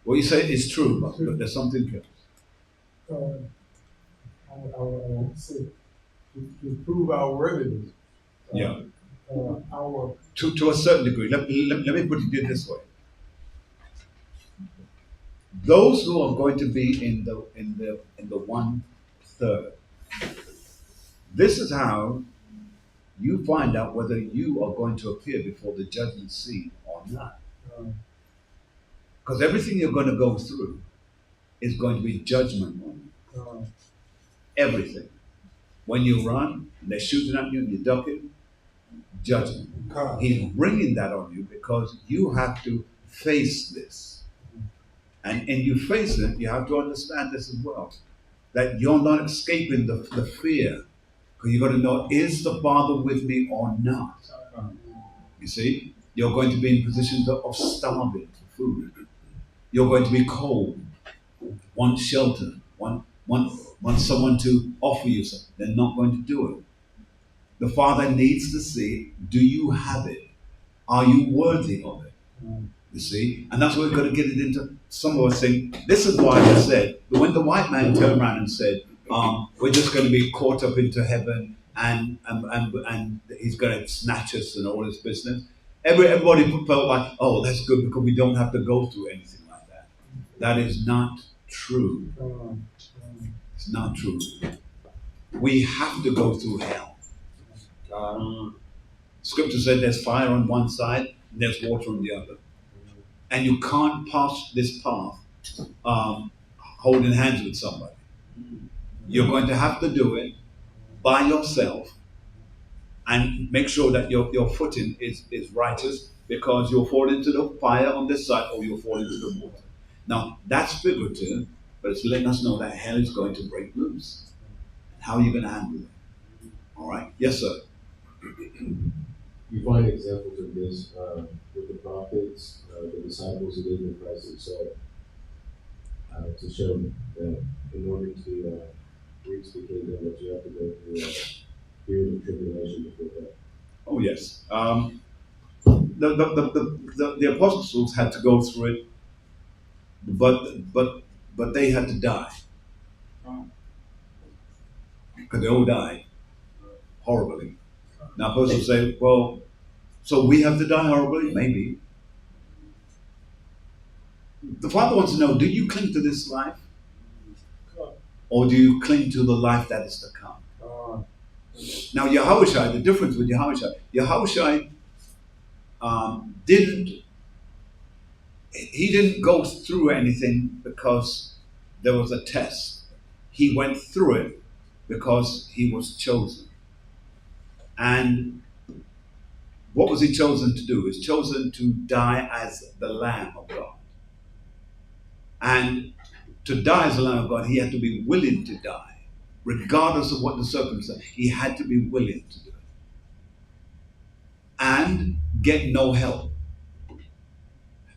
What you say is true, but there's something else. I want to say to prove our worthiness. our To a certain degree. Let me put it this way. Those who are going to be in the 1/3. This is how you find out whether you are going to appear before the judgment seat or not. Because everything you're going to go through is going to be judgment on you. Everything. When you run, and they're shooting at you and you're ducking, judgment. He's bringing that on you because you have to face this. And you face it, you have to understand this as well. That you're not escaping the fear. Because you've got to know, is the Father with me or not? You see? You're going to be in positions of starving for food. You're going to be cold, want shelter, want someone to offer you something. They're not going to do it. The Father needs to see, do you have it? Are you worthy of it? You see? And that's why we've got to get it into. Some of us think, this is why I said, when the white man turned around and said, we're just going to be caught up into heaven and he's going to snatch us and all this business. Everybody felt like, oh, that's good because we don't have to go through anything like that. That is not true. It's not true. We have to go through hell. Scripture said there's fire on one side and there's water on the other. And you can't pass this path holding hands with somebody. You're going to have to do it by yourself and make sure that your footing is righteous, because you'll fall into the fire on this side or you'll fall into the water. Now, that's figurative, but it's letting us know that hell is going to break loose. How are you going to handle it? All right? Yes, sir. You find examples of this with the prophets, the disciples, and even Christ himself, to show that in order to reach the kingdom, that you have to go through a period of tribulation before that. Oh, yes. The apostles had to go through it, but they had to die. Because they all died horribly. Now, apostles say, well, so we have to die horribly? Maybe. The Father wants to know, do you cling to this life? Or do you cling to the life that is to come? Now, Yahushua, the difference with Yahushua didn't go through anything because there was a test. He went through it because he was chosen. And what was he chosen to do? He was chosen to die as the Lamb of God. And to die as the Lamb of God, he had to be willing to die. Regardless of what the circumstance, he had to be willing to do it. And get no help.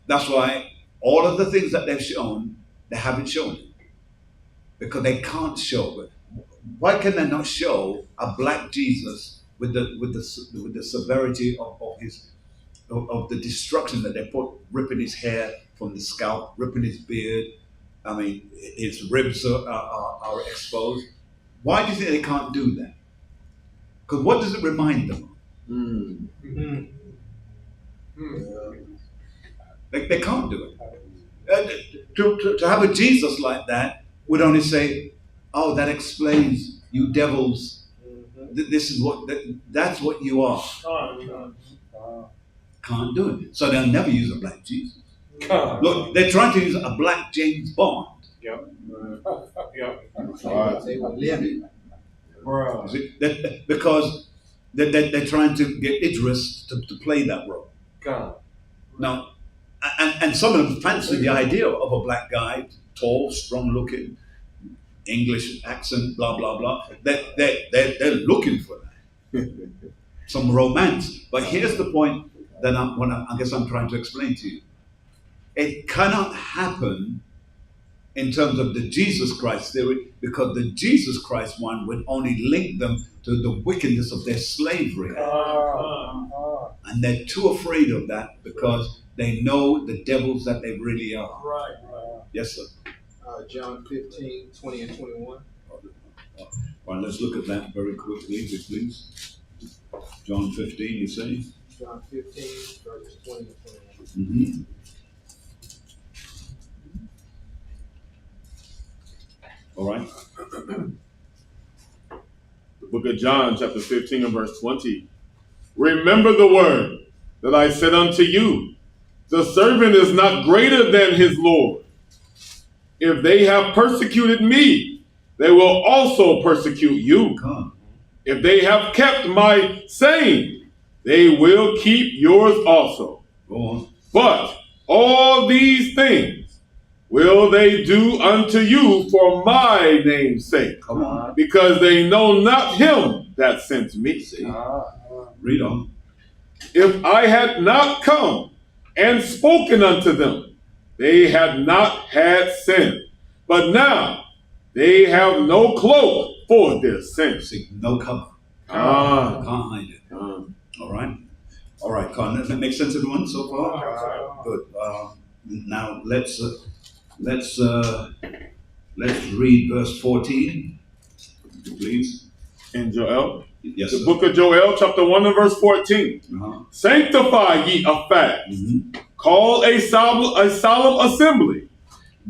That's why all of the things that they've shown, they haven't shown it. Because they can't show it. Why can they not show a black Jesus with the severity of the destruction that they put, ripping his hair from the scalp, ripping his beard? I mean, his ribs are exposed. Why do you think they can't do that? Because what does it remind them of? They can't do it. To have a Jesus like that would only say, oh, that explains you devils. This is that's what you are. Can't do it. So they'll never use a black Jesus. Look, they're trying to use a black James Bond. Yep. They were living. Because they're trying to get Idris to play that role. Now, and some of them fancy the idea of a black guy, tall, strong looking, English accent, blah, blah, blah. They're looking for that. Some romance. But here's the point that I guess I'm trying to explain to you. It cannot happen in terms of the Jesus Christ theory, because the Jesus Christ one would only link them to the wickedness of their slavery. And they're too afraid of that because they know the devils that they really are. Right. Yes, sir. John 15, 20 and 21. Well, let's look at that very quickly, please. John 15, you say? John 15, verses 20 and 21. Mm-hmm. All right. The book of John, chapter 15 and verse 20. Remember the word that I said unto you, the servant is not greater than his Lord. If they have persecuted me, they will also persecute you. Come. If they have kept my saying, they will keep yours also. Go on. But all these things will they do unto you for my name's sake, Come on. because they know not him that sent me. See? Read on. If I had not come and spoken unto them, they had not had sin. But now they have no cloak for their sin. See, no cover. Ah. Can't hide it. All right. All right, Con. Does that make sense, everyone, so far? Good. Now let's read verse 14, please. In Joel, Yes, the sir. book of Joel, chapter 1 and verse 14. Uh-huh. Sanctify ye a fast, Mm-hmm. call a solemn assembly,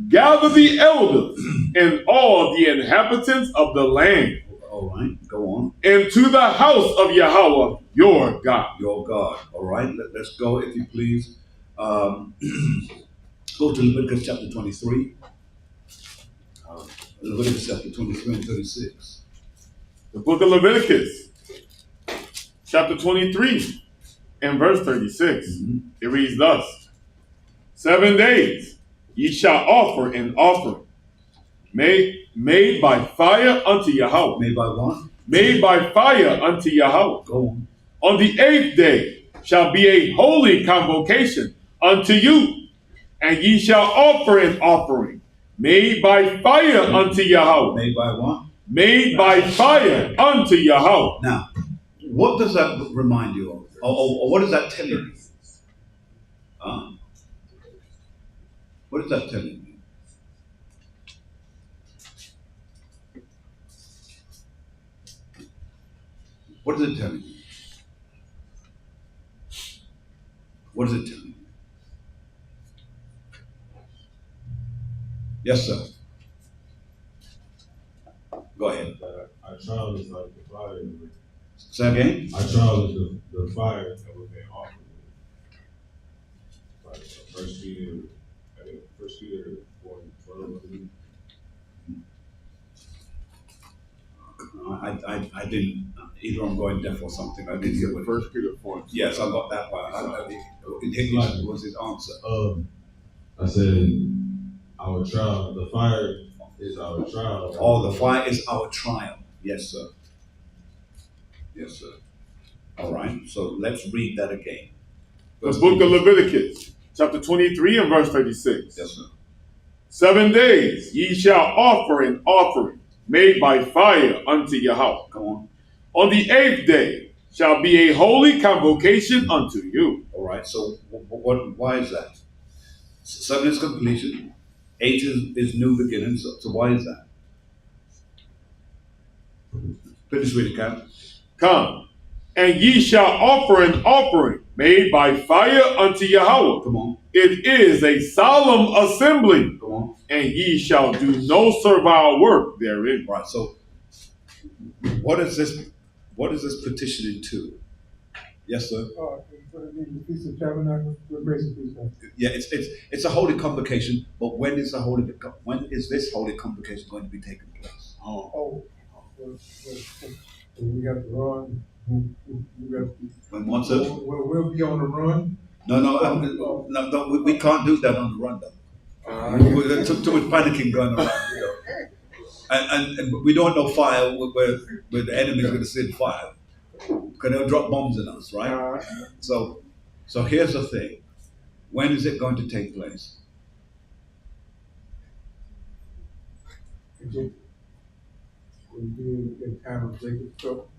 gather the elders and all the inhabitants of the land All right, go on. into the house of Yahweh your God. Your God. All right, let's go, if you please. Go to Leviticus chapter 23. Leviticus chapter 23 and 36. The book of Leviticus, chapter 23 and verse 36. Mm-hmm. It reads thus: 7 days ye shall offer an offering made by fire unto Yahweh. Made by what? Made by fire unto Yahweh. Go on. On the 8th day shall be a holy convocation unto you, and ye shall offer an offering made by fire unto Yahweh. Made by what? Made by fire unto Yahweh. Now, what does that remind you of? Or what does that tell you? What is that telling you? What is it telling you? What is it telling you? Yes, sir. Go ahead. Our trial is like the fire. Say again? Our trial is the fire that we've been offered. Like First Peter 4:12. I didn't, either I'm going deaf or something. I didn't get what. 1 Peter 4. Yes, I got that part. In English was his answer. I said, our trial, the fire is our trial. Oh, the fire is our trial. Yes, sir. Yes, sir. All right, so let's read that again. The book of Leviticus, chapter 23 and verse 36. Yes, sir. 7 days ye shall offer an offering made by fire unto Yahweh. Come on. On the 8th day shall be a holy convocation unto you. All right, so why is that? 7 is completion. 8 is new beginning. So why is that? Finish reading, Cap. Come, and ye shall offer an offering made by fire unto Yahweh. Come on. It is a solemn assembly, Come on. and ye shall do no servile work therein. Right, so what is this petitioning to? Yes, sir. The Feast of Tabernacles, what grace and peace. Yeah, it's a holy convocation, but when is this holy convocation going to be taking place? We got to run. When what's it? We'll be on the run. No, we can't do that on the run, though. There's too much panicking going around, you know. And we don't know fire where the enemy's going to send fire. Because they'll drop bombs on us, right? So here's the thing. When is it going to take place? Will be in time of Jacob's trouble?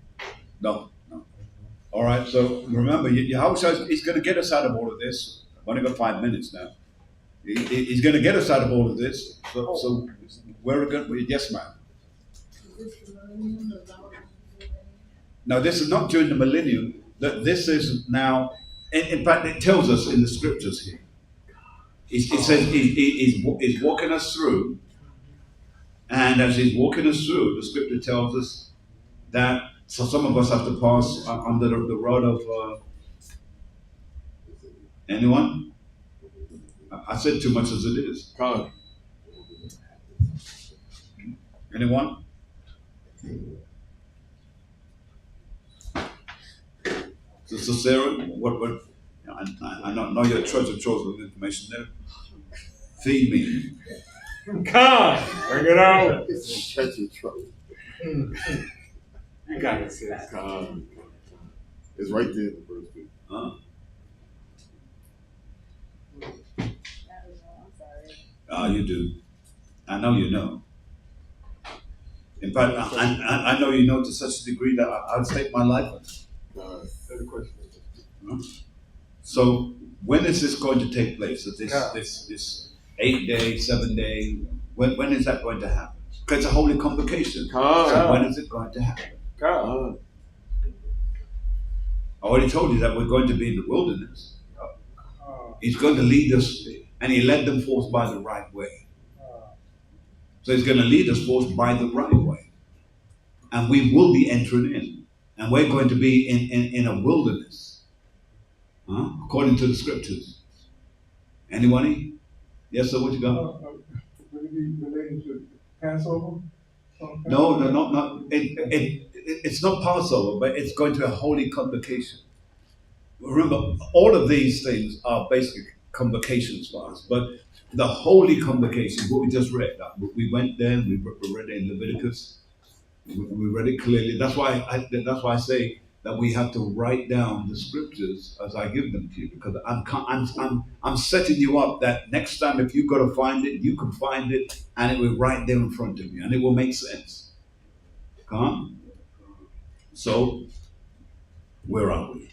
No. All right, so remember, Yahweh, he's going to get us out of all of this. I've only got 5 minutes now. He's going to get us out of all of this. So we're going to, yes, ma'am. Is this the millennium, the Now, this is not during the millennium. That this is now. In fact, it tells us in the scriptures here. It says he's walking us through, and as he's walking us through, the scripture tells us that so some of us have to pass under the rod of anyone. I said too much as it is. God. Anyone? Sister Sarah, what? I know your treasure trove of information there. Feed me. God, bring it out. Treasure trove. You got it, sis. It's right there in the first book. Huh? You do. I know you know. In fact, I know you know to such a degree that I'll stake my life on it. So when is this going to take place? This 8 day, 7 day, when is that going to happen? Because it's a holy convocation. So when is it going to happen? I already told you that we're going to be in the wilderness. He's going to lead us, and he led them forth by the right way. So he's going to lead us forth by the right way. And we will be entering in. And we're going to be in a wilderness. According to the scriptures. Anybody? Yes, sir, what you got? Would it be related to Passover? No, not. It's not Passover, but it's going to a holy convocation. Remember, all of these things are basic convocations for us, but the holy convocation, what we just read, we went there, we read it in Leviticus, we read it clearly. That's why I say that we have to write down the scriptures as I give them to you, because I'm setting you up that next time if you got to find it, you can find it, and it will right there in front of you, and it will make sense. Come on. So, where are we?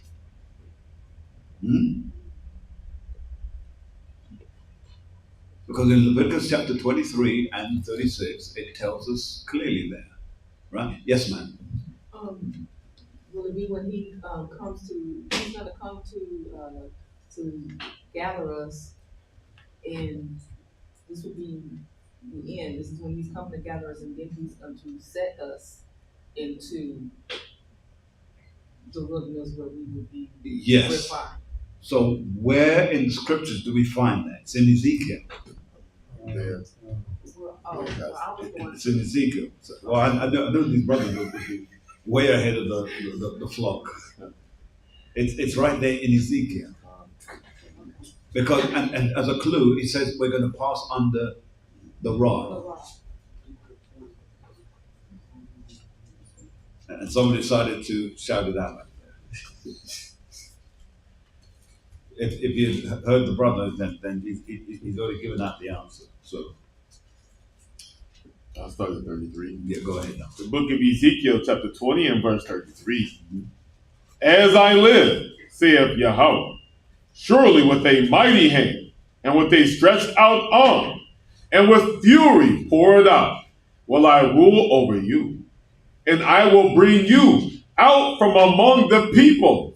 Because in Leviticus chapter 23 and 36, it tells us clearly there, right? Yes, ma'am. Will it be when he comes to? He's going to come to gather us, and this will be the end. This is when he's coming to gather us, and then he's going to set us into the wilderness where we will be. Yes. Refined. So where in the scriptures do we find that? It's in Ezekiel. It's in Ezekiel. So, well, I know these brothers will be way ahead of the flock. It's right there in Ezekiel. Because and as a clue, it says we're going to pass under the rod. And someone decided to shout it out. If you heard the brother, then he's already given out the answer. So I'll start at 33. Yeah, go ahead now. The book of Ezekiel, chapter 20 and verse 33. As I live, saith Yahweh, surely with a mighty hand, and with a stretched out arm, and with fury poured out, will I rule over you. And I will bring you out from among the people,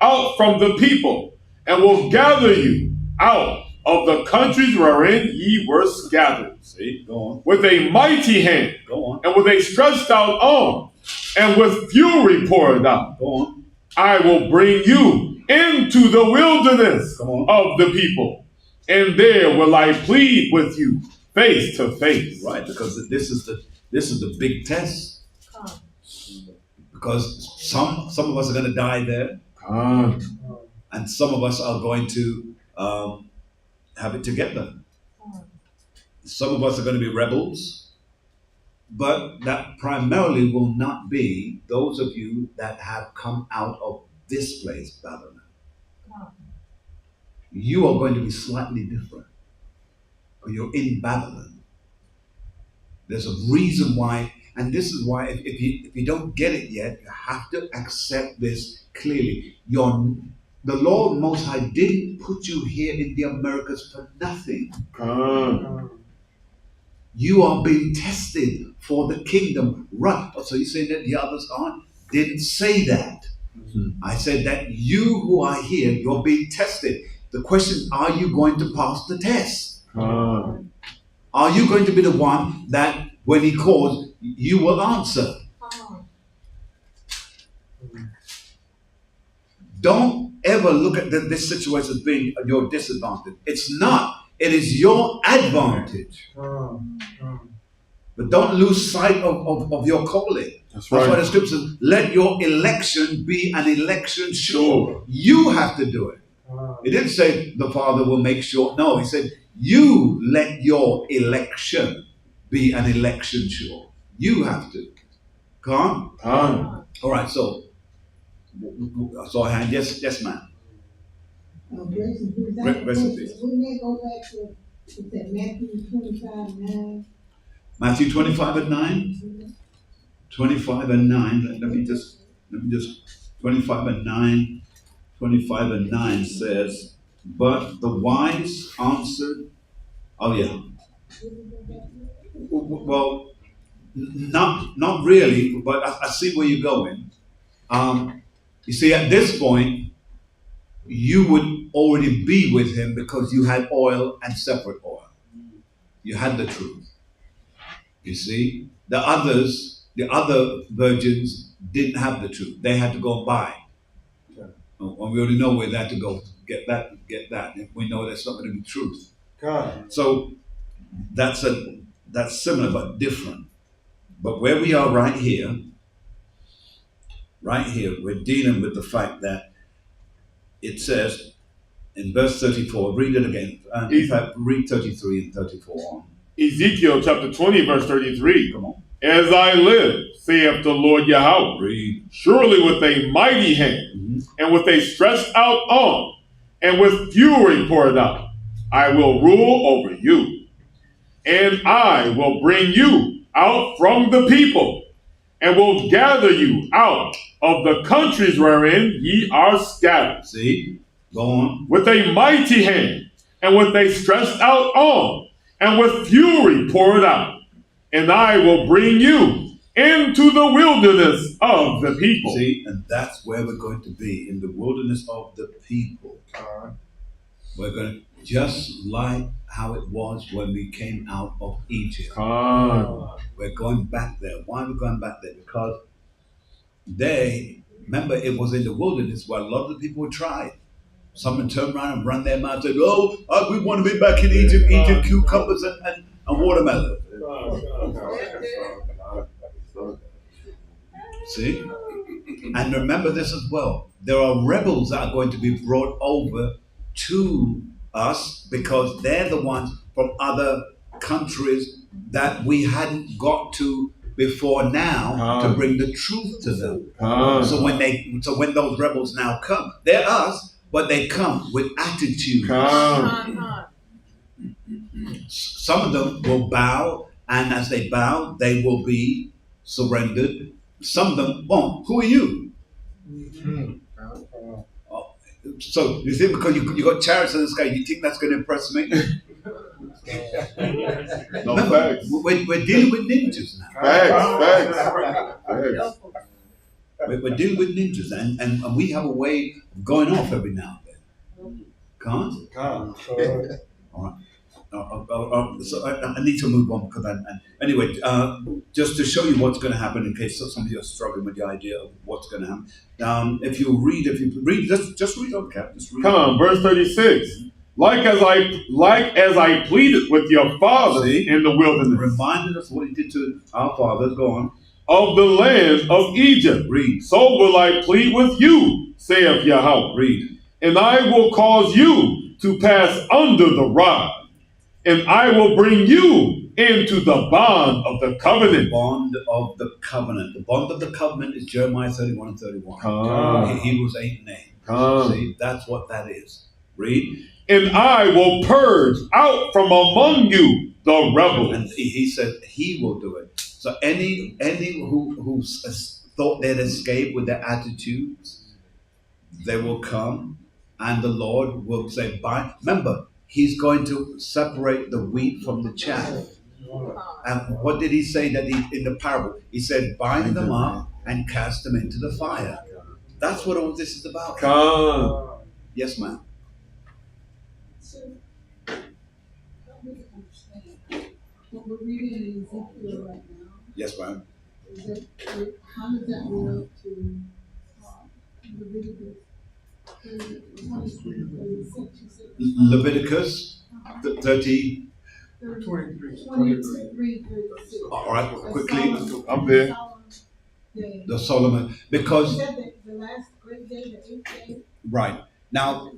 out from the people, and will gather you out of the countries wherein ye were scattered. See, go on. With a mighty hand, go on, and with a stretched out arm, and with fury poured out, go on. I will bring you into the wilderness of the people, and there will I plead with you face to face. Right, because this is the big test. Because some of us are going to die there, and some of us are going to have it together. Some of us are going to be rebels, but that primarily will not be those of you that have come out of this place, Babylon. You are going to be slightly different. You're in Babylon. There's a reason why, and this is why if you don't get it yet, you have to accept this clearly. The Lord Most High didn't put you here in the Americas for nothing. You are being tested for the kingdom. Right. So you're saying that the others aren't? didn't say that. I said that you who are here, you're being tested. The question, are you going to pass the test? Are you going to be the one that when he calls, you will answer? Don't ever look at this situation as being your disadvantage. It's not. It is your advantage. But don't lose sight of your calling. That's why the scripture says, let your election be an election sure. You have to do it. It didn't say the Father will make sure. No, he said, you let your election be an election sure. You have to. Come on? All right, so I had, yes, ma'am. Grace and peace. Wouldn't they go back to Matthew 25:9? Matthew 25:9? 25:9. Let me just 25:9. 25:9 says, but the wise answered. Oh yeah. Well, not really, but I see where you're going. You see, at this point, you would already be with him because you had oil and separate oil. You had the truth. You see, the other virgins didn't have the truth. They had to go and buy. And we already know where they had to go get that. We know that's not going to be truth. So that's similar but different. But where we are right here, we're dealing with the fact that it says in verse 34, read it again. In fact, read 33 and 34 on. Ezekiel chapter 20, verse 33. Come on. As I live, saith the Lord Yahweh, read. Surely with a mighty hand, and with a stretched out arm, and with fury poured out, I will rule over you. And I will bring you out from the people, and will gather you out of the countries wherein ye are scattered. See? Go on. With a mighty hand, and with a stretched out arm, and with fury poured out. And I will bring you into the wilderness of the people. See, and that's where we're going to be, in the wilderness of the people. We're going to, just like how it was when we came out of Egypt. We're going back there. Why are we going back there? Because remember, it was in the wilderness where a lot of the people were tried. Someone turned around and run their mouth and said, we want to be back in Egypt, eating cucumbers and watermelon. See? And remember this as well. There are rebels that are going to be brought over to us because they're the ones from other countries that we hadn't got to before now to bring the truth to them. So when those rebels now come, they're us, but they come with attitude. Some of them will bow, and as they bow, they will be surrendered. Some of them won't. Who are you? So you think because you got chariots in the sky, you think that's going to impress me? No, facts. We're dealing with ninjas now. Facts. We're dealing with ninjas, and we have a way of going off every now and then. Can't? All right. So I need to move on because anyway, just to show you what's going to happen in case some of you are struggling with the idea of what's going to happen. If you read, just read on cap. Come on, verse 36. Like as I pleaded with your fathers in the wilderness. Reminded us what he did to our fathers. Go on. Of the land of Egypt. Read. So will I plead with you, saith Yahweh. Read. And I will cause you to pass under the rod. And I will bring you into the bond of the covenant. The bond of the covenant. The bond of the covenant is Jeremiah 31 and 31. Hebrews 8 and 8. See, that's what that is. Read. And I will purge out from among you the rebels. And he said he will do it. So any who thought they'd escape with their attitudes, they will come, and the Lord will say, bye. Remember, he's going to separate the wheat from the chaff. And what did he say that in the parable? He said, bind them up and cast them into the fire. That's what all this is about. Come. Yes, ma'am. So, help me to understand. What we're reading in Ezekiel right now, Yes, ma'am. is that, how does that relate to Leviticus 23, 36, you said? Leviticus 30. 23, 36. All right, quickly. I'm there. The Solomon, because You said that the last great day, the 8th day. right now,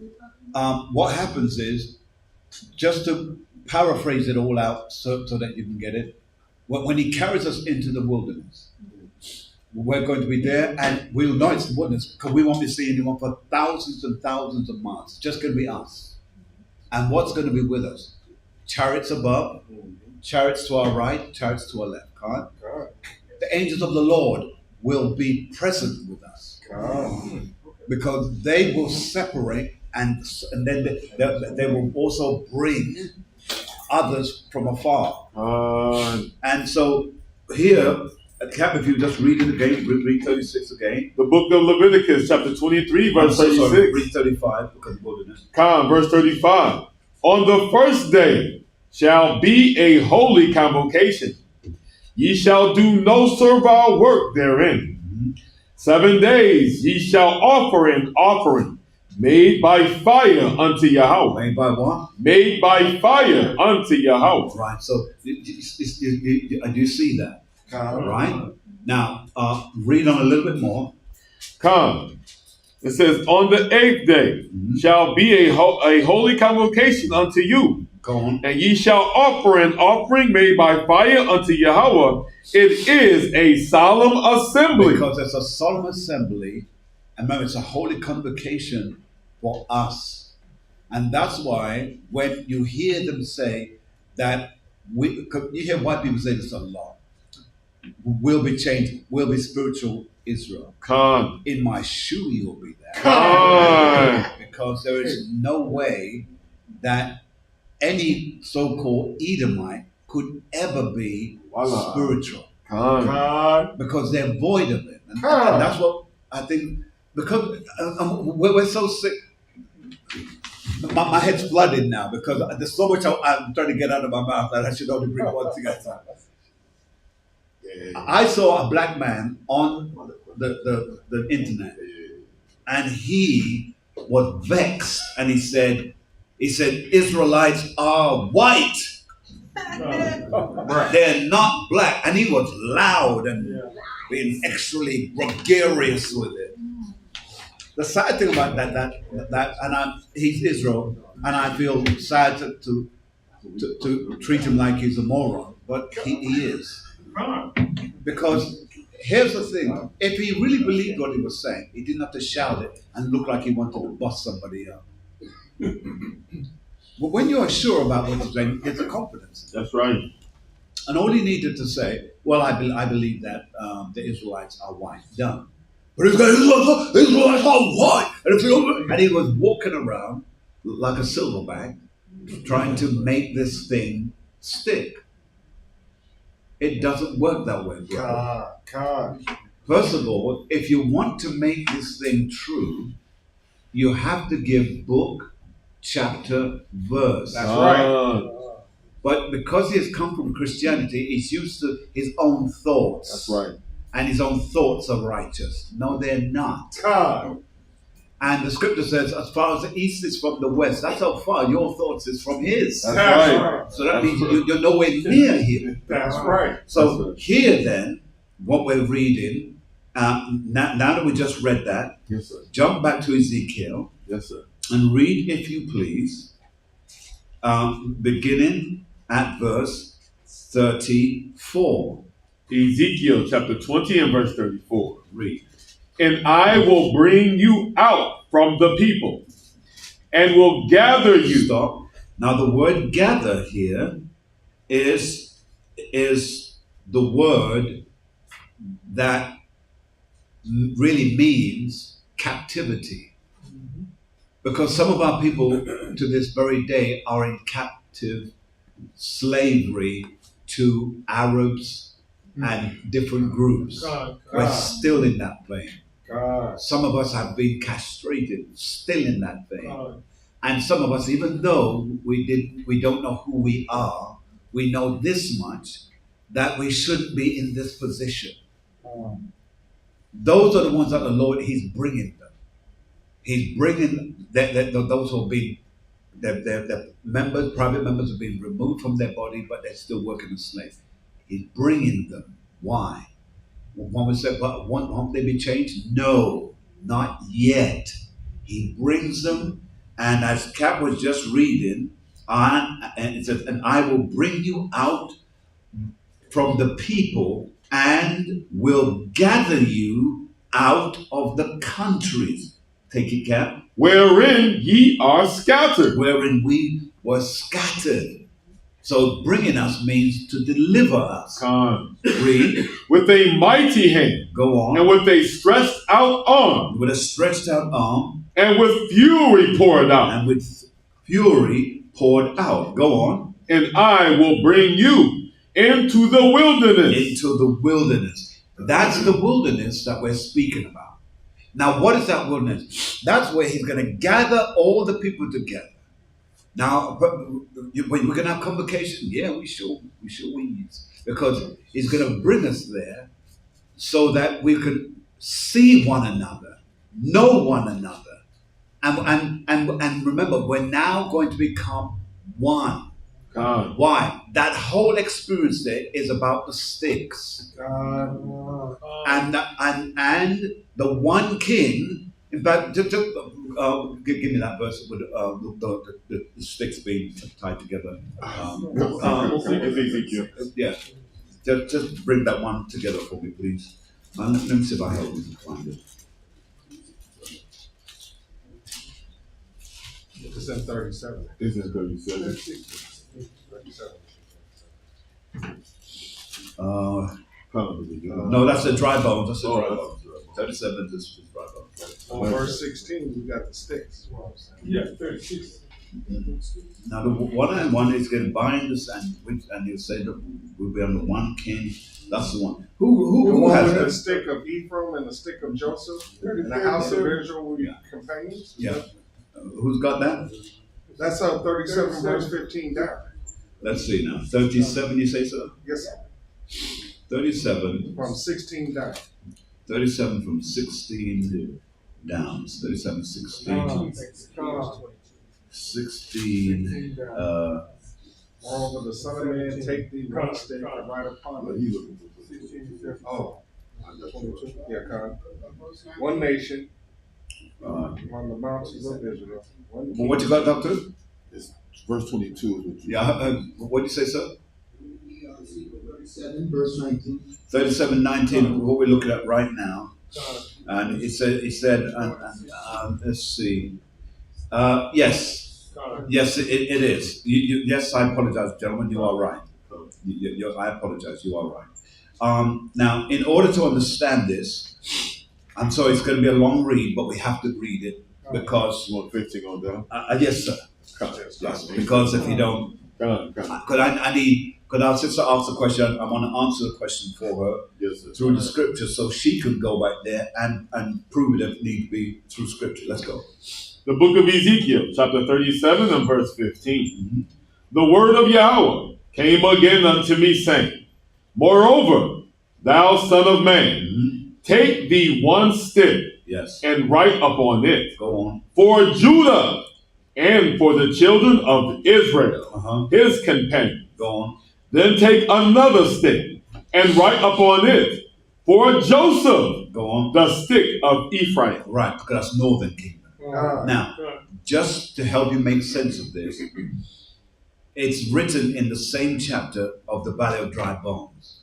what happens is, just to paraphrase it all out so that you can get it, when he carries us into the wilderness, we're going to be there, and we'll know it's the wilderness because we won't be seeing anyone for thousands and thousands of miles. It's just going to be us. And what's going to be with us? Chariots above, chariots to our right, chariots to our left. The angels of the Lord will be present with us because they will separate, and then they will also bring others from afar. And so here, Cap, if you just read it again, read 36 again. The book of Leviticus, chapter 23, verse 36. Sorry, read 35 because of wilderness. Come, verse 35. On the first day shall be a holy convocation. Ye shall do no servile work therein. 7 days ye shall offer an offering made by fire unto Yahweh. Made by what? Made by fire unto Yahweh. Right, so do you see that? Right? Now, read on a little bit more. Come. It says, on the 8th day shall be a holy convocation unto you. Go on. And ye shall offer an offering made by fire unto Yahweh. It is a solemn assembly. Because it's a solemn assembly. And remember, it's a holy convocation for us. And that's why when you hear them say that, you hear white people say this a lot. We'll be changed. We'll be spiritual Israel. Come. In my shoe you'll be there. Come. Because there is no way that any so-called Edomite could ever be spiritual. Because they're void of it. And that's what I think, because we're so sick. My head's flooded now because there's so much I'm trying to get out of my mouth that I should only bring one thing at a time. I saw a black man on the internet, and he was vexed, and he said Israelites are white. They're not black. And he was loud and being extremely gregarious with it. The sad thing about that and he's Israel, and I feel sad to treat him like he's a moron, but he is. Because here's the thing, if he really believed what he was saying, he didn't have to shout it and look like he wanted to bust somebody up. But when you are sure about what you're saying, it's a confidence. That's right. And all he needed to say, well, I believe that the Israelites are white. Done. But Israelites are white. And he was walking around like a silverback trying to make this thing stick. It doesn't work that way, bro. First of all, if you want to make this thing true, you have to give book, chapter, verse. That's right. But because he has come from Christianity, he's used to his own thoughts. That's right. And his own thoughts are righteous. No, they're not. And the scripture says, as far as the east is from the west, that's how far your thoughts is from his. That's right. So that means you're nowhere near him. That's right. So here then, what we're reading, now that we just read that, yes, sir. Jump back to Ezekiel. Yes, sir. And read, if you please, beginning at verse 34. Ezekiel chapter 20 and verse 34. Read. And I will bring you out from the people and will gather you. Stop. Now the word gather here is the word that really means captivity. Because some of our people to this very day are in captive slavery to Arabs and different groups. We're still in that vein. Some of us have been castrated, still in that vein. And some of us, even though we don't know who we are, we know this much, that we shouldn't be in this position. Those are the ones that the Lord, He's bringing them. He's bringing those who have been, their members, private members have been removed from their body, but they're still working as slaves. He's bringing them. Why? One would say, but won't they be changed? No, not yet. He brings them, and as Cap was just reading, and it says, and I will bring you out from the people and will gather you out of the countries. Take it, Cap. Wherein ye are scattered. Wherein we were scattered. So bringing us means to deliver us. Read. With a mighty hand. Go on. And with a stretched out arm. With a stretched out arm. And with fury poured out. And with fury poured out. Go on. And I will bring you into the wilderness. Into the wilderness. That's the wilderness that we're speaking about. Now, what is that wilderness? That's where He's going to gather all the people together. Now, we're going to have convocation. Yeah, we sure is. Because He's going to bring us there so that we can see one another, know one another. And remember, we're now going to become one. God. Why? That whole experience there is about the sticks. And the one king, in fact, give me that verse with the sticks being tied together. Ezekiel. Yeah. Just bring that one together for me, please. Let me see if I help you to find it. It's in 37. This is 37. 37. No, that's the dry bones. That's the dry bones. 37 is dry bones. On verse 16, we got the sticks. Yeah, 36. Now the one is going to bind us, and He'll say that we'll be under one king. That's the one. Who has the that? stick of Ephraim and the stick of Joseph, and the house of Israel will be companions? Yeah. Who's got that? That's 37 verse 15 down. Let's see now. 37, you say so? Yes, sir. 37. From 16 down. 37 from 16 down. 37, 16. 16. Moreover, the Son of Man take thee one stick and write upon it. Oh. Yeah, Con. One nation on the mountains of Israel. What you got, Doctor? It's verse 22. Yeah, what did you say, sir? 37, verse 19. 37, 19, what we're looking at right now. And it said, let's see. Yes, it is. Yes, I apologize, gentlemen, you are right. I apologize, you are right. Now, in order to understand this, I'm sorry, it's going to be a long read, but we have to read it because... You want 15 on down? Yes, sir. Yes, because if you don't... Could our sister ask the question? I want to answer the question for her through the scripture so she could go back there and prove it if need to be through scripture. Let's go. The book of Ezekiel, chapter 37 and verse 15. The word of Yahweh came again unto me, saying, Moreover, thou son of man, take thee one stick and write upon it. Go on. For Judah and for the children of Israel, his companions. Go on. Then take another stick and write upon it, for Joseph, go on, the stick of Ephraim. Right, because that's northern kingdom. Now, just to help you make sense of this, it's written in the same chapter of the Valley of Dry Bones,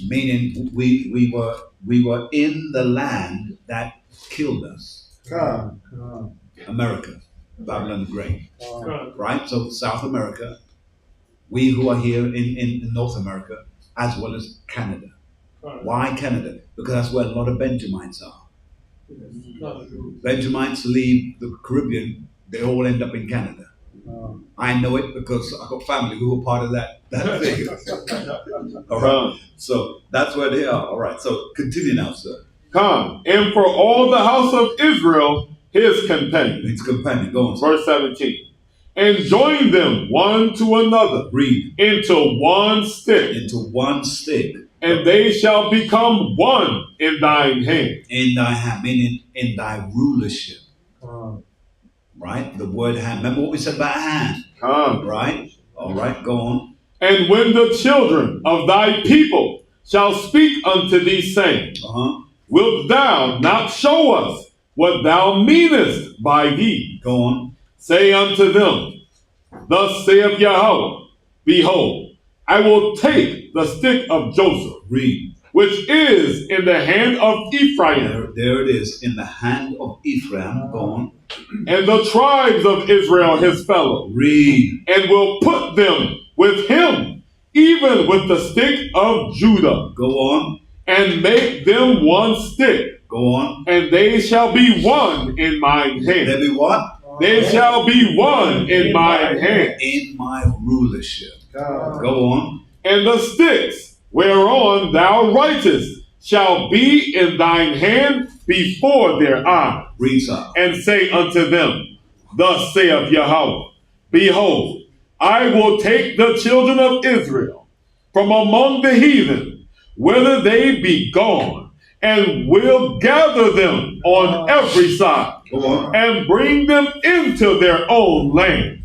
meaning we were in the land that killed us, America, Babylon the Great, right? So South America. We who are here in North America, as well as Canada. Why Canada? Because that's where a lot of Benjamites are. Benjamites leave the Caribbean, they all end up in Canada. I know it because I got family who were part of that thing. All right. So that's where they are. All right. So continue now, sir. Come, and for all the house of Israel, his companion. His companion. Go on. Sir. Verse 17. And join them one to another. Read. Into one stick. Into one stick. And they shall become one in thine hand. In thy hand, meaning in thy rulership. Right? The word hand. Remember what we said about hand? Right? All right, go on. And when the children of thy people shall speak unto thee, saying, Wilt thou not show us what thou meanest by thee? Go on. Say unto them, Thus saith Yahweh, Behold, I will take the stick of Joseph. Read. Which is in the hand of Ephraim. There it is, in the hand of Ephraim. Go on. And the tribes of Israel his fellow. Read. And will put them with him, even with the stick of Judah. Go on. And make them one stick. Go on. And they shall be one in mine hand. They be what? They shall be one in mine hand. In my rulership. Go on. And the sticks whereon thou writest shall be in thine hand before their eyes. Read up. And say unto them, Thus saith Yahweh, Behold, I will take the children of Israel from among the heathen, whither they be gone, and will gather them on every side, and bring them into their own land.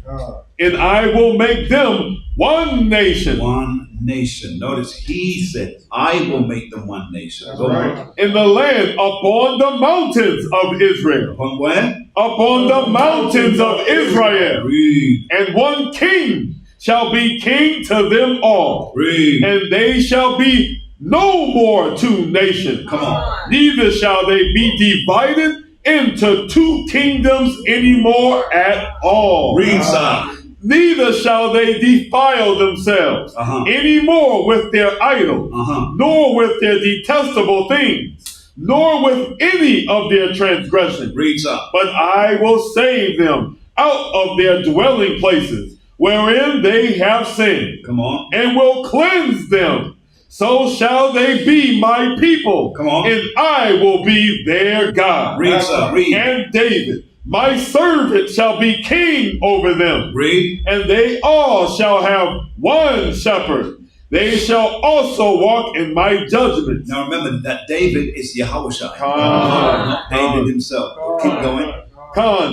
And I will make them one nation. One nation. Notice he said, I will make them one nation. Go on. In the land upon the mountains of Israel. Upon where? Upon the mountains of Israel. Read. And one king shall be king to them all. Read. And they shall be no more two nations. Come on. Neither shall they be divided into two kingdoms anymore at all. Read, son. Neither shall they defile themselves anymore with their idols, nor with their detestable things, nor with any of their transgressions. Read, son. But I will save them out of their dwelling places, wherein they have sinned. Come on. And will cleanse them. So shall they be my people. Come on. And I will be their God. Read, son. Read. And David, my servant, shall be king over them. Read. And they all shall have one shepherd. They shall also walk in my judgments. Now remember that David is Yahweh, not David himself. Keep going.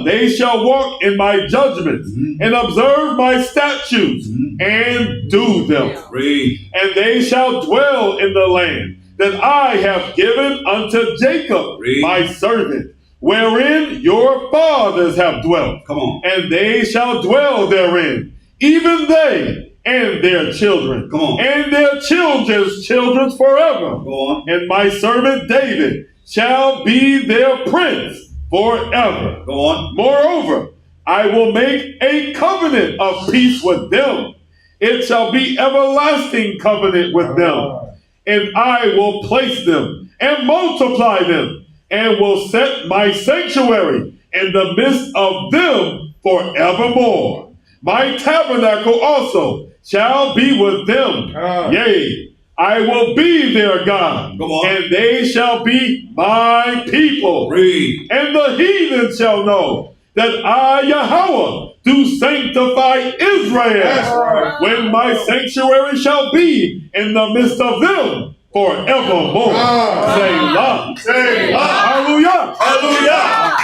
They shall walk in my judgments and observe my statutes and do them. Read. And they shall dwell in the land that I have given unto Jacob, my servant, wherein your fathers have dwelt. Come on. And they shall dwell therein, even they and their children. Come on. And their children's children forever. Go on. And my servant David shall be their prince forever. Go on. Moreover, I will make a covenant of peace with them. It shall be everlasting covenant with them. And I will place them and multiply them, and will set my sanctuary in the midst of them forevermore. My tabernacle also shall be with them. Yea, I will be their God, and they shall be my people. Read. And the heathen shall know that I, Yahweh, do sanctify Israel, when my sanctuary shall be in the midst of them forevermore. Selah. Selah. Hallelujah. Hallelujah.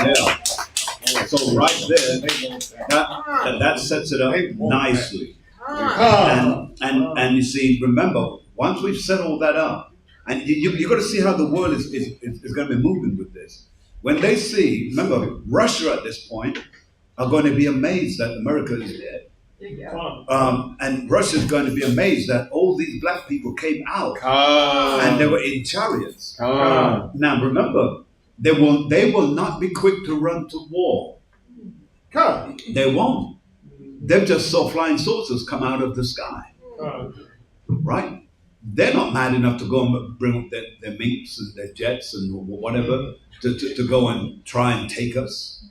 Yeah. So right there, that sets it up nicely. And you see, remember, once we've set all that up, and you've got to see how the world is going to be moving with this. When they see, remember, Russia at this point are going to be amazed that America is dead. And Russia's going to be amazed that all these black people came out and they were in chariots. Now remember, they will not be quick to run to war. They won't. They just saw flying saucers come out of the sky. Right? They're not mad enough to go and bring their minks and their jets and whatever to go and try and take us.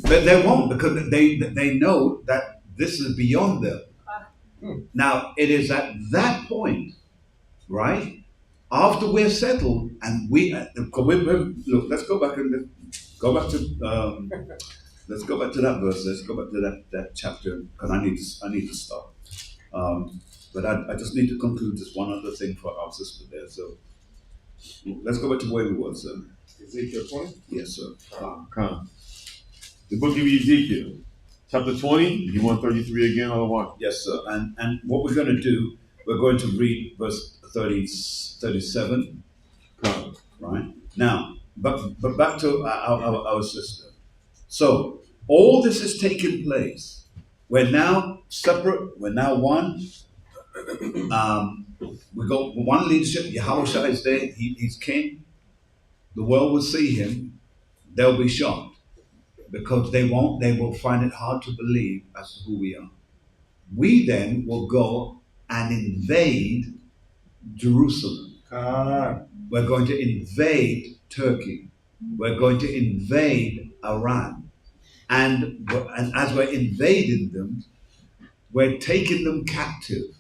But they won't, because they know that this is beyond them. Now, it is at that point, right, after we're settled, and look, let's go back and go back to let's go back to that verse. Let's go back to that chapter, because I need to stop. But I just need to conclude just one other thing for our sister there. So let's go back to where we were, sir. Ezekiel 20? Yes, sir. Come. The book of Ezekiel, chapter 20. You want 33 again, or what? Yes, sir. And what we're going to do, we're going to read verse 37. Come. Right now, but back to our sister. So all this is taking place. We're now separate. We're now one. We got one leadership. Yahushua is there. He's king. The world will see him. They'll be shocked because they won't. They will find it hard to believe as to who we are. We then will go and invade Jerusalem. We're going to invade Turkey. We're going to invade Iran. And as we're invading them, we're taking them captive.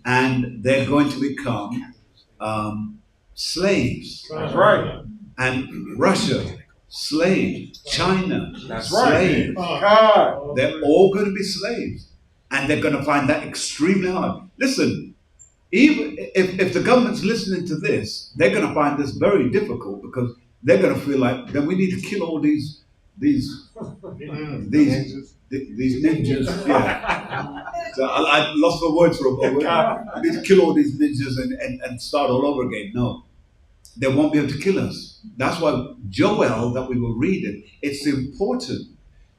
And they're going to become slaves. That's right. And Russia, slave. China, That's slave. right. They're all going to be slaves. And they're going to find that extremely hard. Listen, even if the government's listening to this, they're going to find this very difficult, because they're going to feel like, then we need to kill all these ninjas. Yeah. So I lost my words for a moment. We need to kill all these ninjas and start all over again. No, they won't be able to kill us. That's why Joel, that we were reading, it's important,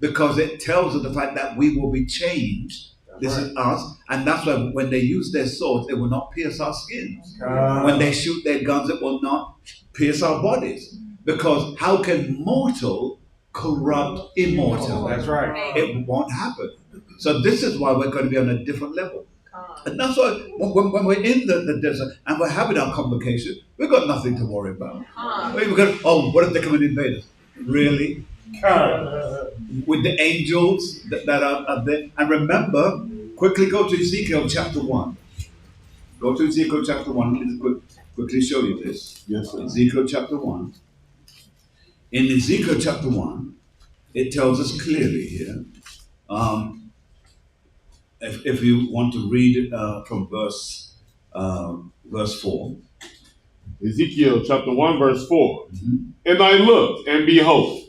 because it tells of the fact that we will be changed. This is us, and that's why when they use their swords, it will not pierce our skins. When they shoot their guns, it will not pierce our bodies. Because how can mortal corrupt immortal? That's right. It won't happen. So this is why we're going to be on a different level. And that's why when we're in the desert and we're having our convocation, we've got nothing to worry about. We're going, what if they come and invade us? Really? With the angels that are there. And remember, quickly go to Ezekiel chapter 1. Go to Ezekiel chapter 1. Let me quickly show you this. Yes, sir. Ezekiel chapter 1. In Ezekiel chapter 1, it tells us clearly here. If you want to read from verse 4. Ezekiel chapter 1, verse 4. Mm-hmm. And I looked, and behold,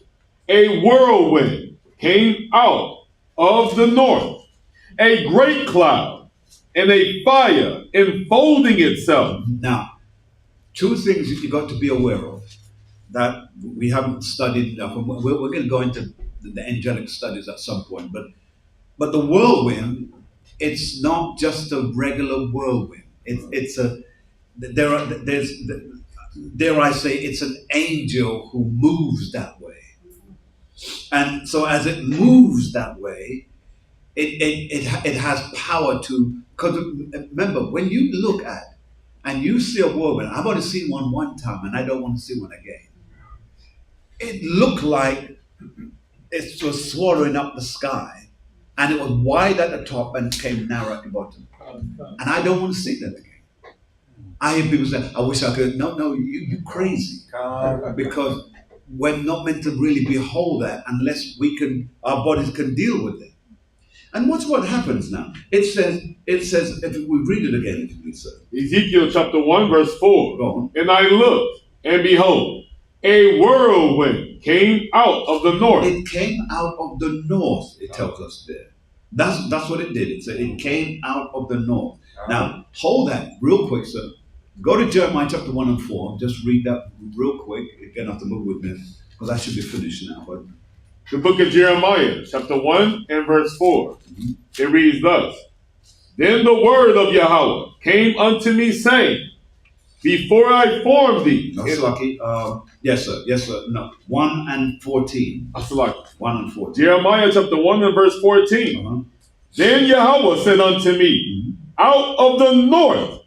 a whirlwind came out of the north, a great cloud, and a fire enfolding itself. Now, two things you got to be aware of that we haven't studied enough. We're going to go into the angelic studies at some point, but the whirlwind, it's not just a regular whirlwind. Dare I say, it's an angel who moves that way. And so as it moves that way, it has power to, because remember, when you look at and you see a whirlwind, I've only seen one time and I don't want to see one again. It looked like it was swallowing up the sky, and it was wide at the top and came narrow at the bottom. And I don't want to see that again. I hear people say, I wish I could. No, you crazy. Because we're not meant to really behold that unless our bodies can deal with it. And watch what happens now. It says, if we read it again, if you please, sir. Ezekiel chapter 1, verse 4. Go on. And I looked, and behold, a whirlwind came out of the north. It came out of the north, it tells us there. That's what it did. It said it came out of the north. Now, hold that real quick, sir. Go to Jeremiah chapter 1 and 4. Just read that real quick. You're going to have to move with me, because I should be finished now. But the book of Jeremiah, chapter 1 and verse 4. It reads thus. Then the word of Yahweh came unto me, saying, before I formed thee. That's lucky. Yes, sir. No. 1 and 14. That's lucky. 1 and 14. Jeremiah chapter 1 and verse 14. Then Yahweh said unto me, out of the north,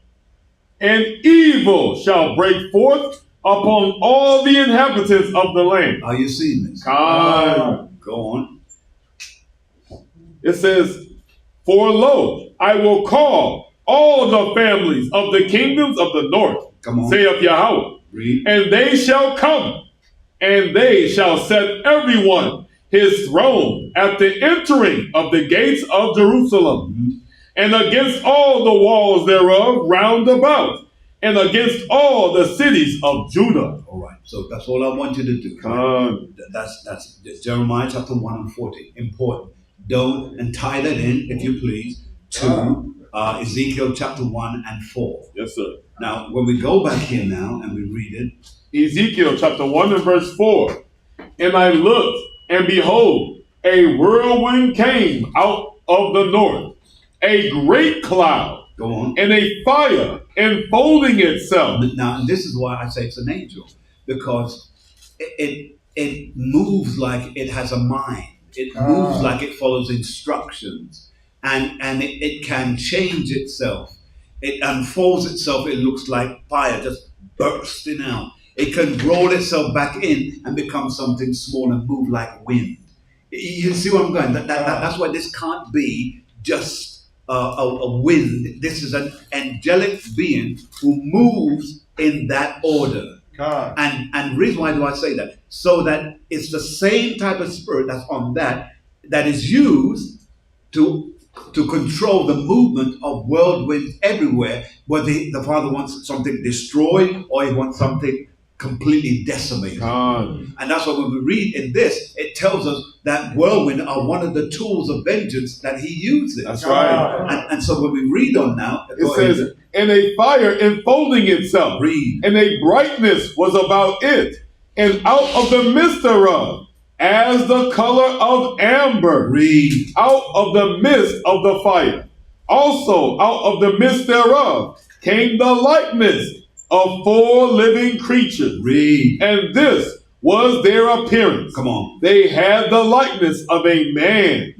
and evil shall break forth upon all the inhabitants of the land. Are you seeing this? Go on. It says, "For lo, I will call all the families of the kingdoms of the north, Come on. saith Yahweh, Read. and they shall come, and they shall set everyone his throne at the entering of the gates of Jerusalem, and against all the walls thereof round about, and against all the cities of Judah." All right. So that's all I want you to do. That's Jeremiah chapter 1 and 14. Important. Don't, and tie that in, if you please, to Ezekiel chapter 1 and 4. Yes, sir. Now, when we go back here now and we read it, Ezekiel chapter 1 and verse 4. "And I looked, and behold, a whirlwind came out of the north, a great cloud, go on. and a fire enfolding itself." Now, and this is why I say it's an angel, because it moves like it has a mind. It moves like it follows instructions, and it can change itself. It unfolds itself. It looks like fire just bursting out. It can roll itself back in and become something small and move like wind. You see where I'm going? That's why this can't be just a wind. This is an angelic being who moves in that order. And reason why do I say that? So that it's the same type of spirit that's on that is used to control the movement of whirlwinds everywhere, where the Father wants something destroyed or he wants something completely decimated. And that's why when we read in this, it tells us that whirlwind are one of the tools of vengeance that he uses. That's right. And so when we read on now, it says, "And a fire enfolding itself, read. And a brightness was about it, and out of the midst thereof, as the color of amber, read. Out of the midst of the fire. Also out of the midst thereof came the likeness of 4 living creatures. Read. And this was their appearance. Come on. They had the likeness of a man.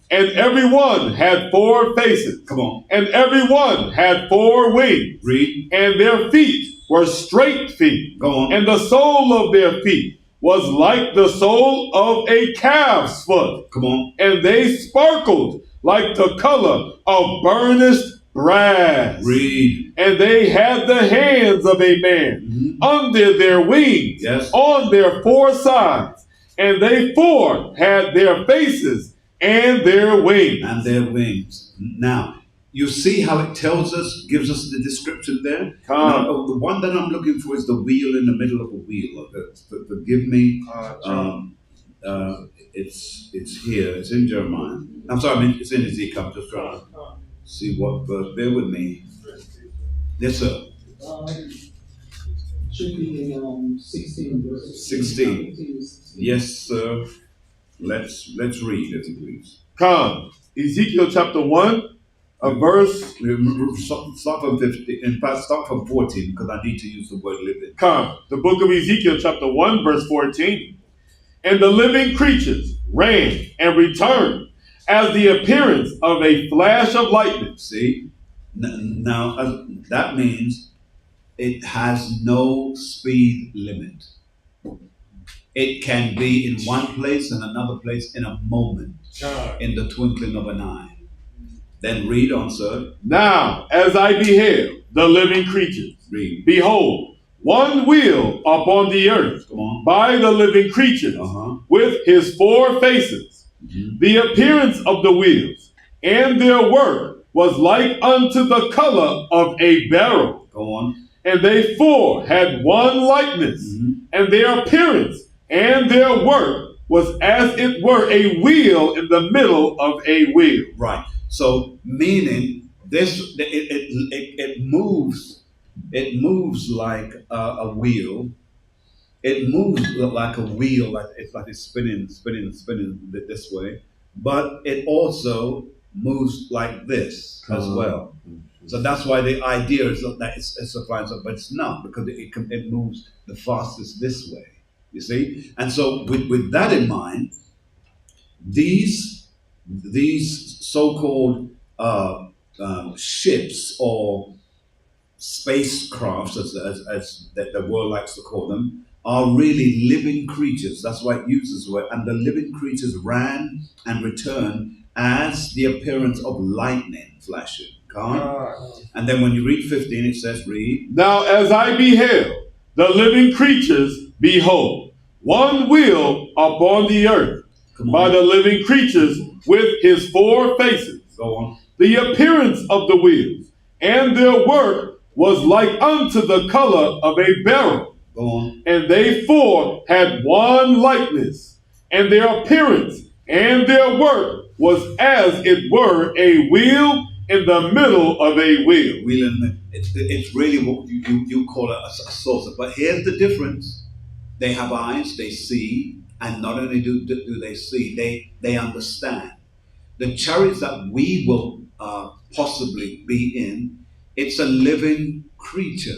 And every one had 4 faces. Come on. And every one had 4 wings. Read. And their feet were straight feet. Go on. And the sole of their feet was like the sole of a calf's foot. Come on. And they sparkled like the color of burnished brass. Read. And they had the hands of a man under their wings, yes, on their 4 sides. And they 4 had their faces and their wings. And their wings. Now, you see how it tells us, gives us the description there? Now, the one that I'm looking for is the wheel in the middle of a wheel. Forgive me. It's here. It's in Jeremiah. I'm sorry, I mean, it's in Ezekiel. I'm just trying to see what verse. Bear with me. Yes, sir. Should be in 16 verses. 16. Yes, sir. Let's read, if you please. Come. Ezekiel chapter 1. A verse. Start from 15. In fact, start from 14, because I need to use the word living. Come. The book of Ezekiel chapter 1 verse 14. "And the living creatures ran and returned as the appearance of a flash of lightning." See? Now, that means it has no speed limit. It can be in one place and another place in a moment, in the twinkling of an eye. Then read on, sir. "Now, as I beheld the living creatures, read. Behold, one wheel upon the earth by the living creatures, with his 4 faces. The appearance of the wheels and their work was like unto the color of a beryl. Go on. And they 4 had one likeness, and their appearance and their work was as it were a wheel in the middle of a wheel. Right. So, meaning this, it moves. It moves like a wheel. It moves like a wheel, like it's spinning this way. But it also moves like this as well. So that's why the idea is that it's a flying stuff, but it's not, because it moves the fastest this way. You see, and so with that in mind, these so-called ships or spacecrafts, as the world likes to call them, are really living creatures. That's why it uses the word. And the living creatures ran and returned as the appearance of lightning flashing. And then when you read 15, it says, read. Now as I beheld the living creatures, behold, one wheel upon the earth by the living creatures with his 4 faces. Go on. The appearance of the wheels and their work was like unto the color of a beryl. Go on. And they 4 had one likeness, and their appearance and their work was as it were a wheel in the middle of a wheel. Wheel in the, it's really what you call it a saucer. But here's the difference. They have eyes, they see, and not only do they see, they understand. The chariots that we will possibly be in, it's a living creature.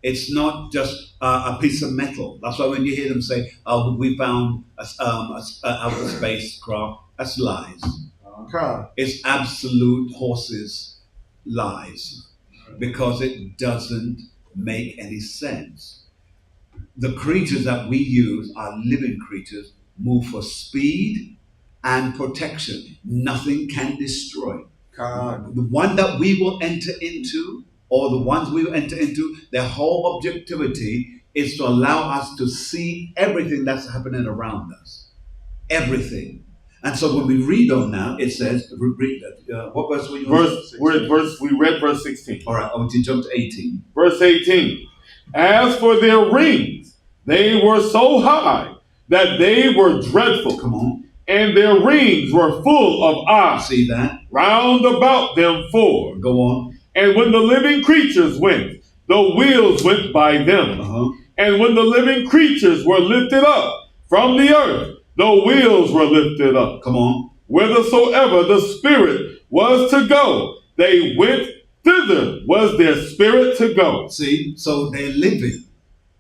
It's not just a piece of metal. That's why when you hear them say, "Oh, we found outer spacecraft," that's lies. It's absolute horses lies, because it doesn't make any sense. The creatures that we use are living creatures, move for speed and protection. Nothing can destroy. The one that we will enter into, or the ones we will enter into, their whole objectivity is to allow us to see everything that's happening around us. Everything. And so when we read on now, it says, what verse were you on? We read verse 16. All right, I want you to jump to 18. Verse 18. As for their rings, they were so high that they were dreadful. Come on. And their rings were full of eyes. See that? Round about them 4. Go on. And when the living creatures went, the wheels went by them. And when the living creatures were lifted up from the earth, the wheels were lifted up. Come on. Whithersoever the Spirit was to go, they went thither, was their spirit to go. See, so they're living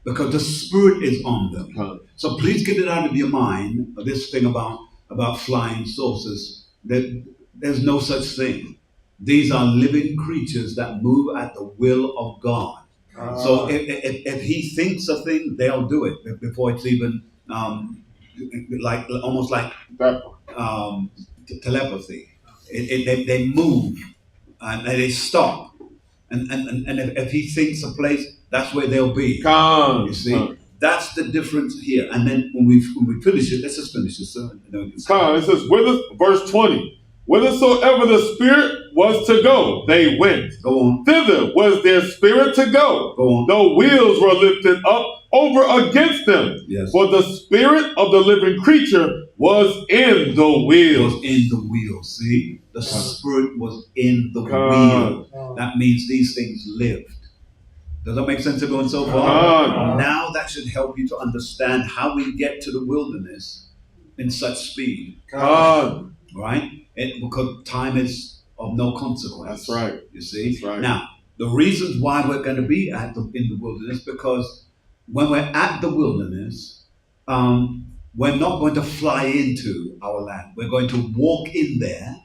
because the Spirit is on them. So please get it out of your mind, this thing about flying saucers. There's no such thing. These are living creatures that move at the will of God. So if he thinks a thing, they'll do it before it's even almost like telepathy. They move and they stop. And if he thinks a place, that's where they'll be. You see? That's the difference here. And then when we finish it, let's just finish this. It says, verse 20, whithersoever the Spirit was to go, they went. Go on. Thither was their spirit to go. Go on. The wheels were lifted up over against them. Yes. For the spirit of the living creature was in the wheel. Was in the wheel. See? The Spirit was in the wheel. That means these things lived. Does that make sense to going so far? Now that should help you to understand how we get to the wilderness in such speed. Right? Because time is of no consequence. That's right. You see? That's right. Now, the reasons why we're going to be in the wilderness, because when we're at the wilderness, we're not going to fly into our land. We're going to walk in there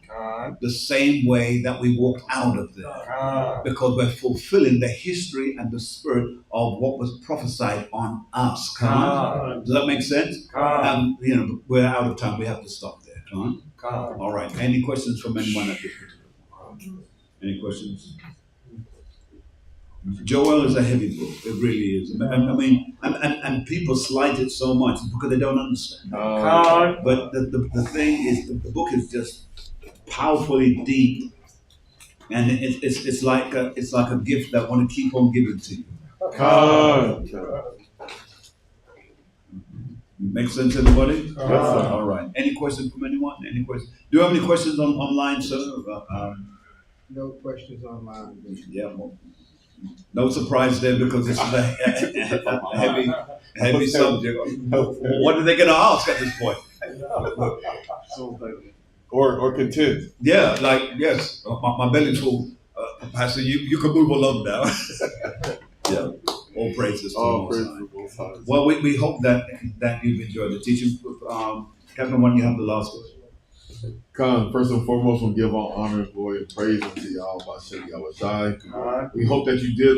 the same way that we walked out of there. Because we're fulfilling the history and the spirit of what was prophesied on us. Does that make sense? We're out of time. We have to stop there. All right. Any questions from anyone at this particular point? Any questions? Joel is a heavy book. It really is. I mean, and people slight it so much because they don't understand. But the thing is, the book is just powerfully deep, and it's like a gift that I want to keep on giving to you. Make sense, everybody? Yes, sir. All right. Any questions from anyone? Any questions? Do you have any questions online, sir? No questions online. Yeah. Well, no surprise there because it's a heavy subject. What are they going to ask at this point? Or content. Yeah, yes, my belly's full. Pastor, you can move along now. Yeah, all praises to the Most High. Well, we hope that you've enjoyed the teaching. Captain, when you have the last one. First and foremost, we'll give all honor, glory, and praise unto y'all by Shem Yahushai. We hope that you did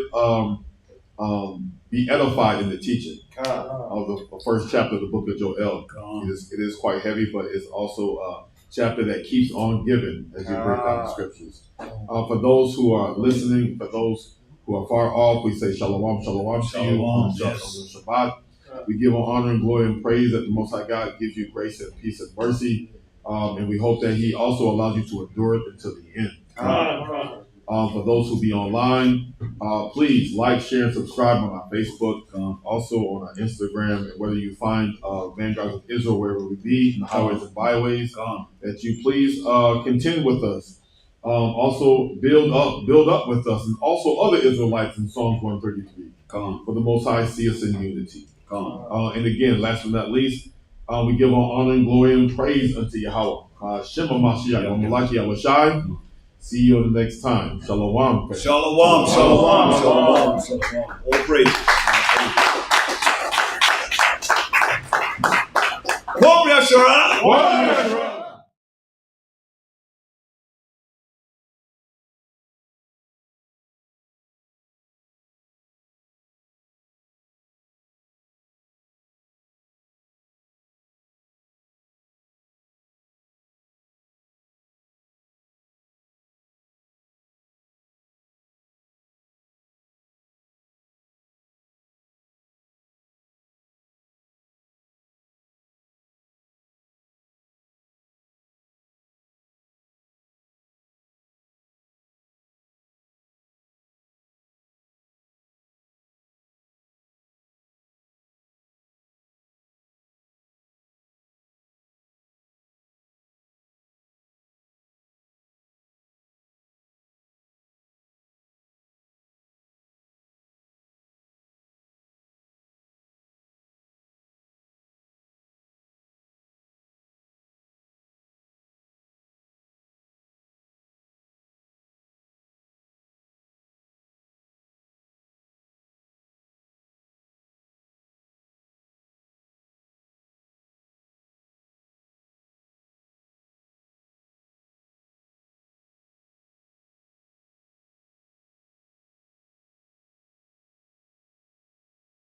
be edified in the teaching of the first chapter of the book of Joel. It is quite heavy, but it's also a chapter that keeps on giving as you break down the scriptures. For those who are listening, for those who are far off, we say shalom, shalom to you on Shabbat. We give honor and glory and praise that the Most High God gives you grace and peace and mercy. And we hope that He also allows you to endure it until the end. For those who be online, please like, share, and subscribe on our Facebook, also on our Instagram, and whether you find Vanguards of Israel wherever we be, in the highways and byways, that you please contend with us. Also build up with us, and also other Israelites in Psalms 133. For the Most High see us in unity. And again, last but not least, we give our honor and glory and praise unto Yahweh. Shema Mashiach, Malaki Awashai. See you the next time. Shalom. Shalom, shalom, shalom, shalom. All praise. Glory, Yeshua.